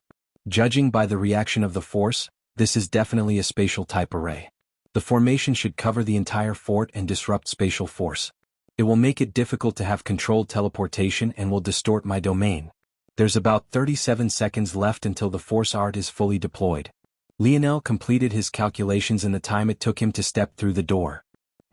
Judging by the reaction of the force, this is definitely a spatial type array. The formation should cover the entire fort and disrupt spatial force. It will make it difficult to have controlled teleportation and will distort my domain. There's about 37 seconds left until the force art is fully deployed. Lionel completed his calculations in the time it took him to step through the door.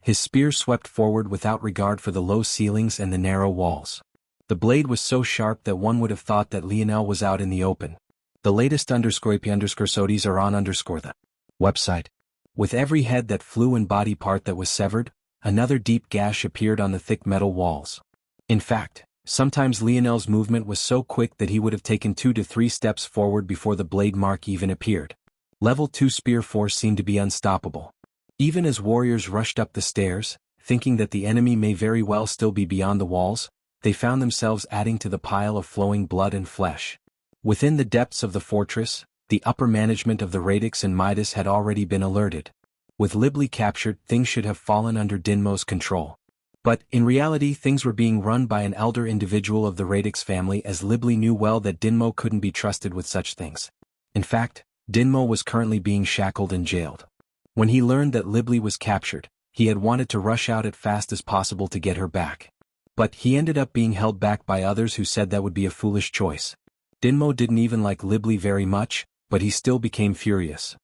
His spear swept forward without regard for the low ceilings and the narrow walls. The blade was so sharp that one would have thought that Lionel was out in the open. The latest _IP_SODIs are on the website. With every head that flew and body part that was severed, another deep gash appeared on the thick metal walls. In fact, sometimes Lionel's movement was so quick that he would have taken 2 to 3 steps forward before the blade mark even appeared. Level 2 spear force seemed to be unstoppable. Even as warriors rushed up the stairs, thinking that the enemy may very well still be beyond the walls, they found themselves adding to the pile of flowing blood and flesh. Within the depths of the fortress, the upper management of the Radix and Midas had already been alerted. With Libli captured, things should have fallen under Dinmo's control. But, in reality, things were being run by an elder individual of the Radix family, as Libli knew well that Dinmo couldn't be trusted with such things. In fact, Dinmo was currently being shackled and jailed. When he learned that Libli was captured, he had wanted to rush out as fast as possible to get her back. But he ended up being held back by others who said that would be a foolish choice. Dinmo didn't even like Libli very much, but he still became furious.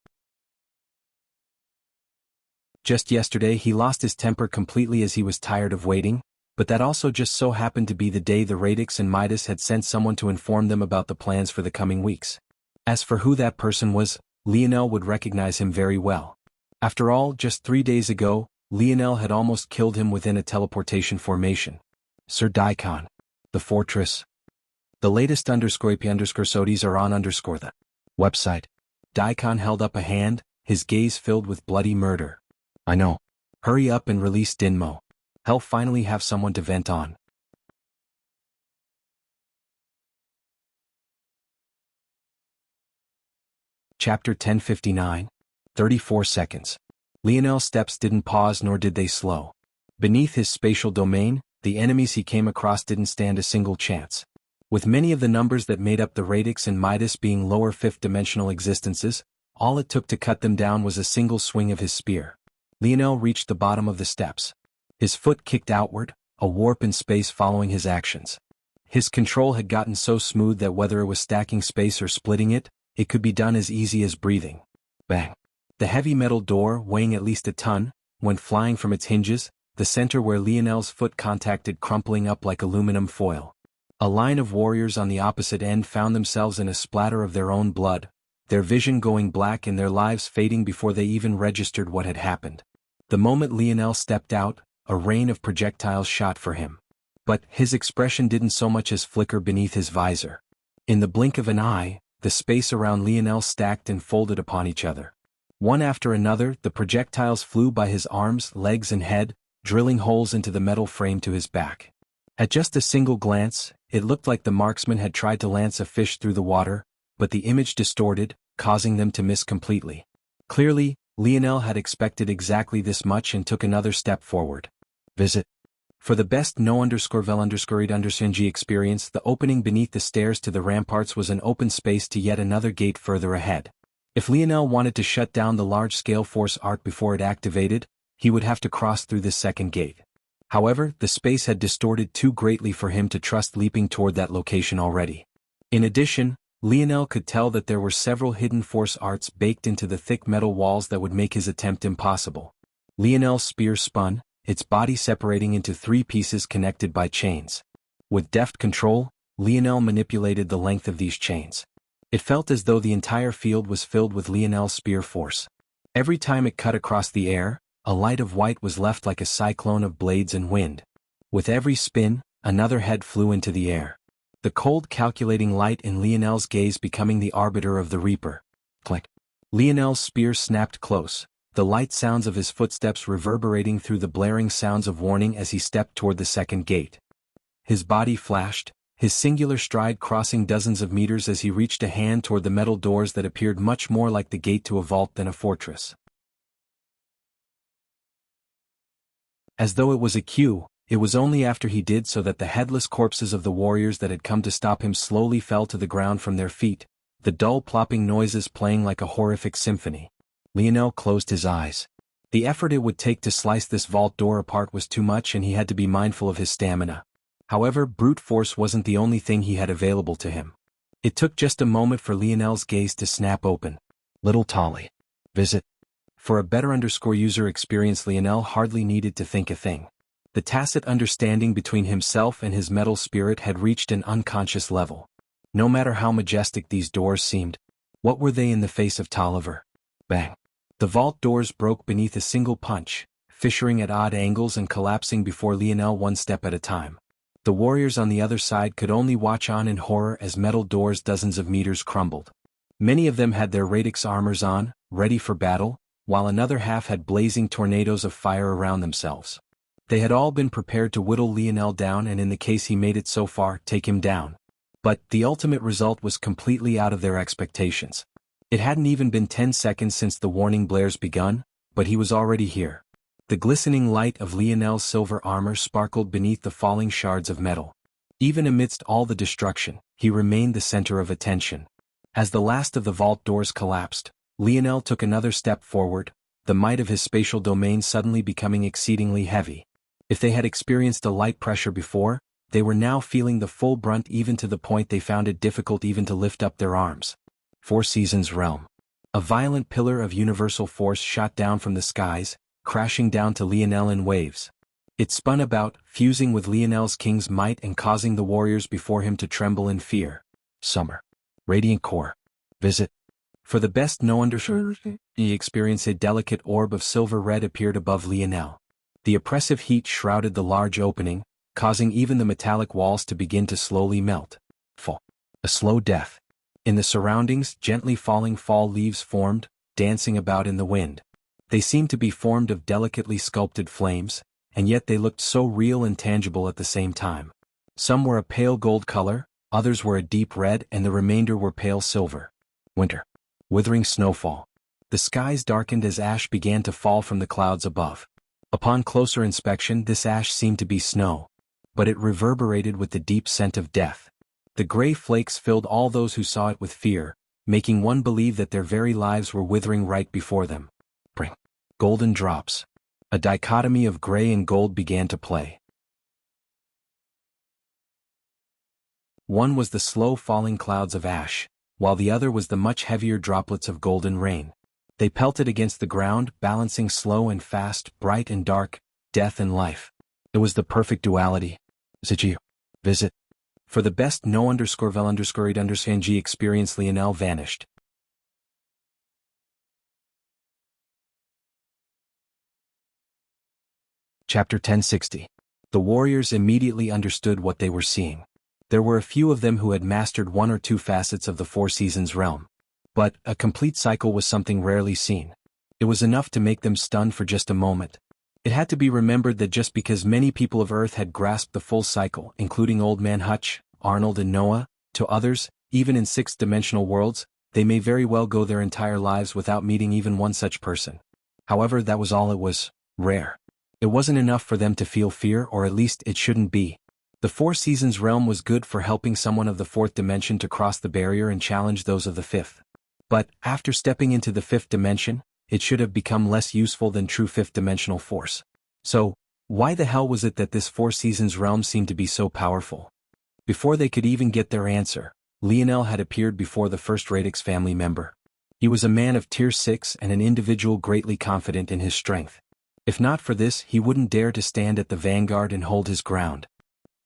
Just yesterday he lost his temper completely as he was tired of waiting, but that also just so happened to be the day the Radix and Midas had sent someone to inform them about the plans for the coming weeks. As for who that person was, Lionel would recognize him very well. After all, just 3 days ago, Lionel had almost killed him within a teleportation formation. Sir Daikon. The fortress. The latest _IP_SODIs are on the website. Daikon held up a hand, his gaze filled with bloody murder. I know. Hurry up and release Dinmo. He'll finally have someone to vent on. Chapter 1059. 34 seconds. Lionel's steps didn't pause nor did they slow. Beneath his spatial domain, the enemies he came across didn't stand a single chance. With many of the numbers that made up the Radix and Midas being lower fifth-dimensional existences, all it took to cut them down was a single swing of his spear. Lionel reached the bottom of the steps. His foot kicked outward, a warp in space following his actions. His control had gotten so smooth that whether it was stacking space or splitting it, it could be done as easy as breathing. Bang! The heavy metal door, weighing at least a ton, went flying from its hinges, the center where Lionel's foot contacted crumpling up like aluminum foil. A line of warriors on the opposite end found themselves in a splatter of their own blood, their vision going black and their lives fading before they even registered what had happened. The moment Lionel stepped out, a rain of projectiles shot for him. But his expression didn't so much as flicker beneath his visor. In the blink of an eye, the space around Lionel stacked and folded upon each other. One after another, the projectiles flew by his arms, legs and head, drilling holes into the metal frame to his back. At just a single glance, it looked like the marksman had tried to lance a fish through the water, but the image distorted, causing them to miss completely. Clearly, Lionel had expected exactly this much and took another step forward. Visit. For the best no_vel_ed_ng experience, the opening beneath the stairs to the ramparts was an open space to yet another gate further ahead. If Lionel wanted to shut down the large-scale force art before it activated, he would have to cross through this second gate. However, the space had distorted too greatly for him to trust leaping toward that location already. In addition, Lionel could tell that there were several hidden force arts baked into the thick metal walls that would make his attempt impossible. Lionel's spear spun, its body separating into 3 pieces connected by chains. With deft control, Lionel manipulated the length of these chains. It felt as though the entire field was filled with Lionel's spear force. Every time it cut across the air, a light of white was left like a cyclone of blades and wind. With every spin, another head flew into the air. The cold calculating light in Lionel's gaze becoming the arbiter of the Reaper. Click. Lionel's spear snapped close, the light sounds of his footsteps reverberating through the blaring sounds of warning as he stepped toward the second gate. His body flashed, his singular stride crossing dozens of meters as he reached a hand toward the metal doors that appeared much more like the gate to a vault than a fortress. As though it was a cue, it was only after he did so that the headless corpses of the warriors that had come to stop him slowly fell to the ground from their feet, the dull plopping noises playing like a horrific symphony. Lionel closed his eyes. The effort it would take to slice this vault door apart was too much and he had to be mindful of his stamina. However, brute force wasn't the only thing he had available to him. It took just a moment for Lionel's gaze to snap open. Little Tolly. Visit. For a better user experience, Lionel hardly needed to think a thing. The tacit understanding between himself and his metal spirit had reached an unconscious level. No matter how majestic these doors seemed, what were they in the face of Tolliver? Bang. The vault doors broke beneath a single punch, fissuring at odd angles and collapsing before Lionel one step at a time. The warriors on the other side could only watch on in horror as metal doors dozens of meters crumbled. Many of them had their Radix armors on, ready for battle, while another half had blazing tornadoes of fire around themselves. They had all been prepared to whittle Lionel down and in the case he made it so far, take him down. But the ultimate result was completely out of their expectations. It hadn't even been 10 seconds since the warning blares begun, but he was already here. The glistening light of Lionel's silver armor sparkled beneath the falling shards of metal. Even amidst all the destruction, he remained the center of attention. As the last of the vault doors collapsed, Lionel took another step forward, the might of his spatial domain suddenly becoming exceedingly heavy. If they had experienced a light pressure before, they were now feeling the full brunt, even to the point they found it difficult even to lift up their arms. Four Seasons Realm. A violent pillar of universal force shot down from the skies, crashing down to Lionel in waves. It spun about, fusing with Lionel's king's might and causing the warriors before him to tremble in fear. Summer. Radiant Core. Visit. For the best no understanding, he experienced a delicate orb of silver red appeared above Lionel. The oppressive heat shrouded the large opening, causing even the metallic walls to begin to slowly melt. Fall. A slow death. In the surroundings, gently falling fall leaves formed, dancing about in the wind. They seemed to be formed of delicately sculpted flames, and yet they looked so real and tangible at the same time. Some were a pale gold color, others were a deep red, and the remainder were pale silver. Winter. Withering snowfall. The skies darkened as ash began to fall from the clouds above. Upon closer inspection, this ash seemed to be snow, but it reverberated with the deep scent of death. The gray flakes filled all those who saw it with fear, making one believe that their very lives were withering right before them. Spring. Golden drops. A dichotomy of gray and gold began to play. One was the slow falling clouds of ash, while the other was the much heavier droplets of golden rain. They pelted against the ground, balancing slow and fast, bright and dark, death and life. It was the perfect duality. Visit. For the best no vel _8 experience, Lionel vanished. Chapter 1060. The warriors immediately understood what they were seeing. There were a few of them who had mastered one or two facets of the Four Seasons realm. But a complete cycle was something rarely seen. It was enough to make them stunned for just a moment. It had to be remembered that just because many people of Earth had grasped the full cycle, including Old Man Hutch, Arnold and Noah, to others, even in sixth-dimensional worlds, they may very well go their entire lives without meeting even one such person. However, that was all it was, rare. It wasn't enough for them to feel fear, or at least it shouldn't be. The Four Seasons realm was good for helping someone of the fourth dimension to cross the barrier and challenge those of the fifth. But, after stepping into the fifth dimension, it should have become less useful than true fifth-dimensional force. So, why the hell was it that this Four Seasons realm seemed to be so powerful? Before they could even get their answer, Lionel had appeared before the first Radix family member. He was a man of Tier 6 and an individual greatly confident in his strength. If not for this, he wouldn't dare to stand at the vanguard and hold his ground.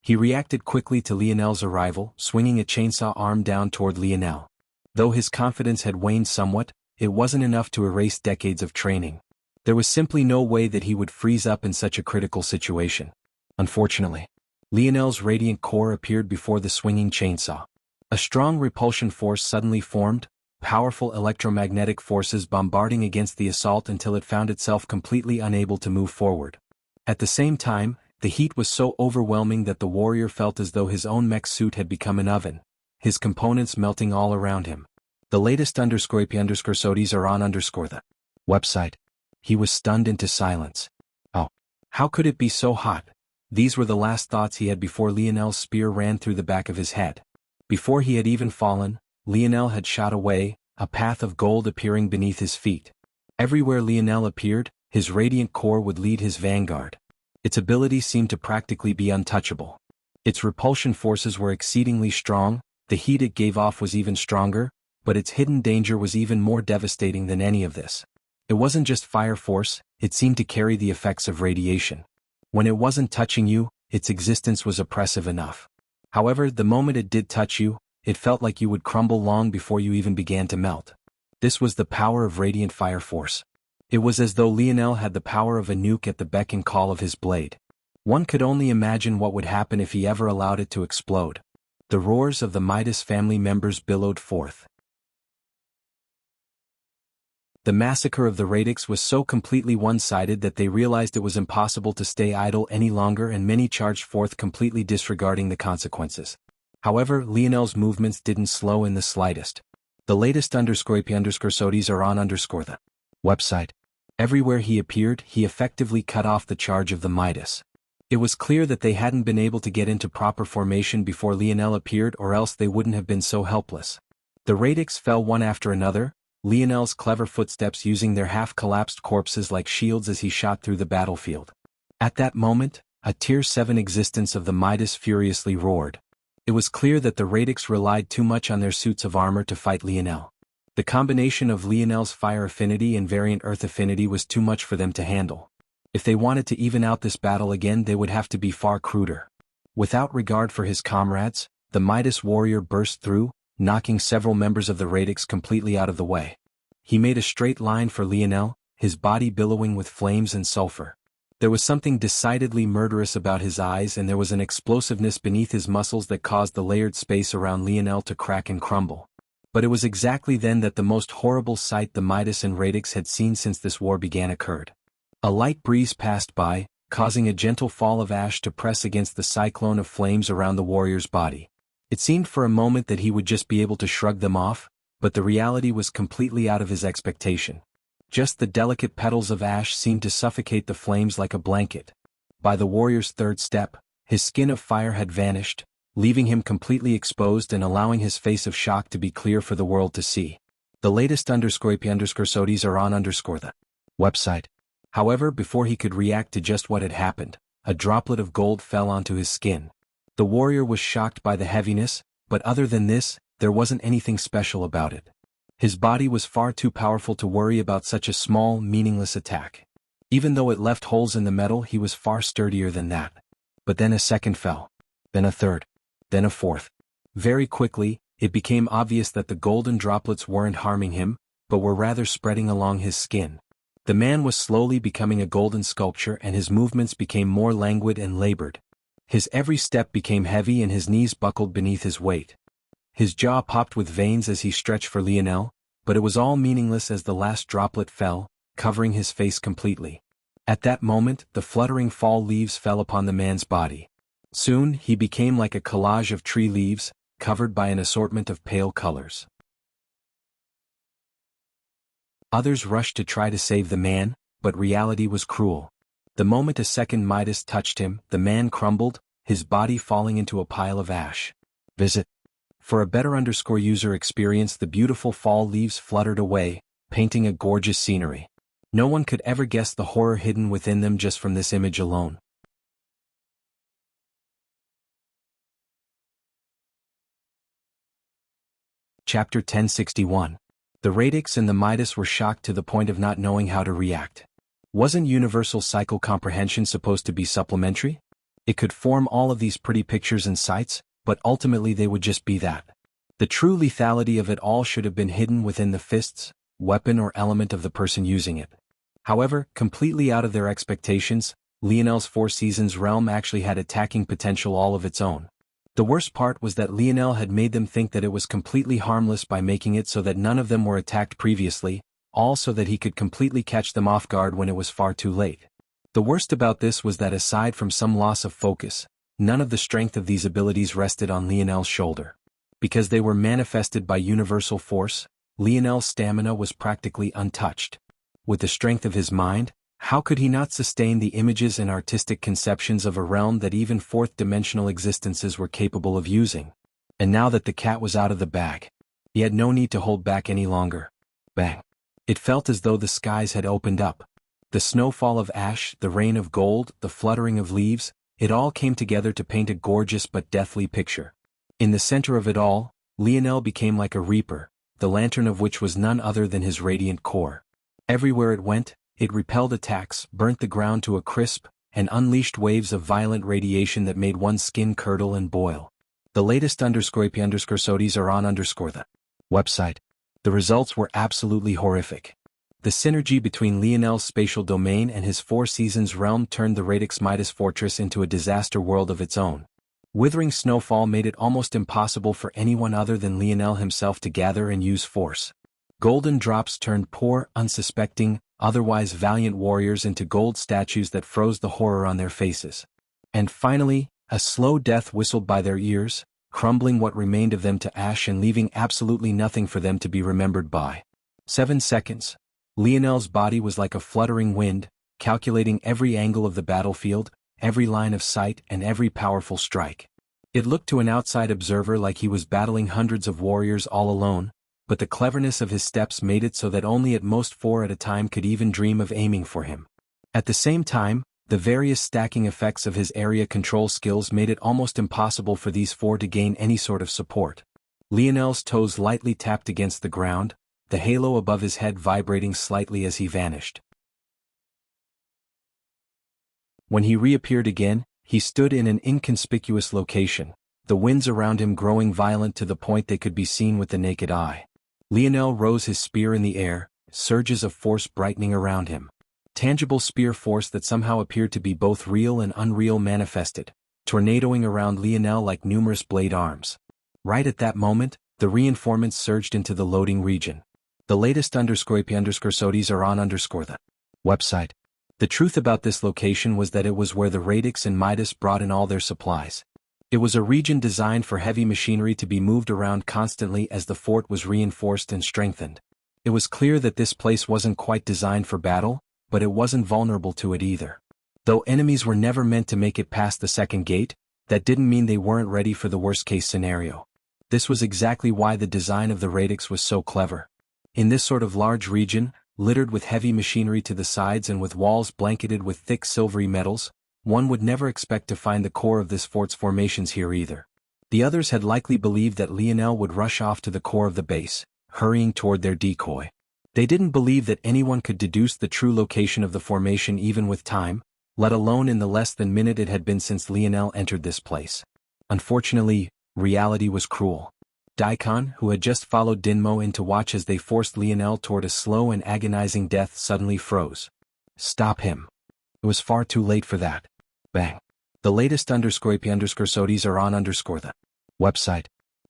He reacted quickly to Lionel's arrival, swinging a chainsaw arm down toward Lionel. Though his confidence had waned somewhat, it wasn't enough to erase decades of training. There was simply no way that he would freeze up in such a critical situation. Unfortunately, Lionel's radiant core appeared before the swinging chainsaw. A strong repulsion force suddenly formed, powerful electromagnetic forces bombarding against the assault until it found itself completely unable to move forward. At the same time, the heat was so overwhelming that the warrior felt as though his own mech suit had become an oven, his components melting all around him. The latest _IP_SODIs are on _the website. He was stunned into silence. Oh, how could it be so hot? These were the last thoughts he had before Lionel's spear ran through the back of his head. Before he had even fallen, Lionel had shot away, a path of gold appearing beneath his feet. Everywhere Lionel appeared, his radiant core would lead his vanguard. Its ability seemed to practically be untouchable. Its repulsion forces were exceedingly strong, the heat it gave off was even stronger, but its hidden danger was even more devastating than any of this. It wasn't just fire force, it seemed to carry the effects of radiation. When it wasn't touching you, its existence was oppressive enough. However, the moment it did touch you, it felt like you would crumble long before you even began to melt. This was the power of radiant fire force. It was as though Lionel had the power of a nuke at the beck and call of his blade. One could only imagine what would happen if he ever allowed it to explode. The roars of the Midas family members billowed forth. The massacre of the Radix was so completely one-sided that they realized it was impossible to stay idle any longer, and many charged forth completely disregarding the consequences. However, Lionel's movements didn't slow in the slightest. The latest _IP_SODIs are on _the website. Everywhere he appeared, he effectively cut off the charge of the Midas. It was clear that they hadn't been able to get into proper formation before Lionel appeared, or else they wouldn't have been so helpless. The radix fell one after another, Lionel's clever footsteps using their half-collapsed corpses like shields as he shot through the battlefield. At that moment, a Tier 7 existence of the Midas furiously roared. It was clear that the radix relied too much on their suits of armor to fight Lionel. The combination of Lionel's fire affinity and variant earth affinity was too much for them to handle. If they wanted to even out this battle again, they would have to be far cruder. Without regard for his comrades, the Midas warrior burst through, knocking several members of the radix completely out of the way. He made a straight line for Lionel, his body billowing with flames and sulfur. There was something decidedly murderous about his eyes, and there was an explosiveness beneath his muscles that caused the layered space around Lionel to crack and crumble. But it was exactly then that the most horrible sight the Midas and radix had seen since this war began occurred. A light breeze passed by, causing a gentle fall of ash to press against the cyclone of flames around the warrior's body. It seemed for a moment that he would just be able to shrug them off, but the reality was completely out of his expectation. Just the delicate petals of ash seemed to suffocate the flames like a blanket. By the warrior's third step, his skin of fire had vanished, leaving him completely exposed and allowing his face of shock to be clear for the world to see. The latest _IP_SODIES are on the website. However, before he could react to just what had happened, a droplet of gold fell onto his skin. The warrior was shocked by the heaviness, but other than this, there wasn't anything special about it. His body was far too powerful to worry about such a small, meaningless attack. Even though it left holes in the metal, he was far sturdier than that. But then a second fell. Then a third. Then a fourth. Very quickly, it became obvious that the golden droplets weren't harming him, but were rather spreading along his skin. The man was slowly becoming a golden sculpture, and his movements became more languid and labored. His every step became heavy and his knees buckled beneath his weight. His jaw popped with veins as he stretched for Lionel, but it was all meaningless as the last droplet fell, covering his face completely. At that moment, the fluttering fall leaves fell upon the man's body. Soon, he became like a collage of tree leaves, covered by an assortment of pale colors. Others rushed to try to save the man, but reality was cruel. The moment a second Midas touched him, the man crumbled, his body falling into a pile of ash. Visit. For a better user experience, the beautiful fall leaves fluttered away, painting a gorgeous scenery. No one could ever guess the horror hidden within them just from this image alone. Chapter 1061. The radix and the Midas were shocked to the point of not knowing how to react. Wasn't universal cycle comprehension supposed to be supplementary? It could form all of these pretty pictures and sights, but ultimately they would just be that. The true lethality of it all should have been hidden within the fists, weapon or element of the person using it. However, completely out of their expectations, Lionel's Four Seasons realm actually had attacking potential all of its own. The worst part was that Lionel had made them think that it was completely harmless by making it so that none of them were attacked previously, all so that he could completely catch them off guard when it was far too late. The worst about this was that aside from some loss of focus, none of the strength of these abilities rested on Lionel's shoulder. Because they were manifested by universal force, Lionel's stamina was practically untouched. With the strength of his mind, how could he not sustain the images and artistic conceptions of a realm that even fourth-dimensional existences were capable of using? And now that the cat was out of the bag, he had no need to hold back any longer. Bang! It felt as though the skies had opened up. The snowfall of ash, the rain of gold, the fluttering of leaves, it all came together to paint a gorgeous but deathly picture. In the center of it all, Lionel became like a reaper, the lantern of which was none other than his radiant core. Everywhere it went, it repelled attacks, burnt the ground to a crisp, and unleashed waves of violent radiation that made one's skin curdle and boil. The latest _IP_SODIES are on the website. The results were absolutely horrific. The synergy between Lionel's spatial domain and his Four Seasons realm turned the Radix Midas fortress into a disaster world of its own. Withering snowfall made it almost impossible for anyone other than Lionel himself to gather and use force. Golden drops turned poor, unsuspecting, otherwise valiant warriors into gold statues that froze the horror on their faces. And finally, a slow death whistled by their ears, crumbling what remained of them to ash and leaving absolutely nothing for them to be remembered by. 7 seconds. Lionel's body was like a fluttering wind, calculating every angle of the battlefield, every line of sight and every powerful strike. It looked to an outside observer like he was battling hundreds of warriors all alone, but the cleverness of his steps made it so that only at most 4 at a time could even dream of aiming for him. At the same time, the various stacking effects of his area control skills made it almost impossible for these 4 to gain any sort of support. Lionel's toes lightly tapped against the ground, the halo above his head vibrating slightly as he vanished. When he reappeared again, he stood in an inconspicuous location, the winds around him growing violent to the point they could be seen with the naked eye. Lionel rose his spear in the air, surges of force brightening around him. Tangible spear force that somehow appeared to be both real and unreal manifested, tornadoing around Lionel like numerous blade arms. Right at that moment, the reinforcements surged into the loading region. The latest _sodes are on the website. The truth about this location was that it was where the Radix and Midas brought in all their supplies. It was a region designed for heavy machinery to be moved around constantly as the fort was reinforced and strengthened. It was clear that this place wasn't quite designed for battle, but it wasn't vulnerable to it either. Though enemies were never meant to make it past the second gate, that didn't mean they weren't ready for the worst-case scenario. This was exactly why the design of the Radix was so clever. In this sort of large region, littered with heavy machinery to the sides and with walls blanketed with thick silvery metals, one would never expect to find the core of this fort's formations here either. The others had likely believed that Lionel would rush off to the core of the base, hurrying toward their decoy. They didn't believe that anyone could deduce the true location of the formation even with time, let alone in the less than minute it had been since Lionel entered this place. Unfortunately, reality was cruel. Daikon, who had just followed Dinmo in to watch as they forced Lionel toward a slow and agonizing death, suddenly froze. Stop him. It was far too late for that. Bang. The latest _sodes are on the website.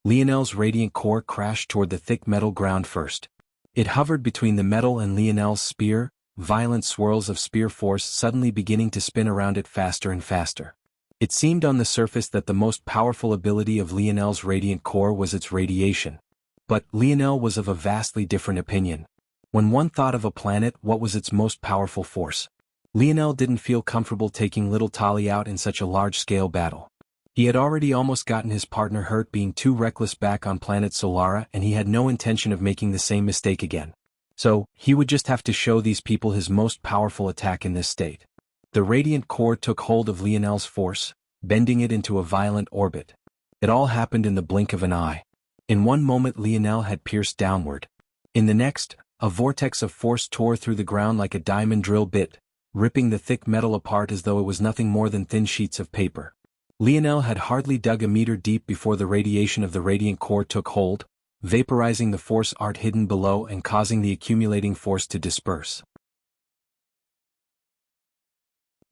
Lionel's radiant core crashed toward the thick metal ground first. It hovered between the metal and Lionel's spear, violent swirls of spear force suddenly beginning to spin around it faster and faster. It seemed on the surface that the most powerful ability of Lionel's radiant core was its radiation. But Lionel was of a vastly different opinion. When one thought of a planet, what was its most powerful force? Lionel didn't feel comfortable taking little Tali out in such a large-scale battle. He had already almost gotten his partner hurt being too reckless back on planet Solara, and he had no intention of making the same mistake again. So, he would just have to show these people his most powerful attack in this state. The radiant core took hold of Lionel's force, bending it into a violent orbit. It all happened in the blink of an eye. In one moment Lionel had pierced downward. In the next, a vortex of force tore through the ground like a diamond drill bit, ripping the thick metal apart as though it was nothing more than thin sheets of paper. Lionel had hardly dug a meter deep before the radiation of the radiant core took hold, vaporizing the force art hidden below and causing the accumulating force to disperse.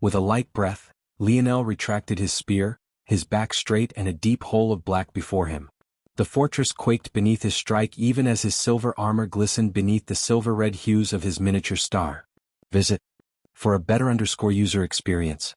With a light breath, Lionel retracted his spear, his back straight and a deep hole of black before him. The fortress quaked beneath his strike even as his silver armor glistened beneath the silver-red hues of his miniature star. Visit for a better user experience.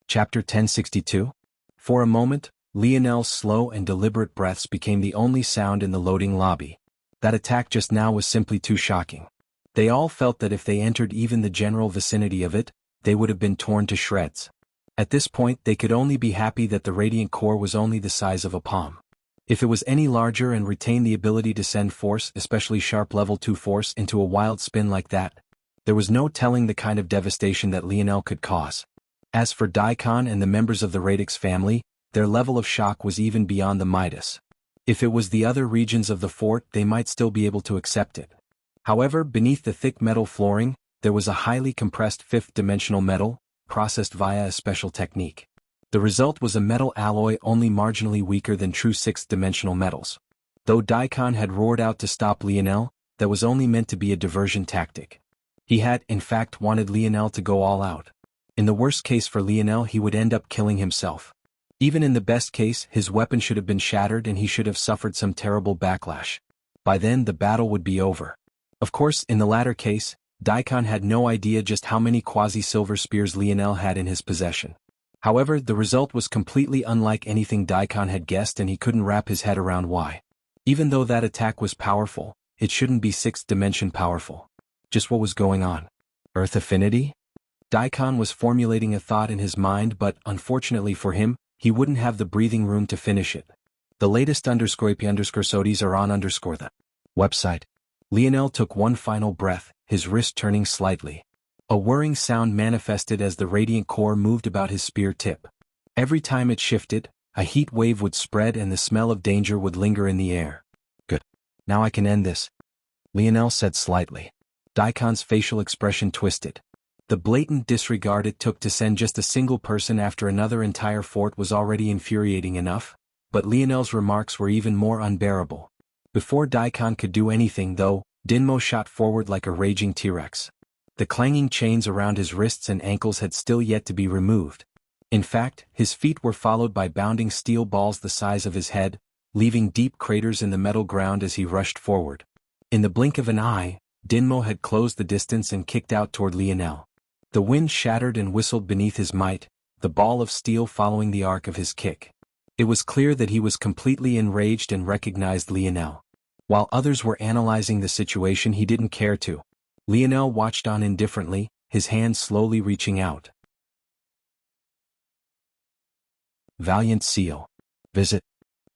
Chapter 1062. For a moment, Lionel's slow and deliberate breaths became the only sound in the loading lobby. That attack just now was simply too shocking. They all felt that if they entered even the general vicinity of it, they would have been torn to shreds. At this point they could only be happy that the radiant core was only the size of a palm. If it was any larger and retained the ability to send force, especially sharp level 2 force, into a wild spin like that, there was no telling the kind of devastation that Lionel could cause. As for Daikon and the members of the Radix family, their level of shock was even beyond the Midas. If it was the other regions of the fort, they might still be able to accept it. However, beneath the thick metal flooring, there was a highly compressed fifth-dimensional metal, processed via a special technique. The result was a metal alloy only marginally weaker than true sixth-dimensional metals. Though Daikon had roared out to stop Lionel, that was only meant to be a diversion tactic. He had, in fact, wanted Lionel to go all out. In the worst case for Lionel, he would end up killing himself. Even in the best case, his weapon should have been shattered and he should have suffered some terrible backlash. By then the battle would be over. Of course, in the latter case, Daikon had no idea just how many quasi-silver spears Lionel had in his possession. However, the result was completely unlike anything Daikon had guessed and he couldn't wrap his head around why. Even though that attack was powerful, it shouldn't be sixth dimension powerful. Just what was going on? Earth affinity? Daikon was formulating a thought in his mind, but, unfortunately for him, he wouldn't have the breathing room to finish it. The latest _sodies are on the website. Lionel took one final breath, his wrist turning slightly. A whirring sound manifested as the radiant core moved about his spear tip. Every time it shifted, a heat wave would spread and the smell of danger would linger in the air. Good. Now I can end this, Lionel said slightly. Daikon's facial expression twisted. The blatant disregard it took to send just a single person after another entire fort was already infuriating enough, but Lionel's remarks were even more unbearable. Before Daikon could do anything though, Dinmo shot forward like a raging T-Rex. The clanging chains around his wrists and ankles had still yet to be removed. In fact, his feet were followed by bounding steel balls the size of his head, leaving deep craters in the metal ground as he rushed forward. In the blink of an eye, Dinmo had closed the distance and kicked out toward Lionel. The wind shattered and whistled beneath his might, the ball of steel following the arc of his kick. It was clear that he was completely enraged and recognized Lionel. While others were analyzing the situation, he didn't care to. Lionel watched on indifferently, his hand slowly reaching out. Valiant Seal. Visit.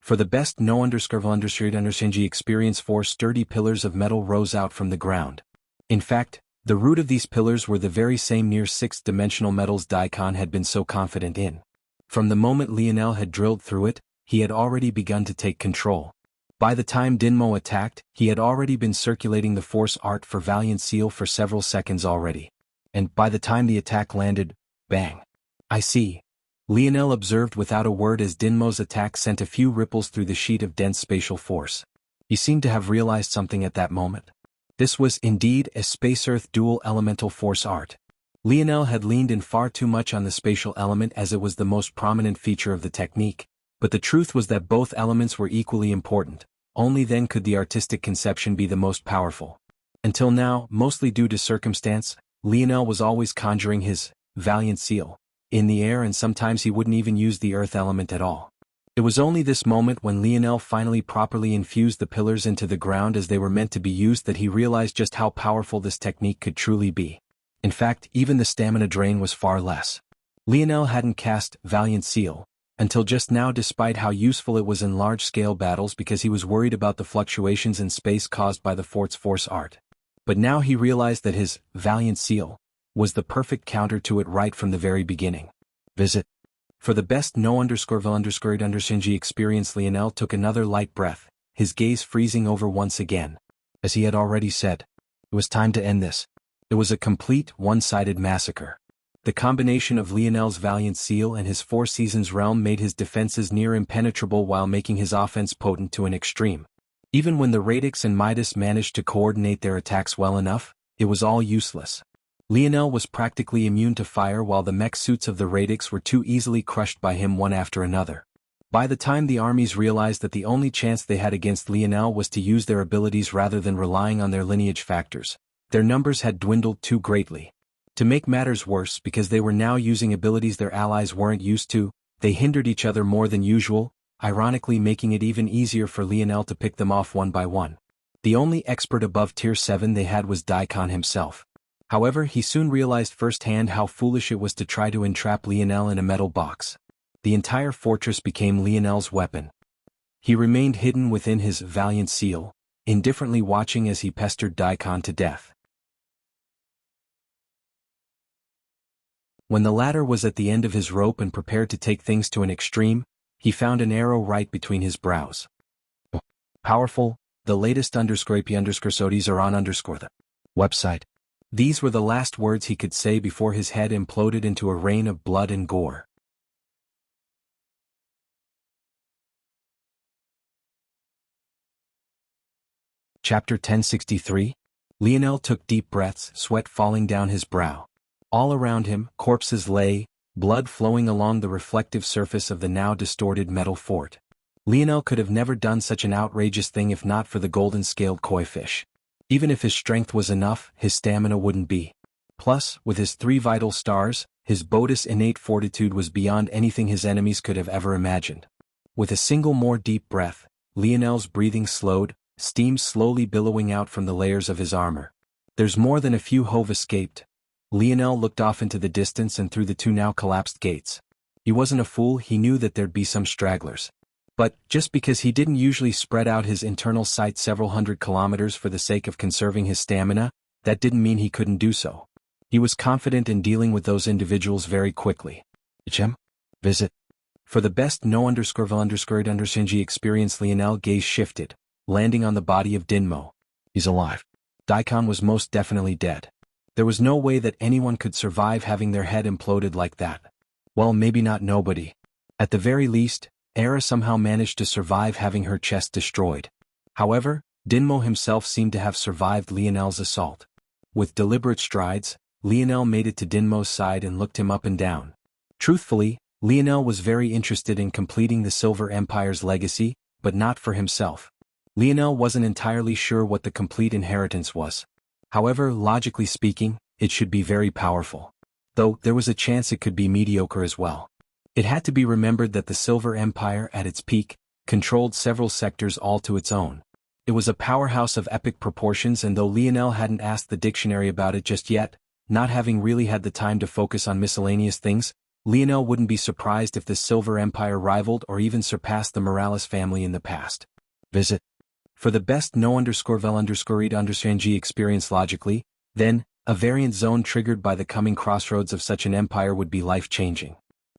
For the best no_undershinji experience, 4 sturdy pillars of metal rose out from the ground. In fact, the root of these pillars were the very same near 6th-dimensional metals Daikon had been so confident in. From the moment Lionel had drilled through it, he had already begun to take control. By the time Dinmo attacked, he had already been circulating the force art for Valiant Seal for several seconds already. And by the time the attack landed, bang. I see. Lionel observed without a word as Dinmo's attack sent a few ripples through the sheet of dense spatial force. He seemed to have realized something at that moment. This was indeed a Space-Earth dual elemental force art. Lionel had leaned in far too much on the spatial element as it was the most prominent feature of the technique, but the truth was that both elements were equally important. Only then could the artistic conception be the most powerful. Until now, mostly due to circumstance, Lionel was always conjuring his Valiant Seal in the air, and sometimes he wouldn't even use the earth element at all. It was only this moment when Lionel finally properly infused the pillars into the ground as they were meant to be used that he realized just how powerful this technique could truly be. In fact, even the stamina drain was far less. Lionel hadn't cast Valiant Seal until just now, despite how useful it was in large-scale battles, because he was worried about the fluctuations in space caused by the fort's force art. But now he realized that his Valiant Seal was the perfect counter to it right from the very beginning. Visit. For the best no_undershinji experience, Lionel took another light breath, his gaze freezing over once again. As he had already said, it was time to end this. It was a complete, one-sided massacre. The combination of Lionel's Valiant Seal and his Four Seasons realm made his defenses near impenetrable while making his offense potent to an extreme. Even when the Radix and Midas managed to coordinate their attacks well enough, it was all useless. Lionel was practically immune to fire while the mech suits of the Radix were too easily crushed by him one after another. By the time the armies realized that the only chance they had against Lionel was to use their abilities rather than relying on their lineage factors, their numbers had dwindled too greatly. To make matters worse, because they were now using abilities their allies weren't used to, they hindered each other more than usual, ironically making it even easier for Lionel to pick them off one by one. The only expert above Tier 7 they had was Daikon himself. However, he soon realized firsthand how foolish it was to try to entrap Lionel in a metal box. The entire fortress became Lionel's weapon. He remained hidden within his Valiant Seal, indifferently watching as he pestered Daikon to death. When the latter was at the end of his rope and prepared to take things to an extreme, he found an arrow right between his brows. Powerful, the latest _sodies are on the website. These were the last words he could say before his head imploded into a rain of blood and gore. Chapter 1063. Lionel took deep breaths, sweat falling down his brow. All around him, corpses lay, blood flowing along the reflective surface of the now distorted metal fort. Lionel could have never done such an outrageous thing if not for the golden-scaled koi fish. Even if his strength was enough, his stamina wouldn't be. Plus, with his 3 vital stars, his Bodhi's innate fortitude was beyond anything his enemies could have ever imagined. With a single more deep breath, Lionel's breathing slowed, steam slowly billowing out from the layers of his armor. There's more than a few have escaped, Lionel looked off into the distance and through the two now collapsed gates. He wasn't a fool, he knew that there'd be some stragglers. But, just because he didn't usually spread out his internal sight several hundred kilometers for the sake of conserving his stamina, that didn't mean he couldn't do so. He was confident in dealing with those individuals very quickly. Chem? Visit. For the best no_underscored_undershanji experience, Lionel gaze shifted, landing on the body of Dinmo. He's alive. Daikon was most definitely dead. There was no way that anyone could survive having their head imploded like that. Well, maybe not nobody. At the very least, Era somehow managed to survive having her chest destroyed. However, Dinmo himself seemed to have survived Lionel's assault. With deliberate strides, Lionel made it to Dinmo's side and looked him up and down. Truthfully, Lionel was very interested in completing the Silver Empire's legacy, but not for himself. Lionel wasn't entirely sure what the complete inheritance was. However, logically speaking, it should be very powerful. Though, there was a chance it could be mediocre as well. It had to be remembered that the Silver Empire, at its peak, controlled several sectors all to its own. It was a powerhouse of epic proportions, and though Lionel hadn't asked the dictionary about it just yet, not having really had the time to focus on miscellaneous things, Lionel wouldn't be surprised if the Silver Empire rivaled or even surpassed the Morales family in the past. Visit. For the best no_vel_read_undershanji experience logically, then, a variant zone triggered by the coming crossroads of such an empire would be life-changing.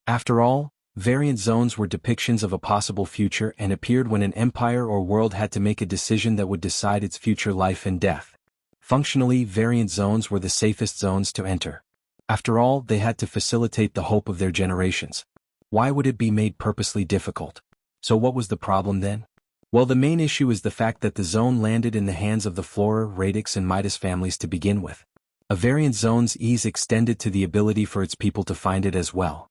After all, variant zones were depictions of a possible future and appeared when an empire or world had to make a decision that would decide its future life and death. Functionally, variant zones were the safest zones to enter. After all, they had to facilitate the hope of their generations. Why would it be made purposely difficult? So what was the problem then? Well, the main issue is the fact that the zone landed in the hands of the Flora, Radix and Midas families to begin with. A variant zone's ease extended to the ability for its people to find it as well.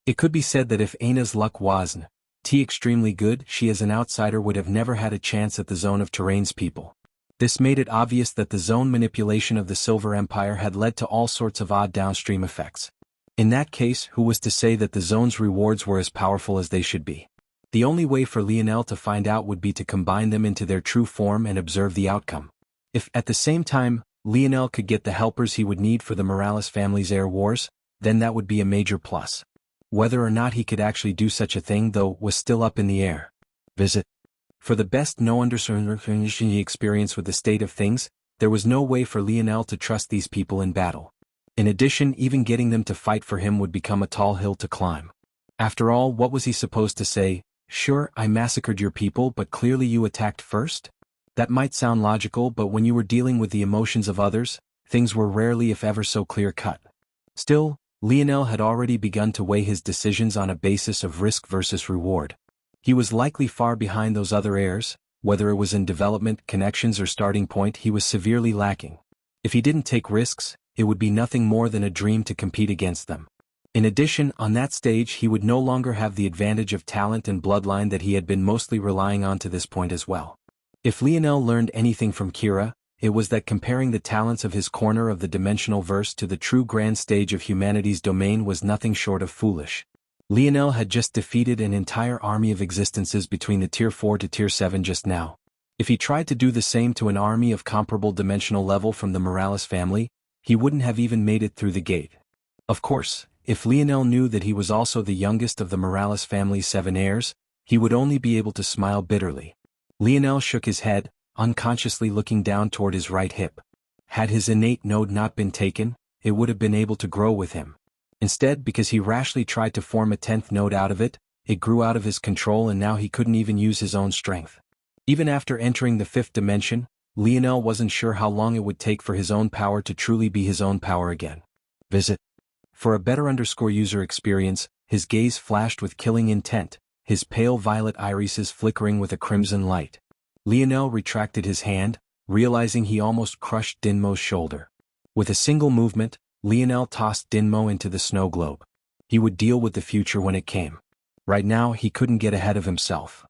It could be said that if Aina's luck wasn't extremely good, she as an outsider would have never had a chance at the Zone of Terrain's people. This made it obvious that the zone manipulation of the Silver Empire had led to all sorts of odd downstream effects. In that case, who was to say that the zone's rewards were as powerful as they should be? The only way for Lionel to find out would be to combine them into their true form and observe the outcome. If, at the same time, Lionel could get the helpers he would need for the Morales family's air wars, then that would be a major plus. Whether or not he could actually do such a thing, though, was still up in the air. Visit. For the best no_understanding experience with the state of things, there was no way for Lionel to trust these people in battle. In addition, even getting them to fight for him would become a tall hill to climb. After all, what was he supposed to say? Sure, I massacred your people, but clearly you attacked first? That might sound logical, but when you were dealing with the emotions of others, things were rarely if ever so clear-cut. Still, Lionel had already begun to weigh his decisions on a basis of risk versus reward. He was likely far behind those other heirs, whether it was in development, connections or starting point. He was severely lacking. If he didn't take risks, it would be nothing more than a dream to compete against them. In addition, on that stage he would no longer have the advantage of talent and bloodline that he had been mostly relying on to this point as well. If Lionel learned anything from Kira, it was that comparing the talents of his corner of the dimensional verse to the true grand stage of humanity's domain was nothing short of foolish. Lionel had just defeated an entire army of existences between the Tier 4 to Tier 7 just now. If he tried to do the same to an army of comparable dimensional level from the Morales family, he wouldn't have even made it through the gate. Of course, if Lionel knew that he was also the youngest of the Morales family's 7 heirs, he would only be able to smile bitterly. Lionel shook his head, unconsciously looking down toward his right hip. Had his innate node not been taken, it would have been able to grow with him. Instead, because he rashly tried to form a 10th node out of it, it grew out of his control and now he couldn't even use his own strength. Even after entering the 5th dimension, Lionel wasn't sure how long it would take for his own power to truly be his own power again. Visit. For a better user experience, his gaze flashed with killing intent, his pale violet irises flickering with a crimson light. Lionel retracted his hand, realizing he almost crushed Dinmo's shoulder. With a single movement, Lionel tossed Dinmo into the snow globe. He would deal with the future when it came. Right now, he couldn't get ahead of himself.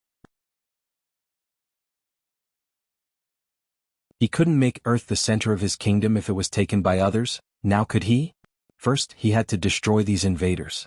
He couldn't make Earth the center of his kingdom if it was taken by others, now could he? First, he had to destroy these invaders.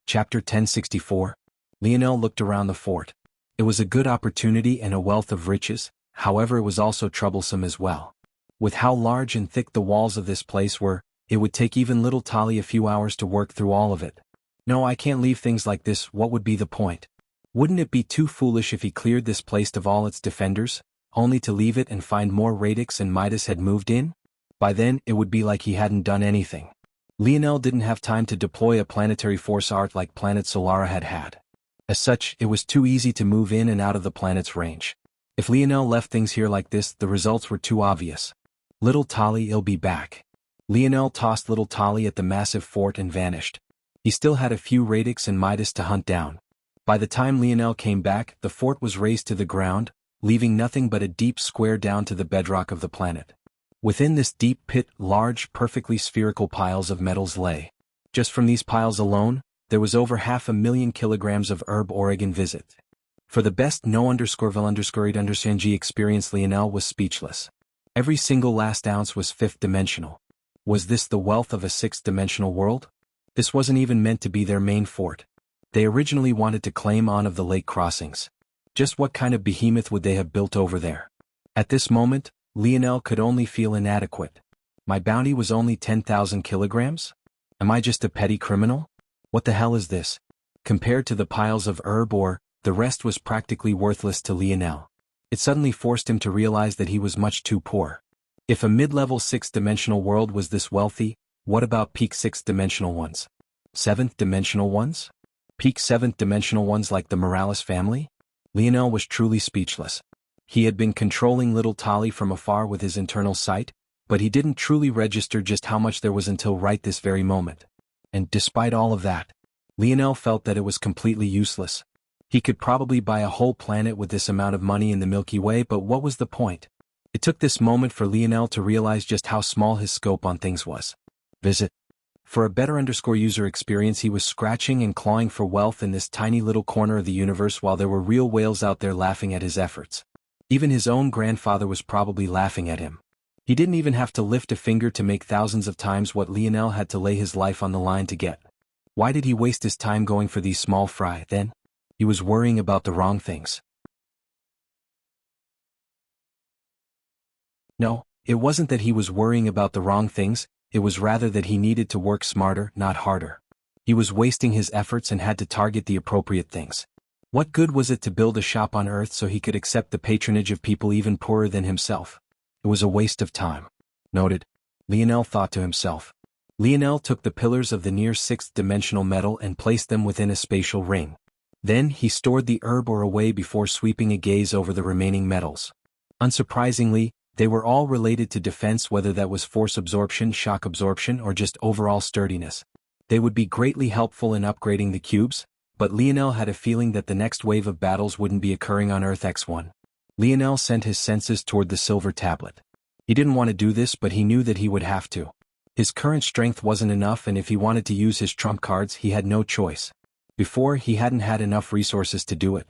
Chapter 1064. Lionel looked around the fort. It was a good opportunity and a wealth of riches, however it was also troublesome as well. With how large and thick the walls of this place were, it would take even little Tali a few hours to work through all of it. No, I can't leave things like this, what would be the point? Wouldn't it be too foolish if he cleared this place of all its defenders, only to leave it and find more Radix and Midas had moved in? By then, it would be like he hadn't done anything. Lionel didn't have time to deploy a planetary force art like planet Solara had. As such, it was too easy to move in and out of the planet's range. If Lionel left things here like this, the results were too obvious. Little Tali'll be back. Lionel tossed little Tali at the massive fort and vanished. He still had a few Radix and Midas to hunt down. By the time Lionel came back, the fort was razed to the ground, leaving nothing but a deep square down to the bedrock of the planet. Within this deep pit, large, perfectly spherical piles of metals lay. Just from these piles alone, there was over 500,000 kilograms of herb Oregon visit. For the best no_vil_underscored_g experience, Lionel was speechless. Every single last ounce was fifth dimensional. Was this the wealth of a sixth-dimensional world? This wasn't even meant to be their main fort. They originally wanted to claim on of the lake crossings. Just what kind of behemoth would they have built over there? At this moment, Lionel could only feel inadequate. My bounty was only 10,000 kilograms? Am I just a petty criminal? What the hell is this? Compared to the piles of herb ore, the rest was practically worthless to Lionel. It suddenly forced him to realize that he was much too poor. If a mid-level sixth-dimensional world was this wealthy, what about peak sixth-dimensional ones? Seventh-dimensional ones? Peak seventh-dimensional ones like the Morales family? Lionel was truly speechless. He had been controlling little Tali from afar with his internal sight, but he didn't truly register just how much there was until right this very moment. And despite all of that, Lionel felt that it was completely useless. He could probably buy a whole planet with this amount of money in the Milky Way, but what was the point? It took this moment for Lionel to realize just how small his scope on things was. Visit. For a better _user experience, he was scratching and clawing for wealth in this tiny little corner of the universe while there were real whales out there laughing at his efforts. Even his own grandfather was probably laughing at him. He didn't even have to lift a finger to make thousands of times what Lionel had to lay his life on the line to get. Why did he waste his time going for these small fry then? He was worrying about the wrong things. No, it wasn't that he was worrying about the wrong things, it was rather that he needed to work smarter, not harder. He was wasting his efforts and had to target the appropriate things. What good was it to build a shop on Earth so he could accept the patronage of people even poorer than himself? It was a waste of time. Noted. Lionel thought to himself. Lionel took the pillars of the near sixth-dimensional metal and placed them within a spatial ring. Then he stored the herb ore away before sweeping a gaze over the remaining metals. Unsurprisingly, they were all related to defense, whether that was force absorption, shock absorption, or just overall sturdiness. They would be greatly helpful in upgrading the cubes, but Lionel had a feeling that the next wave of battles wouldn't be occurring on Earth X1. Lionel sent his senses toward the silver tablet. He didn't want to do this, but he knew that he would have to. His current strength wasn't enough, and if he wanted to use his trump cards, he had no choice. Before, he hadn't had enough resources to do it.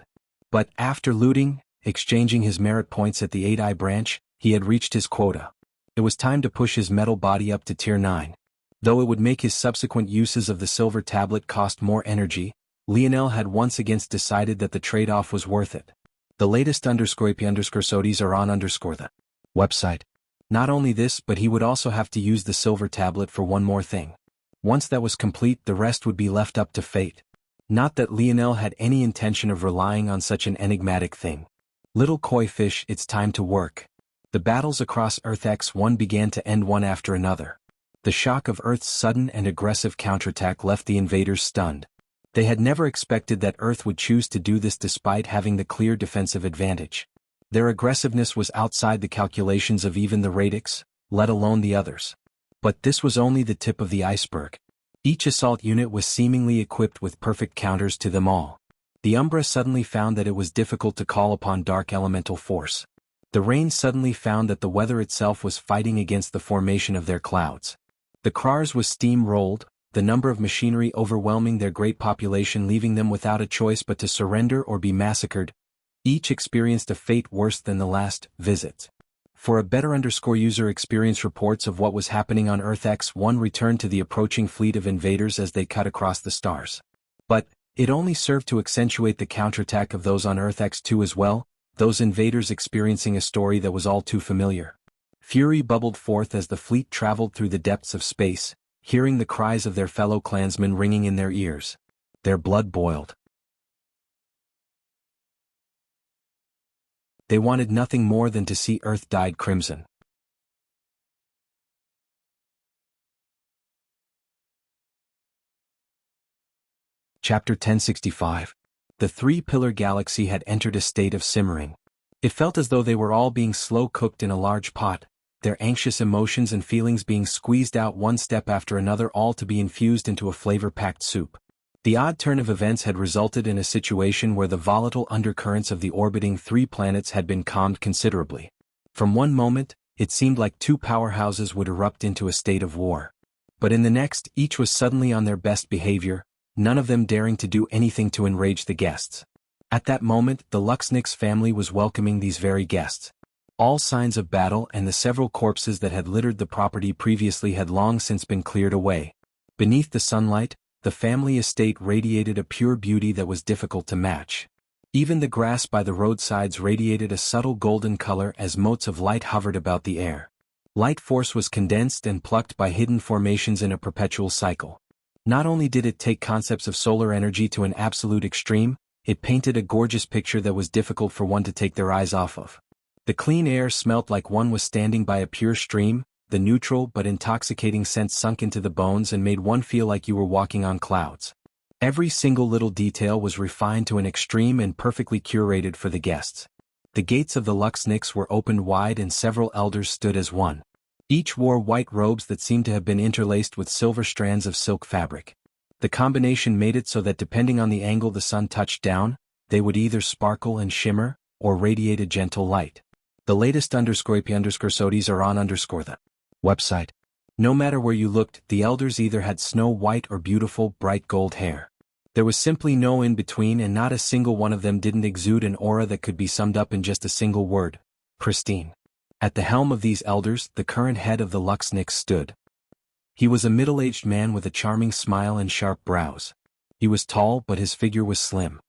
But after looting, exchanging his merit points at the 8i branch, he had reached his quota. It was time to push his metal body up to tier 9. Though it would make his subsequent uses of the silver tablet cost more energy, Lionel had once again decided that the trade-off was worth it. The latest _IP_SODIs are on the website. Not only this, but he would also have to use the silver tablet for one more thing. Once that was complete, the rest would be left up to fate. Not that Lionel had any intention of relying on such an enigmatic thing. Little koi fish, it's time to work. The battles across Earth X1 began to end one after another. The shock of Earth's sudden and aggressive counterattack left the invaders stunned. They had never expected that Earth would choose to do this despite having the clear defensive advantage. Their aggressiveness was outside the calculations of even the Radix, let alone the others. But this was only the tip of the iceberg. Each assault unit was seemingly equipped with perfect counters to them all. The Umbra suddenly found that it was difficult to call upon dark elemental force. The rain suddenly found that the weather itself was fighting against the formation of their clouds. The Krars was steam-rolled, the number of machinery overwhelming their great population, leaving them without a choice but to surrender or be massacred. Each experienced a fate worse than the last. Visit. For a better _user experience, reports of what was happening on Earth X1 returned to the approaching fleet of invaders as they cut across the stars. But, It only served to accentuate the counterattack of those on Earth X2 as well, those invaders experiencing a story that was all too familiar. Fury bubbled forth as the fleet traveled through the depths of space, hearing the cries of their fellow clansmen ringing in their ears. Their blood boiled. They wanted nothing more than to see Earth dyed crimson. Chapter 1065. The three-pillar galaxy had entered a state of simmering. It felt as though they were all being slow-cooked in a large pot, their anxious emotions and feelings being squeezed out one step after another, all to be infused into a flavor-packed soup. The odd turn of events had resulted in a situation where the volatile undercurrents of the orbiting three planets had been calmed considerably. From one moment, it seemed like two powerhouses would erupt into a state of war. But in the next, each was suddenly on their best behavior, none of them daring to do anything to enrage the guests. At that moment, the Luxnix family was welcoming these very guests. All signs of battle and the several corpses that had littered the property previously had long since been cleared away. Beneath the sunlight, the family estate radiated a pure beauty that was difficult to match. Even the grass by the roadsides radiated a subtle golden color as motes of light hovered about the air. Light force was condensed and plucked by hidden formations in a perpetual cycle. Not only did it take concepts of solar energy to an absolute extreme, it painted a gorgeous picture that was difficult for one to take their eyes off of. The clean air smelt like one was standing by a pure stream, the neutral but intoxicating scent sunk into the bones and made one feel like you were walking on clouds. Every single little detail was refined to an extreme and perfectly curated for the guests. The gates of the Luxnix were opened wide and several elders stood as one. Each wore white robes that seemed to have been interlaced with silver strands of silk fabric. The combination made it so that depending on the angle the sun touched down, they would either sparkle and shimmer, or radiate a gentle light. The latest _IP_SODIs are on the website. No matter where you looked, the elders either had snow white or beautiful, bright gold hair. There was simply no in-between, and not a single one of them didn't exude an aura that could be summed up in just a single word: pristine. At the helm of these elders, the current head of the Luxnix stood. He was a middle-aged man with a charming smile and sharp brows. He was tall, but his figure was slim.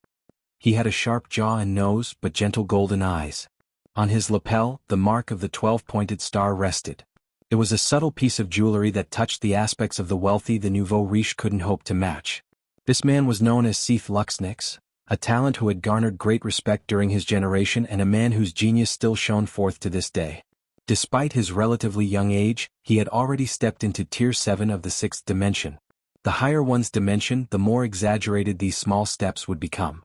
He had a sharp jaw and nose, but gentle golden eyes. On his lapel, the mark of the 12-pointed star rested. It was a subtle piece of jewelry that touched the aspects of the wealthy the nouveau riche couldn't hope to match. This man was known as Seth Luxnix, a talent who had garnered great respect during his generation and a man whose genius still shone forth to this day. Despite his relatively young age, he had already stepped into Tier 7 of the 6th dimension. The higher one's dimension, the more exaggerated these small steps would become.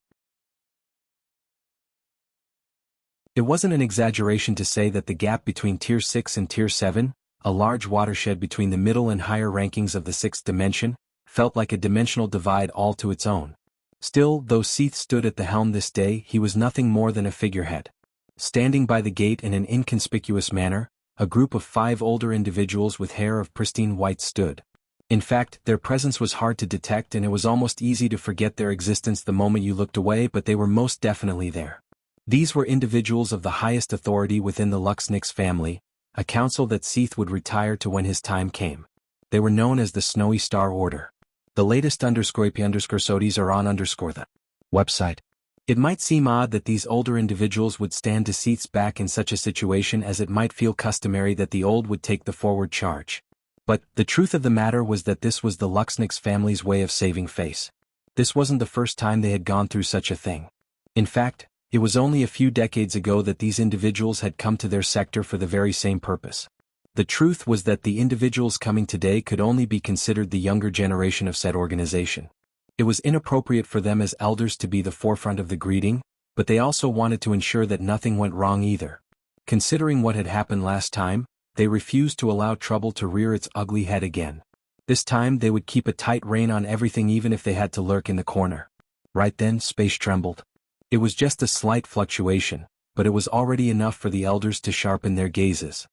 It wasn't an exaggeration to say that the gap between Tier 6 and Tier 7, a large watershed between the middle and higher rankings of the 6th dimension, felt like a dimensional divide all to its own. Still, though Seth stood at the helm this day, he was nothing more than a figurehead. Standing by the gate in an inconspicuous manner, a group of 5 older individuals with hair of pristine white stood. In fact, their presence was hard to detect, and it was almost easy to forget their existence the moment you looked away, but they were most definitely there. These were individuals of the highest authority within the Luxnix family, a council that Seth would retire to when his time came. They were known as the Snowy Star Order. The latest _IP_SODIs are on the website. It might seem odd that these older individuals would stand to Seth's back in such a situation, as it might feel customary that the old would take the forward charge. But the truth of the matter was that this was the Luxnix family's way of saving face. This wasn't the first time they had gone through such a thing. In fact, it was only a few decades ago that these individuals had come to their sector for the very same purpose. The truth was that the individuals coming today could only be considered the younger generation of said organization. It was inappropriate for them as elders to be the forefront of the greeting, but they also wanted to ensure that nothing went wrong either. Considering what had happened last time, they refused to allow trouble to rear its ugly head again. This time they would keep a tight rein on everything, even if they had to lurk in the corner. Right then, space trembled. It was just a slight fluctuation, but it was already enough for the elders to sharpen their gazes.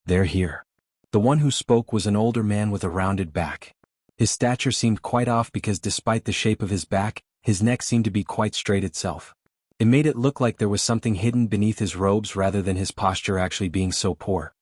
They're here. The one who spoke was an older man with a rounded back. His stature seemed quite off because despite the shape of his back, his neck seemed to be quite straight itself. It made it look like there was something hidden beneath his robes rather than his posture actually being so poor.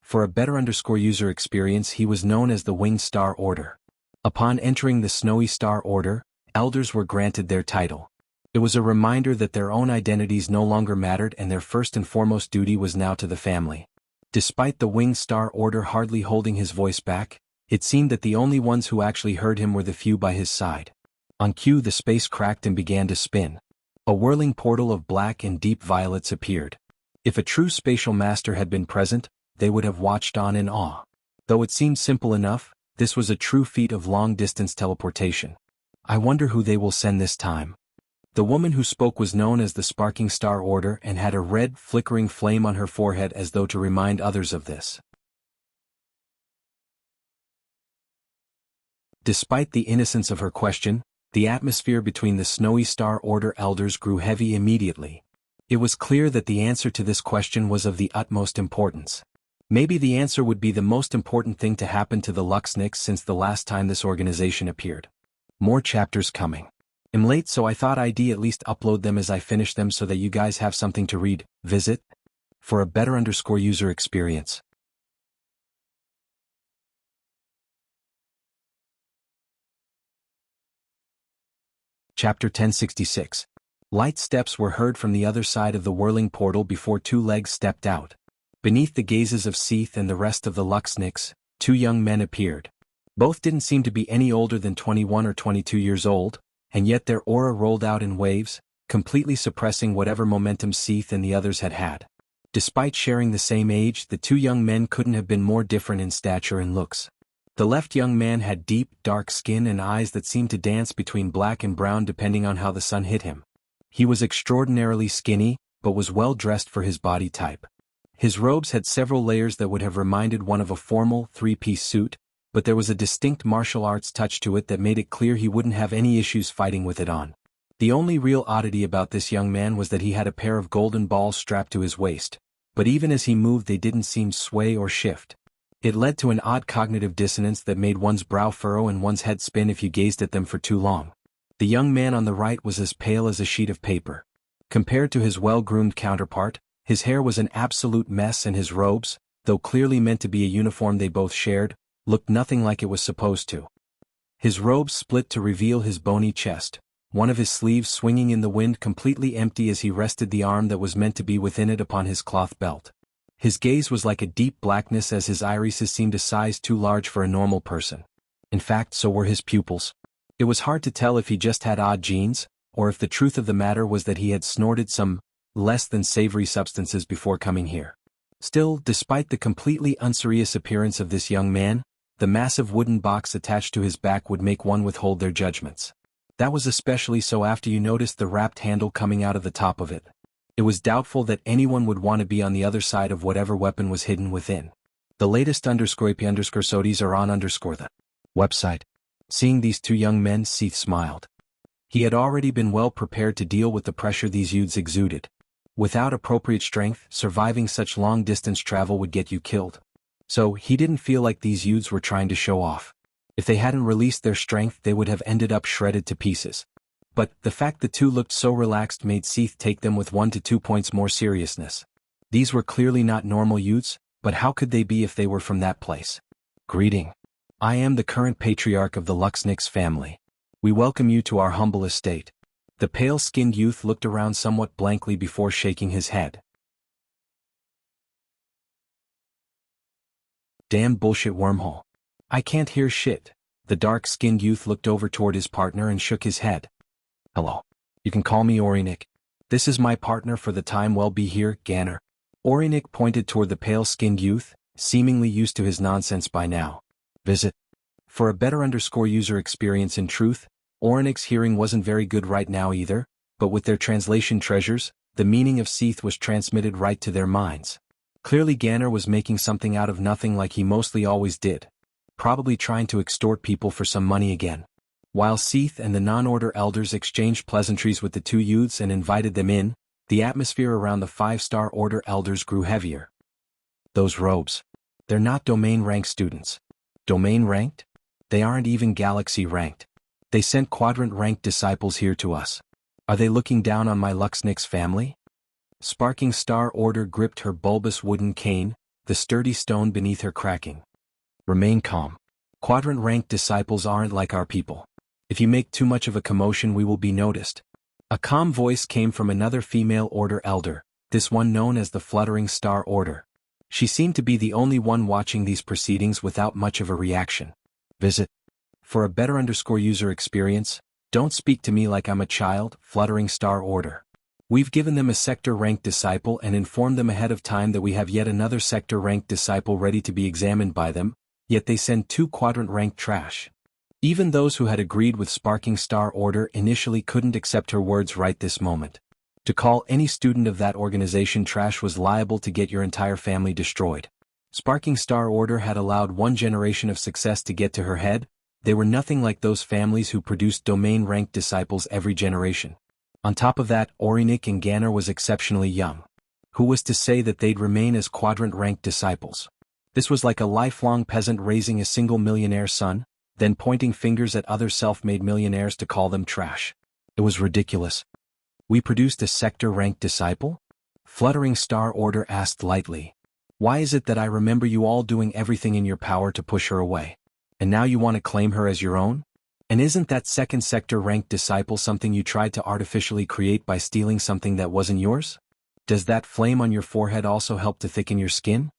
For a better user experience, he was known as the Winged Star Order. Upon entering the Snowy Star Order, elders were granted their title. It was a reminder that their own identities no longer mattered and their first and foremost duty was now to the family. Despite the Winged Star Order hardly holding his voice back, it seemed that the only ones who actually heard him were the few by his side. On cue, the space cracked and began to spin. A whirling portal of black and deep violets appeared. If a true spatial master had been present, they would have watched on in awe. Though it seemed simple enough, this was a true feat of long-distance teleportation. I wonder who they will send this time. The woman who spoke was known as the Sparking Star Order and had a red, flickering flame on her forehead as though to remind others of this. Despite the innocence of her question, the atmosphere between the Snowy Star Order elders grew heavy immediately. It was clear that the answer to this question was of the utmost importance. Maybe the answer would be the most important thing to happen to the Luxniks since the last time this organization appeared. More chapters coming. I'm late, so I thought I'd at least upload them as I finish them so that you guys have something to read. Visit for a better user experience. Chapter 1066. Light steps were heard from the other side of the whirling portal before two legs stepped out. Beneath the gazes of Seath and the rest of the Luxniks, two young men appeared. Both didn't seem to be any older than 21 or 22 years old, and yet their aura rolled out in waves, completely suppressing whatever momentum Seath and the others had had. Despite sharing the same age, the two young men couldn't have been more different in stature and looks. The left young man had deep, dark skin and eyes that seemed to dance between black and brown depending on how the sun hit him. He was extraordinarily skinny, but was well dressed for his body type. His robes had several layers that would have reminded one of a formal, three-piece suit, but there was a distinct martial arts touch to it that made it clear he wouldn't have any issues fighting with it on. The only real oddity about this young man was that he had a pair of golden balls strapped to his waist, but even as he moved they didn't seem sway or shift. It led to an odd cognitive dissonance that made one's brow furrow and one's head spin if you gazed at them for too long. The young man on the right was as pale as a sheet of paper. Compared to his well-groomed counterpart, his hair was an absolute mess and his robes, though clearly meant to be a uniform they both shared, looked nothing like it was supposed to. His robes split to reveal his bony chest, one of his sleeves swinging in the wind completely empty as he rested the arm that was meant to be within it upon his cloth belt. His gaze was like a deep blackness as his irises seemed a size too large for a normal person. In fact, so were his pupils. It was hard to tell if he just had odd genes, or if the truth of the matter was that he had snorted some less than savory substances before coming here. Still, despite the completely unserious appearance of this young man, the massive wooden box attached to his back would make one withhold their judgments. That was especially so after you noticed the wrapped handle coming out of the top of it. It was doubtful that anyone would want to be on the other side of whatever weapon was hidden within. The latest _IP_SODs are on _ the website. Seeing these two young men, Seath smiled. He had already been well prepared to deal with the pressure these youths exuded. Without appropriate strength, surviving such long-distance travel would get you killed. So, he didn't feel like these youths were trying to show off. If they hadn't released their strength they would have ended up shredded to pieces. But, the fact the two looked so relaxed made Seath take them with 1 to 2 points more seriousness. These were clearly not normal youths, but how could they be if they were from that place? Greeting. I am the current patriarch of the Luxniks family. We welcome you to our humble estate. The pale-skinned youth looked around somewhat blankly before shaking his head. Damn bullshit wormhole. I can't hear shit. The dark-skinned youth looked over toward his partner and shook his head. Hello. You can call me Orinik. This is my partner for the time we'll be here, Ganner. Orinik pointed toward the pale-skinned youth, seemingly used to his nonsense by now. Visit. For a better user experience in truth, Orinik's hearing wasn't very good right now either, but with their translation treasures, the meaning of Seath was transmitted right to their minds. Clearly Ganner was making something out of nothing like he mostly always did. Probably trying to extort people for some money again. While Seath and the non-order elders exchanged pleasantries with the two youths and invited them in, the atmosphere around the 5-star order elders grew heavier. Those robes. They're not domain-ranked students. Domain-ranked? They aren't even galaxy-ranked. They sent quadrant-ranked disciples here to us. Are they looking down on my Luxniks family? Sparking Star Order gripped her bulbous wooden cane, the sturdy stone beneath her cracking. Remain calm. Quadrant-ranked disciples aren't like our people. If you make too much of a commotion we will be noticed. A calm voice came from another female order elder, this one known as the Fluttering Star Order. She seemed to be the only one watching these proceedings without much of a reaction. Visit. For a better user experience, don't speak to me like I'm a child, Fluttering Star Order. We've given them a sector-ranked disciple and informed them ahead of time that we have yet another sector-ranked disciple ready to be examined by them, yet they send 2 quadrant-ranked trash. Even those who had agreed with Sparking Star Order initially couldn't accept her words right this moment. To call any student of that organization trash was liable to get your entire family destroyed. Sparking Star Order had allowed one generation of success to get to her head. They were nothing like those families who produced domain-ranked disciples every generation. On top of that, Orinik and Ganner was exceptionally young. Who was to say that they'd remain as quadrant-ranked disciples? This was like a lifelong peasant raising a single millionaire son, then pointing fingers at other self-made millionaires to call them trash. It was ridiculous. We produced a sector-ranked disciple? Fluttering Star Order asked lightly. Why is it that I remember you all doing everything in your power to push her away? And now you want to claim her as your own? And isn't that second sector-ranked disciple something you tried to artificially create by stealing something that wasn't yours? Does that flame on your forehead also help to thicken your skin?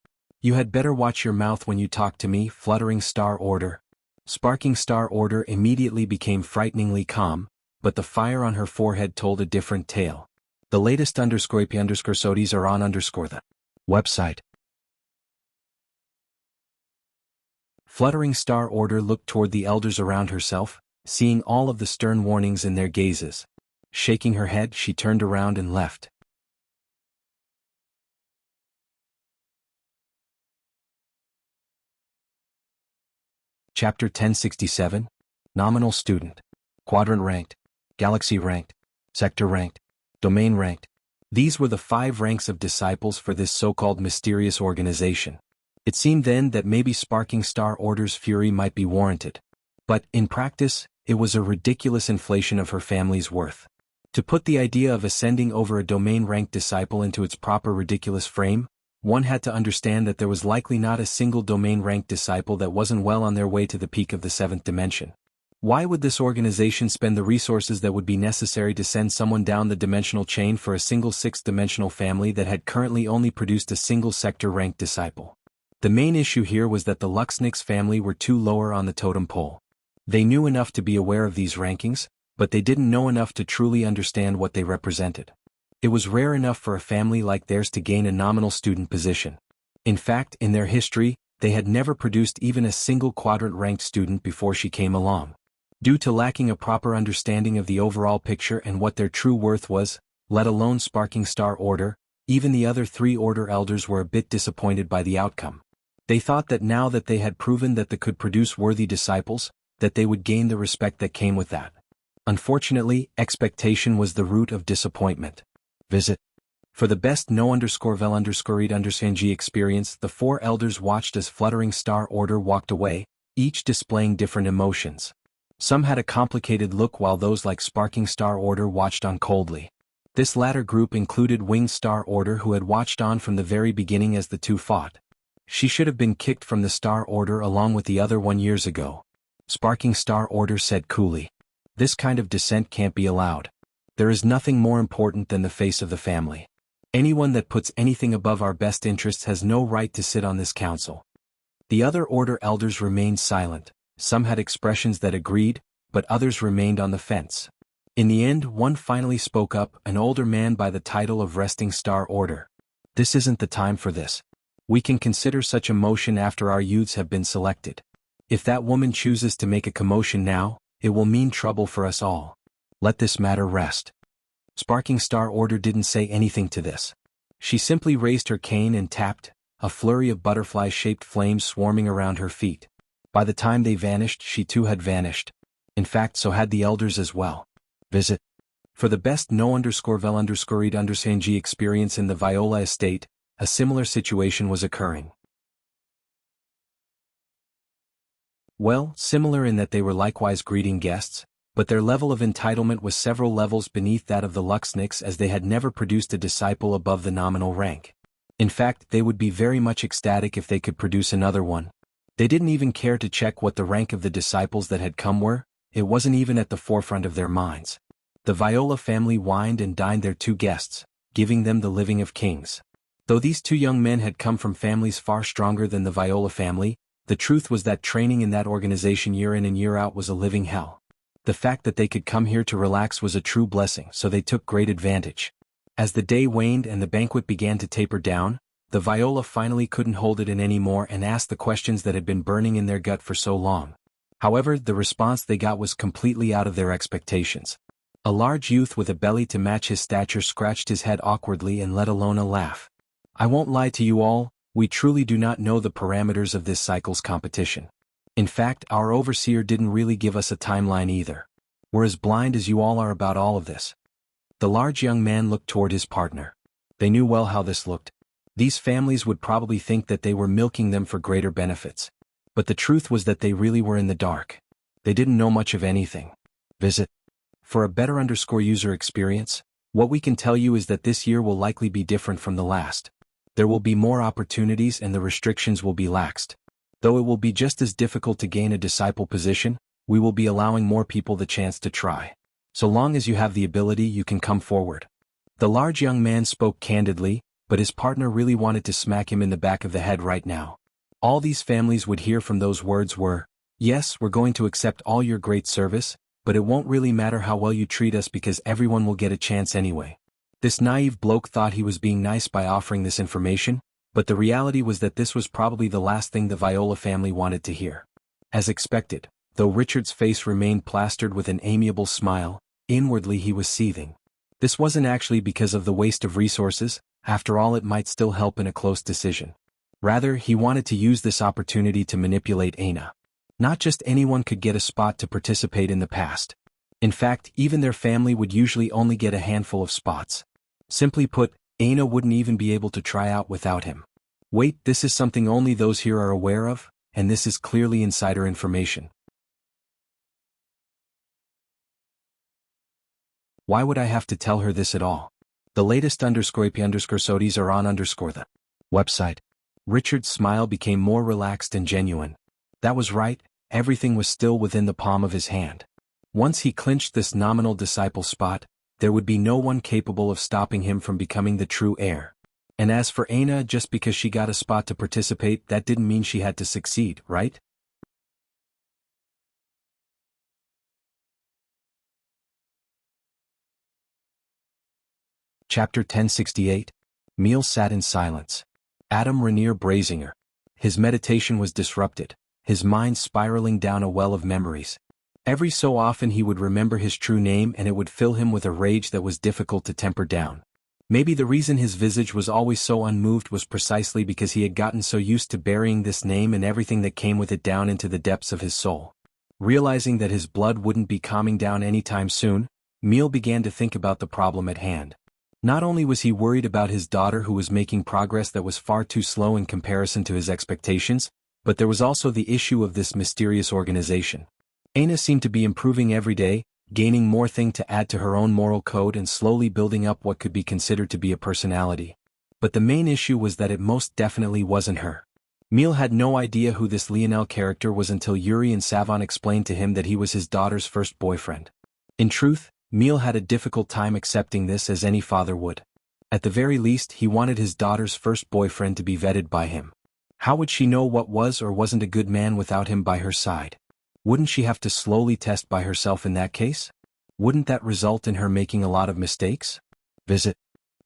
You had better watch your mouth when you talk to me, Fluttering Star Order. Sparking Star Order immediately became frighteningly calm, but the fire on her forehead told a different tale. The latest _IP_SODIs are on the website. Fluttering Star Order looked toward the elders around herself, seeing all of the stern warnings in their gazes. Shaking her head, she turned around and left. Chapter 1067, Nominal Student. Quadrant Ranked, Galaxy Ranked, Sector Ranked, Domain Ranked. These were the 5 ranks of disciples for this so-called mysterious organization. It seemed then that maybe Sparking Star Order's fury might be warranted. But, in practice, it was a ridiculous inflation of her family's worth. To put the idea of ascending over a domain-ranked disciple into its proper ridiculous frame, one had to understand that there was likely not a single domain-ranked disciple that wasn't well on their way to the peak of the 7th dimension. Why would this organization spend the resources that would be necessary to send someone down the dimensional chain for a single 6th-dimensional family that had currently only produced a single sector-ranked disciple? The main issue here was that the Luxnix family were too lower on the totem pole. They knew enough to be aware of these rankings, but they didn't know enough to truly understand what they represented. It was rare enough for a family like theirs to gain a nominal student position. In fact, in their history, they had never produced even a single quadrant-ranked student before she came along. Due to lacking a proper understanding of the overall picture and what their true worth was, let alone Sparking Star Order, even the other 3 Order elders were a bit disappointed by the outcome. They thought that now that they had proven that they could produce worthy disciples, that they would gain the respect that came with that. Unfortunately, expectation was the root of disappointment. Visit. For the best no_vel_read_ng experience, the 4 elders watched as Fluttering Star Order walked away, each displaying different emotions. Some had a complicated look while those like Sparking Star Order watched on coldly. This latter group included Winged Star Order, who had watched on from the very beginning as the 2 fought. She should have been kicked from the Star Order along with the other 1 years ago. Sparking Star Order said coolly. This kind of dissent can't be allowed. There is nothing more important than the face of the family. Anyone that puts anything above our best interests has no right to sit on this council. The other Order elders remained silent. Some had expressions that agreed, but others remained on the fence. In the end, one finally spoke up, an older man by the title of Resting Star Order. This isn't the time for this. We can consider such a motion after our youths have been selected. If that woman chooses to make a commotion now, it will mean trouble for us all. Let this matter rest. Sparking Star Order didn't say anything to this. She simply raised her cane and tapped, a flurry of butterfly-shaped flames swarming around her feet. By the time they vanished, she too had vanished. In fact, so had the elders as well. Visit. For the best no_vel_read_ng experience in the Viola estate, a similar situation was occurring. Well, similar in that they were likewise greeting guests, but their level of entitlement was several levels beneath that of the Luxnix, as they had never produced a disciple above the nominal rank. In fact, they would be very much ecstatic if they could produce another one. They didn't even care to check what the rank of the disciples that had come were. it wasn't even at the forefront of their minds. The Viola family wined and dined their 2 guests, giving them the living of kings. Though these 2 young men had come from families far stronger than the Viola family, the truth was that training in that organization year in and year out was a living hell. The fact that they could come here to relax was a true blessing, so they took great advantage. As the day waned and the banquet began to taper down, the Viola finally couldn't hold it in anymore and asked the questions that had been burning in their gut for so long. However, the response they got was completely out of their expectations. A large youth with a belly to match his stature scratched his head awkwardly and let alone a laugh. "I won't lie to you all, we truly do not know the parameters of this cycle's competition. In fact, our overseer didn't really give us a timeline either. We're as blind as you all are about all of this." The large young man looked toward his partner. They knew well how this looked. These families would probably think that they were milking them for greater benefits. But the truth was that they really were in the dark. They didn't know much of anything. Visit. For a better user experience, what we can tell you is that this year will likely be different from the last. There will be more opportunities and the restrictions will be laxed. Though it will be just as difficult to gain a disciple position, we will be allowing more people the chance to try. So long as you have the ability, you can come forward. The large young man spoke candidly, but his partner really wanted to smack him in the back of the head right now. All these families would hear from those words were, "Yes, we're going to accept all your great service, but it won't really matter how well you treat us because everyone will get a chance anyway." This naive bloke thought he was being nice by offering this information, but the reality was that this was probably the last thing the Viola family wanted to hear. As expected, though Richard's face remained plastered with an amiable smile, inwardly he was seething. This wasn't actually because of the waste of resources, after all it might still help in a close decision. Rather, he wanted to use this opportunity to manipulate Aina. Not just anyone could get a spot to participate in the past. In fact, even their family would usually only get a handful of spots. Simply put, Aina wouldn't even be able to try out without him. Wait, this is something only those here are aware of, and this is clearly insider information. Why would I have to tell her this at all? The latest _IP_SODIs are on the website. Richard's smile became more relaxed and genuine. That was right, everything was still within the palm of his hand. Once he clinched this nominal disciple spot, there would be no one capable of stopping him from becoming the true heir. And as for Aina, just because she got a spot to participate, that didn't mean she had to succeed, right? Chapter 1068. Meal sat in silence. Adam Rainier Brazinger. His meditation was disrupted, his mind spiraling down a well of memories. Every so often he would remember his true name and it would fill him with a rage that was difficult to temper down. Maybe the reason his visage was always so unmoved was precisely because he had gotten so used to burying this name and everything that came with it down into the depths of his soul. Realizing that his blood wouldn't be calming down anytime soon, Meal began to think about the problem at hand. Not only was he worried about his daughter who was making progress that was far too slow in comparison to his expectations, but there was also the issue of this mysterious organization. Aina seemed to be improving every day, gaining more thing to add to her own moral code and slowly building up what could be considered to be a personality. But the main issue was that it most definitely wasn't her. Meal had no idea who this Lionel character was until Yuri and Savon explained to him that he was his daughter's first boyfriend. In truth, Meal had a difficult time accepting this, as any father would. At the very least, he wanted his daughter's first boyfriend to be vetted by him. How would she know what was or wasn't a good man without him by her side? Wouldn't she have to slowly test by herself in that case? Wouldn't that result in her making a lot of mistakes? Visit.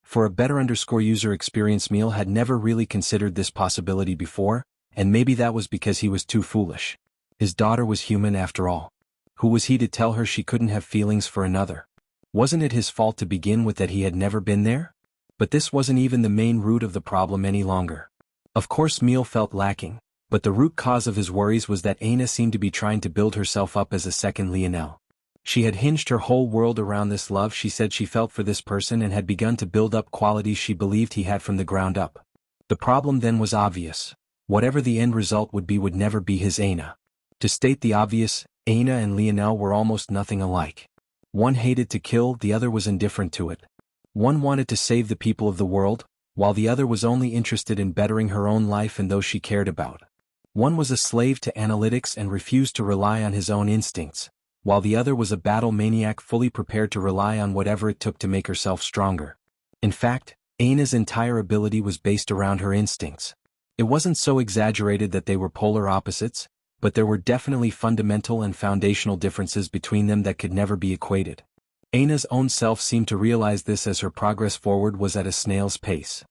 For a better user experience, Meal had never really considered this possibility before, and maybe that was because he was too foolish. His daughter was human after all. Who was he to tell her she couldn't have feelings for another? Wasn't it his fault to begin with that he had never been there? But this wasn't even the main root of the problem any longer. Of course Meal felt lacking, but the root cause of his worries was that Aina seemed to be trying to build herself up as a second Lionel. She had hinged her whole world around this love she said she felt for this person and had begun to build up qualities she believed he had from the ground up. The problem then was obvious. Whatever the end result would never be his Aina. To state the obvious, Aina and Lionel were almost nothing alike. One hated to kill, the other was indifferent to it. One wanted to save the people of the world, while the other was only interested in bettering her own life and those she cared about. One was a slave to analytics and refused to rely on his own instincts. while the other was a battle maniac fully prepared to rely on whatever it took to make herself stronger. In fact, Aina's entire ability was based around her instincts. It wasn't so exaggerated that they were polar opposites, but there were definitely fundamental and foundational differences between them that could never be equated. Aina's own self seemed to realize this as her progress forward was at a snail's pace.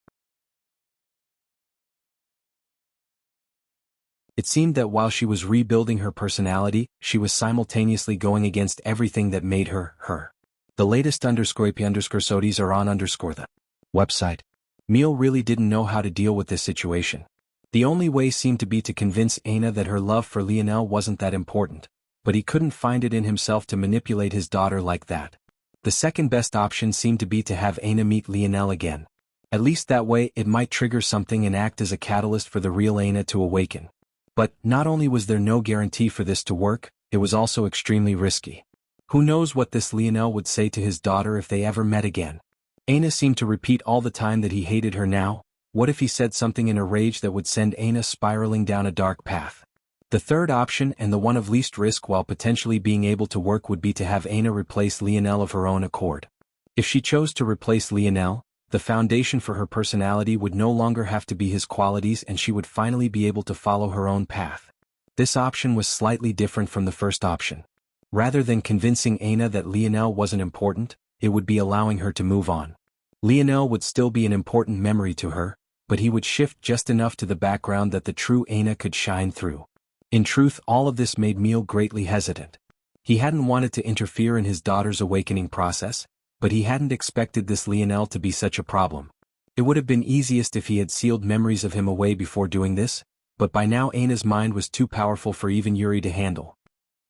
It seemed that while she was rebuilding her personality, she was simultaneously going against everything that made her, her. The latest _AP_SODIs are on the website. Miel really didn't know how to deal with this situation. The only way seemed to be to convince Aina that her love for Lionel wasn't that important, but he couldn't find it in himself to manipulate his daughter like that. The second best option seemed to be to have Aina meet Lionel again. At least that way it might trigger something and act as a catalyst for the real Aina to awaken. But not only was there no guarantee for this to work, it was also extremely risky. Who knows what this Lionel would say to his daughter if they ever met again? Aina seemed to repeat all the time that he hated her now. What if he said something in a rage that would send Aina spiraling down a dark path? The third option, and the one of least risk while potentially being able to work, would be to have Aina replace Lionel of her own accord. If she chose to replace Lionel, the foundation for her personality would no longer have to be his qualities and she would finally be able to follow her own path. This option was slightly different from the first option. Rather than convincing Aina that Lionel wasn't important, it would be allowing her to move on. Lionel would still be an important memory to her, but he would shift just enough to the background that the true Aina could shine through. In truth, all of this made Miel greatly hesitant. He hadn't wanted to interfere in his daughter's awakening process, but he hadn't expected this Lionel to be such a problem. It would have been easiest if he had sealed memories of him away before doing this, but by now Aina's mind was too powerful for even Yuri to handle.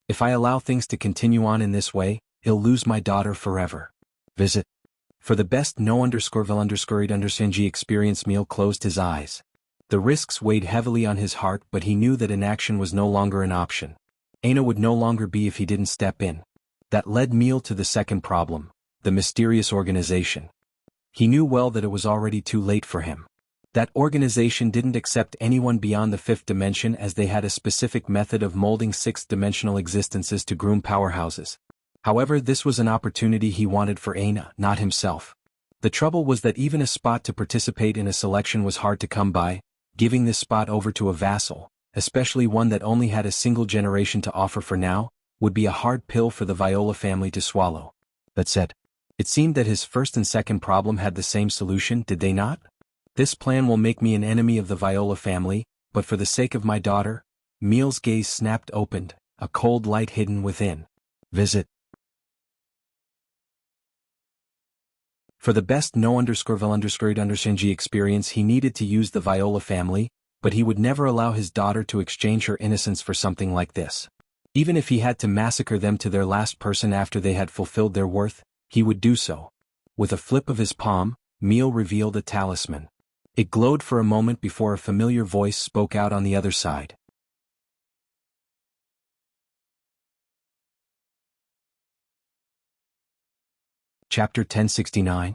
If I allow things to continue on in this way, he'll lose my daughter forever. Visit. For the best no_vil_underscored_ng experience. Miel closed his eyes. The risks weighed heavily on his heart, but he knew that inaction was no longer an option. Aina would no longer be if he didn't step in. That led Miel to the second problem. The mysterious organization. He knew well that it was already too late for him. That organization didn't accept anyone beyond the fifth dimension, as they had a specific method of molding sixth-dimensional existences to groom powerhouses. However, this was an opportunity he wanted for Aina, not himself. The trouble was that even a spot to participate in a selection was hard to come by. Giving this spot over to a vassal, especially one that only had a single generation to offer for now, would be a hard pill for the Viola family to swallow. That said, it seemed that his first and second problem had the same solution, did they not? This plan will make me an enemy of the Viola family, but for the sake of my daughter. Miel's gaze snapped opened, a cold light hidden within. Visit. For the best no_vil_underscored_ng experience, he needed to use the Viola family, but he would never allow his daughter to exchange her innocence for something like this. Even if he had to massacre them to their last person after they had fulfilled their worth, he would do so. With a flip of his palm, Miel revealed a talisman. It glowed for a moment before a familiar voice spoke out on the other side. Chapter 1069.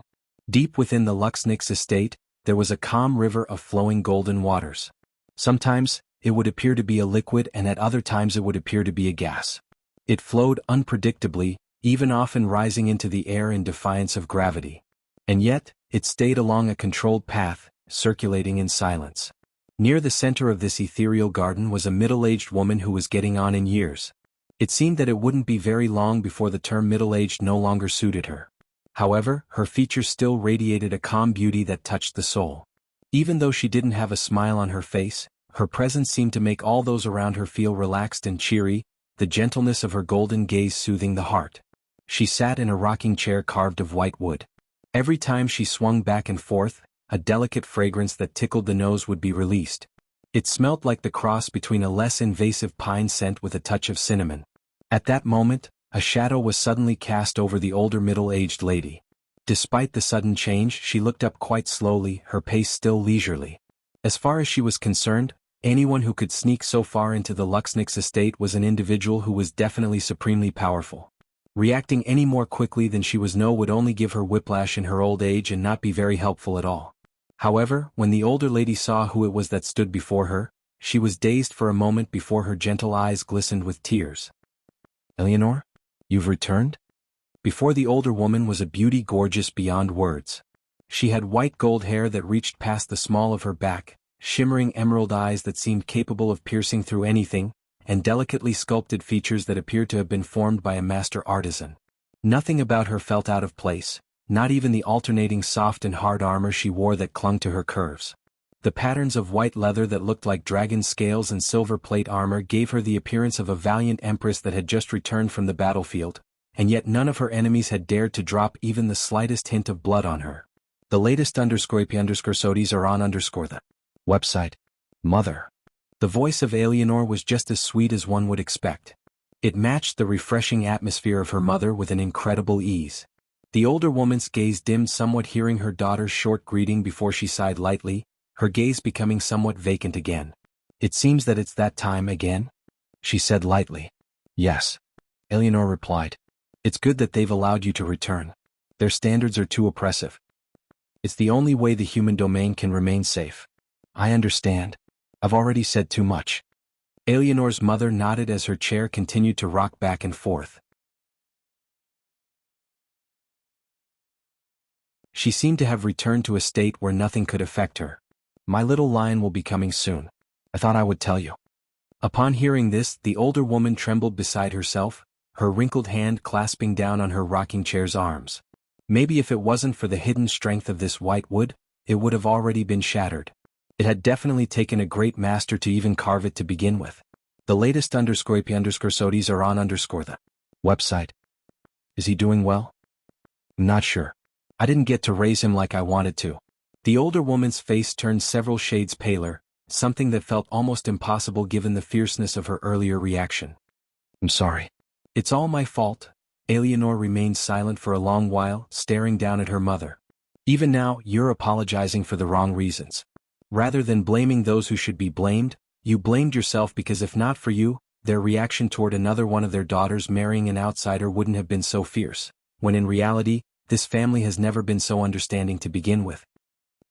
Deep within the Luxnix estate, there was a calm river of flowing golden waters. Sometimes, it would appear to be a liquid, and at other times it would appear to be a gas. It flowed unpredictably, even often rising into the air in defiance of gravity. And yet, it stayed along a controlled path, circulating in silence. Near the center of this ethereal garden was a middle-aged woman who was getting on in years. It seemed that it wouldn't be very long before the term middle-aged no longer suited her. However, her features still radiated a calm beauty that touched the soul. Even though she didn't have a smile on her face, her presence seemed to make all those around her feel relaxed and cheery, the gentleness of her golden gaze soothing the heart. She sat in a rocking chair carved of white wood. Every time she swung back and forth, a delicate fragrance that tickled the nose would be released. It smelt like the cross between a less invasive pine scent with a touch of cinnamon. At that moment, a shadow was suddenly cast over the older middle-aged lady. Despite the sudden change, she looked up quite slowly, her pace still leisurely. As far as she was concerned, anyone who could sneak so far into the Luxnix estate was an individual who was definitely supremely powerful. Reacting any more quickly than she was would only give her whiplash in her old age and not be very helpful at all. However, when the older lady saw who it was that stood before her, she was dazed for a moment before her gentle eyes glistened with tears. Eleanor? You've returned? Before the older woman was a beauty gorgeous beyond words. She had white gold hair that reached past the small of her back, shimmering emerald eyes that seemed capable of piercing through anything, and delicately sculpted features that appeared to have been formed by a master artisan. Nothing about her felt out of place, not even the alternating soft and hard armor she wore that clung to her curves. The patterns of white leather that looked like dragon scales and silver plate armor gave her the appearance of a valiant empress that had just returned from the battlefield, and yet none of her enemies had dared to drop even the slightest hint of blood on her. The latest _IP_SODIs are on _the website. Mother. The voice of Eleanor was just as sweet as one would expect. It matched the refreshing atmosphere of her mother with an incredible ease. The older woman's gaze dimmed somewhat hearing her daughter's short greeting before she sighed lightly, her gaze becoming somewhat vacant again. It seems that it's that time again? She said lightly. Yes. Eleanor replied. It's good that they've allowed you to return. Their standards are too oppressive. It's the only way the human domain can remain safe. I understand. I've already said too much. Eleanor's mother nodded as her chair continued to rock back and forth. She seemed to have returned to a state where nothing could affect her. My little lion will be coming soon. I thought I would tell you. Upon hearing this, the older woman trembled beside herself, her wrinkled hand clasping down on her rocking chair's arms. Maybe if it wasn't for the hidden strength of this white wood, it would have already been shattered. It had definitely taken a great master to even carve it to begin with. The latest _IP_SODIs are on _the website. Is he doing well? I'm not sure. I didn't get to raise him like I wanted to. The older woman's face turned several shades paler, something that felt almost impossible given the fierceness of her earlier reaction. I'm sorry. It's all my fault. Eleanor remained silent for a long while, staring down at her mother. Even now, you're apologizing for the wrong reasons. Rather than blaming those who should be blamed, you blamed yourself because if not for you, their reaction toward another one of their daughters marrying an outsider wouldn't have been so fierce, when in reality, this family has never been so understanding to begin with.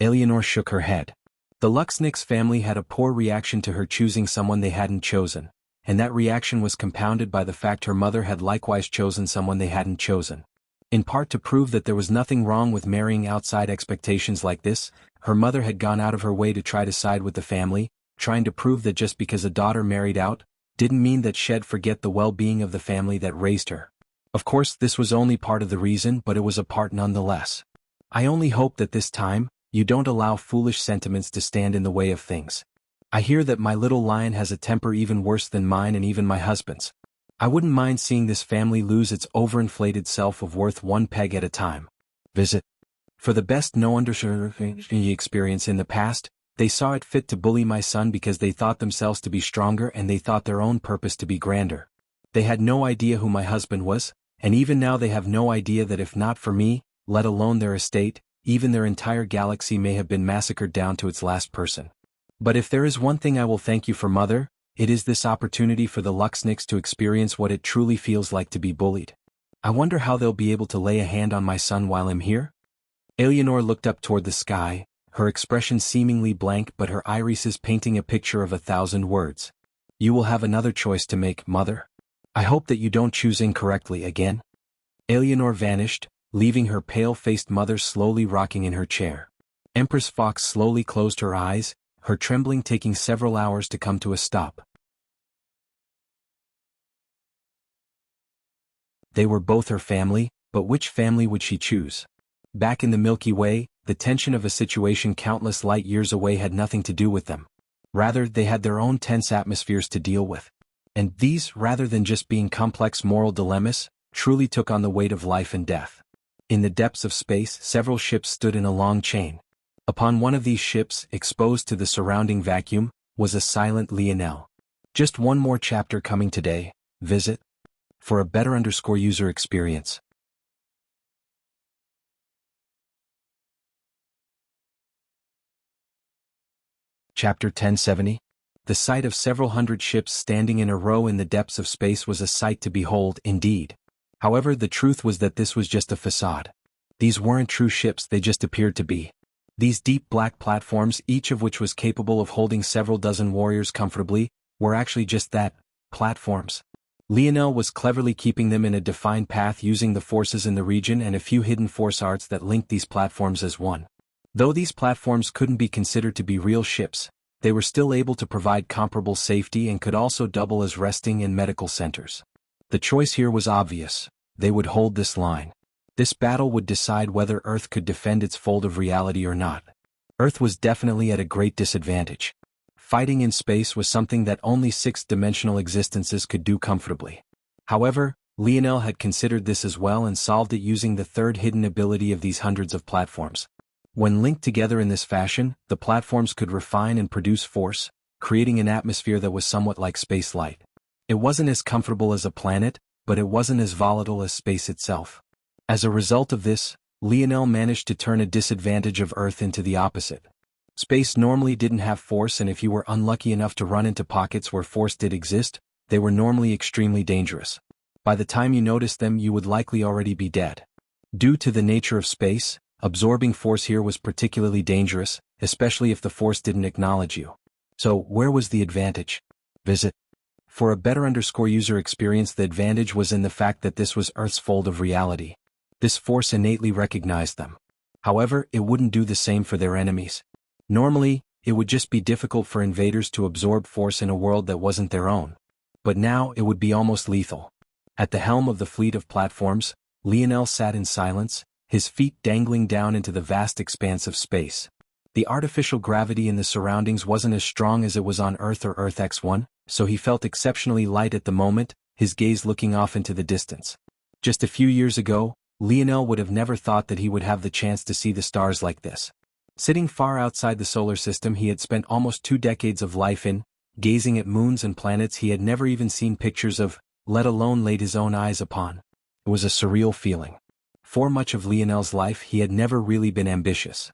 Eleanor shook her head. The Luxniks family had a poor reaction to her choosing someone they hadn't chosen, and that reaction was compounded by the fact her mother had likewise chosen someone they hadn't chosen. In part to prove that there was nothing wrong with marrying outside expectations like this, her mother had gone out of her way to try to side with the family, trying to prove that just because a daughter married out, didn't mean that she'd forget the well-being of the family that raised her. Of course, this was only part of the reason, but it was a part nonetheless. I only hope that this time, you don't allow foolish sentiments to stand in the way of things. I hear that my little lion has a temper even worse than mine and even my husband's. I wouldn't mind seeing this family lose its overinflated self of worth one peg at a time. Visit. For the best no understanding experience in the past, they saw it fit to bully my son because they thought themselves to be stronger and they thought their own purpose to be grander. They had no idea who my husband was, and even now they have no idea that if not for me, let alone their estate, even their entire galaxy may have been massacred down to its last person. But if there is one thing I will thank you for, Mother, it is this opportunity for the Luxniks to experience what it truly feels like to be bullied. I wonder how they'll be able to lay a hand on my son while I'm here? Eleanor looked up toward the sky, her expression seemingly blank but her irises painting a picture of 1,000 words. You will have another choice to make, Mother. I hope that you don't choose incorrectly again. Eleanor vanished, leaving her pale-faced mother slowly rocking in her chair. Empress Fox slowly closed her eyes, her trembling taking several hours to come to a stop. They were both her family, but which family would she choose? Back in the Milky Way, the tension of a situation countless light years away had nothing to do with them. Rather, they had their own tense atmospheres to deal with. And these, rather than just being complex moral dilemmas, truly took on the weight of life and death. In the depths of space, several ships stood in a long chain. Upon one of these ships, exposed to the surrounding vacuum, was a silent Lionel. Just one more chapter coming today. Visit. For a better user experience. Chapter 1070. The sight of several hundred ships standing in a row in the depths of space was a sight to behold, indeed. However, the truth was that this was just a facade. These weren't true ships, they just appeared to be. These deep black platforms, each of which was capable of holding several dozen warriors comfortably, were actually just that, platforms. Lionel was cleverly keeping them in a defined path using the forces in the region and a few hidden force arts that linked these platforms as one. Though these platforms couldn't be considered to be real ships, they were still able to provide comparable safety and could also double as resting and medical centers. The choice here was obvious: they would hold this line. This battle would decide whether Earth could defend its fold of reality or not. Earth was definitely at a great disadvantage. Fighting in space was something that only sixth-dimensional existences could do comfortably. However, Lionel had considered this as well and solved it using the third hidden ability of these hundreds of platforms. When linked together in this fashion, the platforms could refine and produce force, creating an atmosphere that was somewhat like space light. It wasn't as comfortable as a planet, but it wasn't as volatile as space itself. As a result of this, Lionel managed to turn a disadvantage of Earth into the opposite. Space normally didn't have force, and if you were unlucky enough to run into pockets where force did exist, they were normally extremely dangerous. By the time you noticed them, you would likely already be dead. Due to the nature of space, absorbing force here was particularly dangerous, especially if the force didn't acknowledge you. So, where was the advantage? Visit. For a better user experience, the advantage was in the fact that this was Earth's fold of reality. This force innately recognized them. However, it wouldn't do the same for their enemies. Normally, it would just be difficult for invaders to absorb force in a world that wasn't their own. But now it would be almost lethal. At the helm of the fleet of platforms, Lionel sat in silence, his feet dangling down into the vast expanse of space. The artificial gravity in the surroundings wasn't as strong as it was on Earth or Earth X1, so he felt exceptionally light at the moment, his gaze looking off into the distance. Just a few years ago, Lionel would have never thought that he would have the chance to see the stars like this. Sitting far outside the solar system he had spent almost 2 decades of life in, gazing at moons and planets he had never even seen pictures of, let alone laid his own eyes upon. It was a surreal feeling. For much of Lionel's life he had never really been ambitious.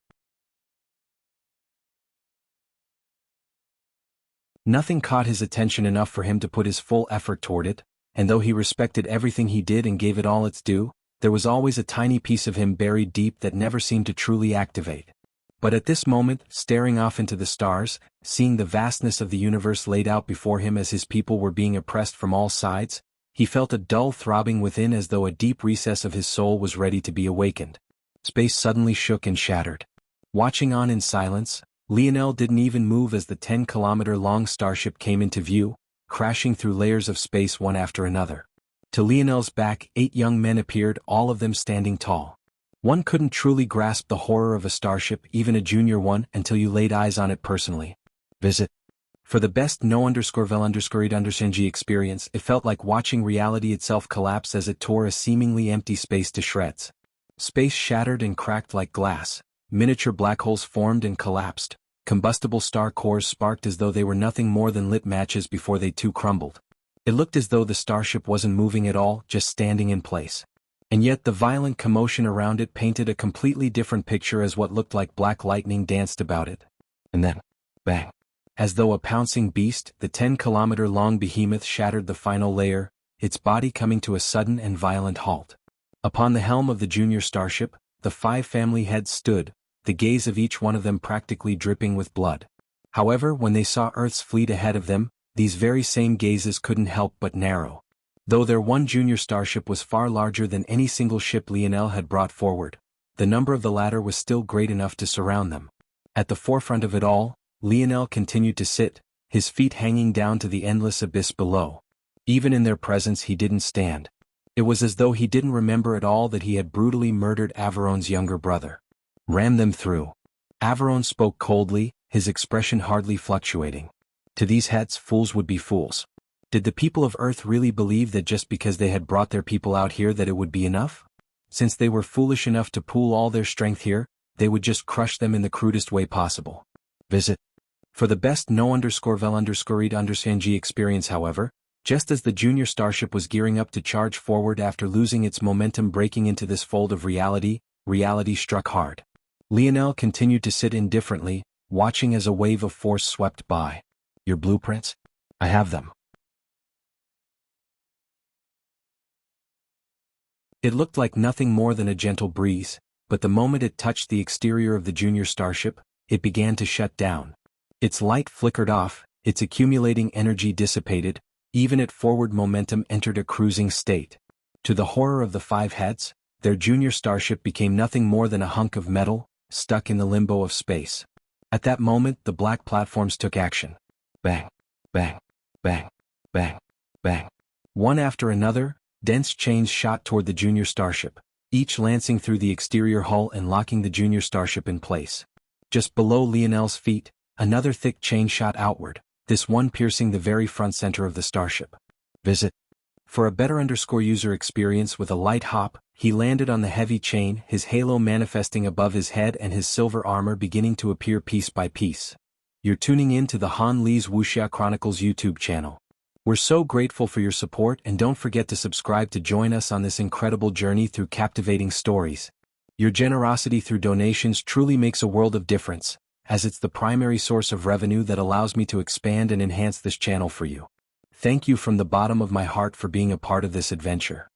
Nothing caught his attention enough for him to put his full effort toward it, and though he respected everything he did and gave it all its due, there was always a tiny piece of him buried deep that never seemed to truly activate. But at this moment, staring off into the stars, seeing the vastness of the universe laid out before him as his people were being oppressed from all sides, he felt a dull throbbing within as though a deep recess of his soul was ready to be awakened. Space suddenly shook and shattered. Watching on in silence, Lionel didn't even move as the 10-kilometer-long starship came into view, crashing through layers of space one after another. To Lionel's back, 8 young men appeared, all of them standing tall. One couldn't truly grasp the horror of a starship, even a junior one, until you laid eyes on it personally. Visit. For the best no_vel_ed_ng experience, it felt like watching reality itself collapse as it tore a seemingly empty space to shreds. Space shattered and cracked like glass, miniature black holes formed and collapsed, combustible star cores sparked as though they were nothing more than lit matches before they too crumbled. It looked as though the starship wasn't moving at all, just standing in place. And yet the violent commotion around it painted a completely different picture as what looked like black lightning danced about it. And then, bang. As though a pouncing beast, the 10-kilometer-long behemoth shattered the final layer, its body coming to a sudden and violent halt. Upon the helm of the junior starship, the 5 family heads stood, the gaze of each one of them practically dripping with blood. However, when they saw Earth's fleet ahead of them, these very same gazes couldn't help but narrow. Though their one junior starship was far larger than any single ship Lionel had brought forward, the number of the latter was still great enough to surround them. At the forefront of it all, Lionel continued to sit, his feet hanging down to the endless abyss below. Even in their presence he didn't stand. It was as though he didn't remember at all that he had brutally murdered Averon's younger brother. Ram them through. Averon spoke coldly, his expression hardly fluctuating. To these hats, fools would be fools. Did the people of Earth really believe that just because they had brought their people out here that it would be enough? Since they were foolish enough to pool all their strength here, they would just crush them in the crudest way possible. Visit. For the best no_vel_ed_ng experience, however, just as the junior starship was gearing up to charge forward after losing its momentum breaking into this fold of reality, reality struck hard. Lionel continued to sit indifferently, watching as a wave of force swept by. Your blueprints? I have them. It looked like nothing more than a gentle breeze, but the moment it touched the exterior of the junior starship, it began to shut down. Its light flickered off, its accumulating energy dissipated, Even at forward momentum entered a cruising state. To the horror of the five heads, their junior starship became nothing more than a hunk of metal, stuck in the limbo of space. At that moment the black platforms took action. Bang, bang, bang, bang, bang. One after another, dense chains shot toward the junior starship, each lancing through the exterior hull and locking the junior starship in place. Just below Lionel's feet, another thick chain shot outward, this one piercing the very front center of the starship. Visit. For a better user experience with a light hop, he landed on the heavy chain, his halo manifesting above his head and his silver armor beginning to appear piece by piece. You're tuning in to the Han Lee's Wuxia Chronicles YouTube channel. We're so grateful for your support, and don't forget to subscribe to join us on this incredible journey through captivating stories. Your generosity through donations truly makes a world of difference, as it's the primary source of revenue that allows me to expand and enhance this channel for you. Thank you from the bottom of my heart for being a part of this adventure.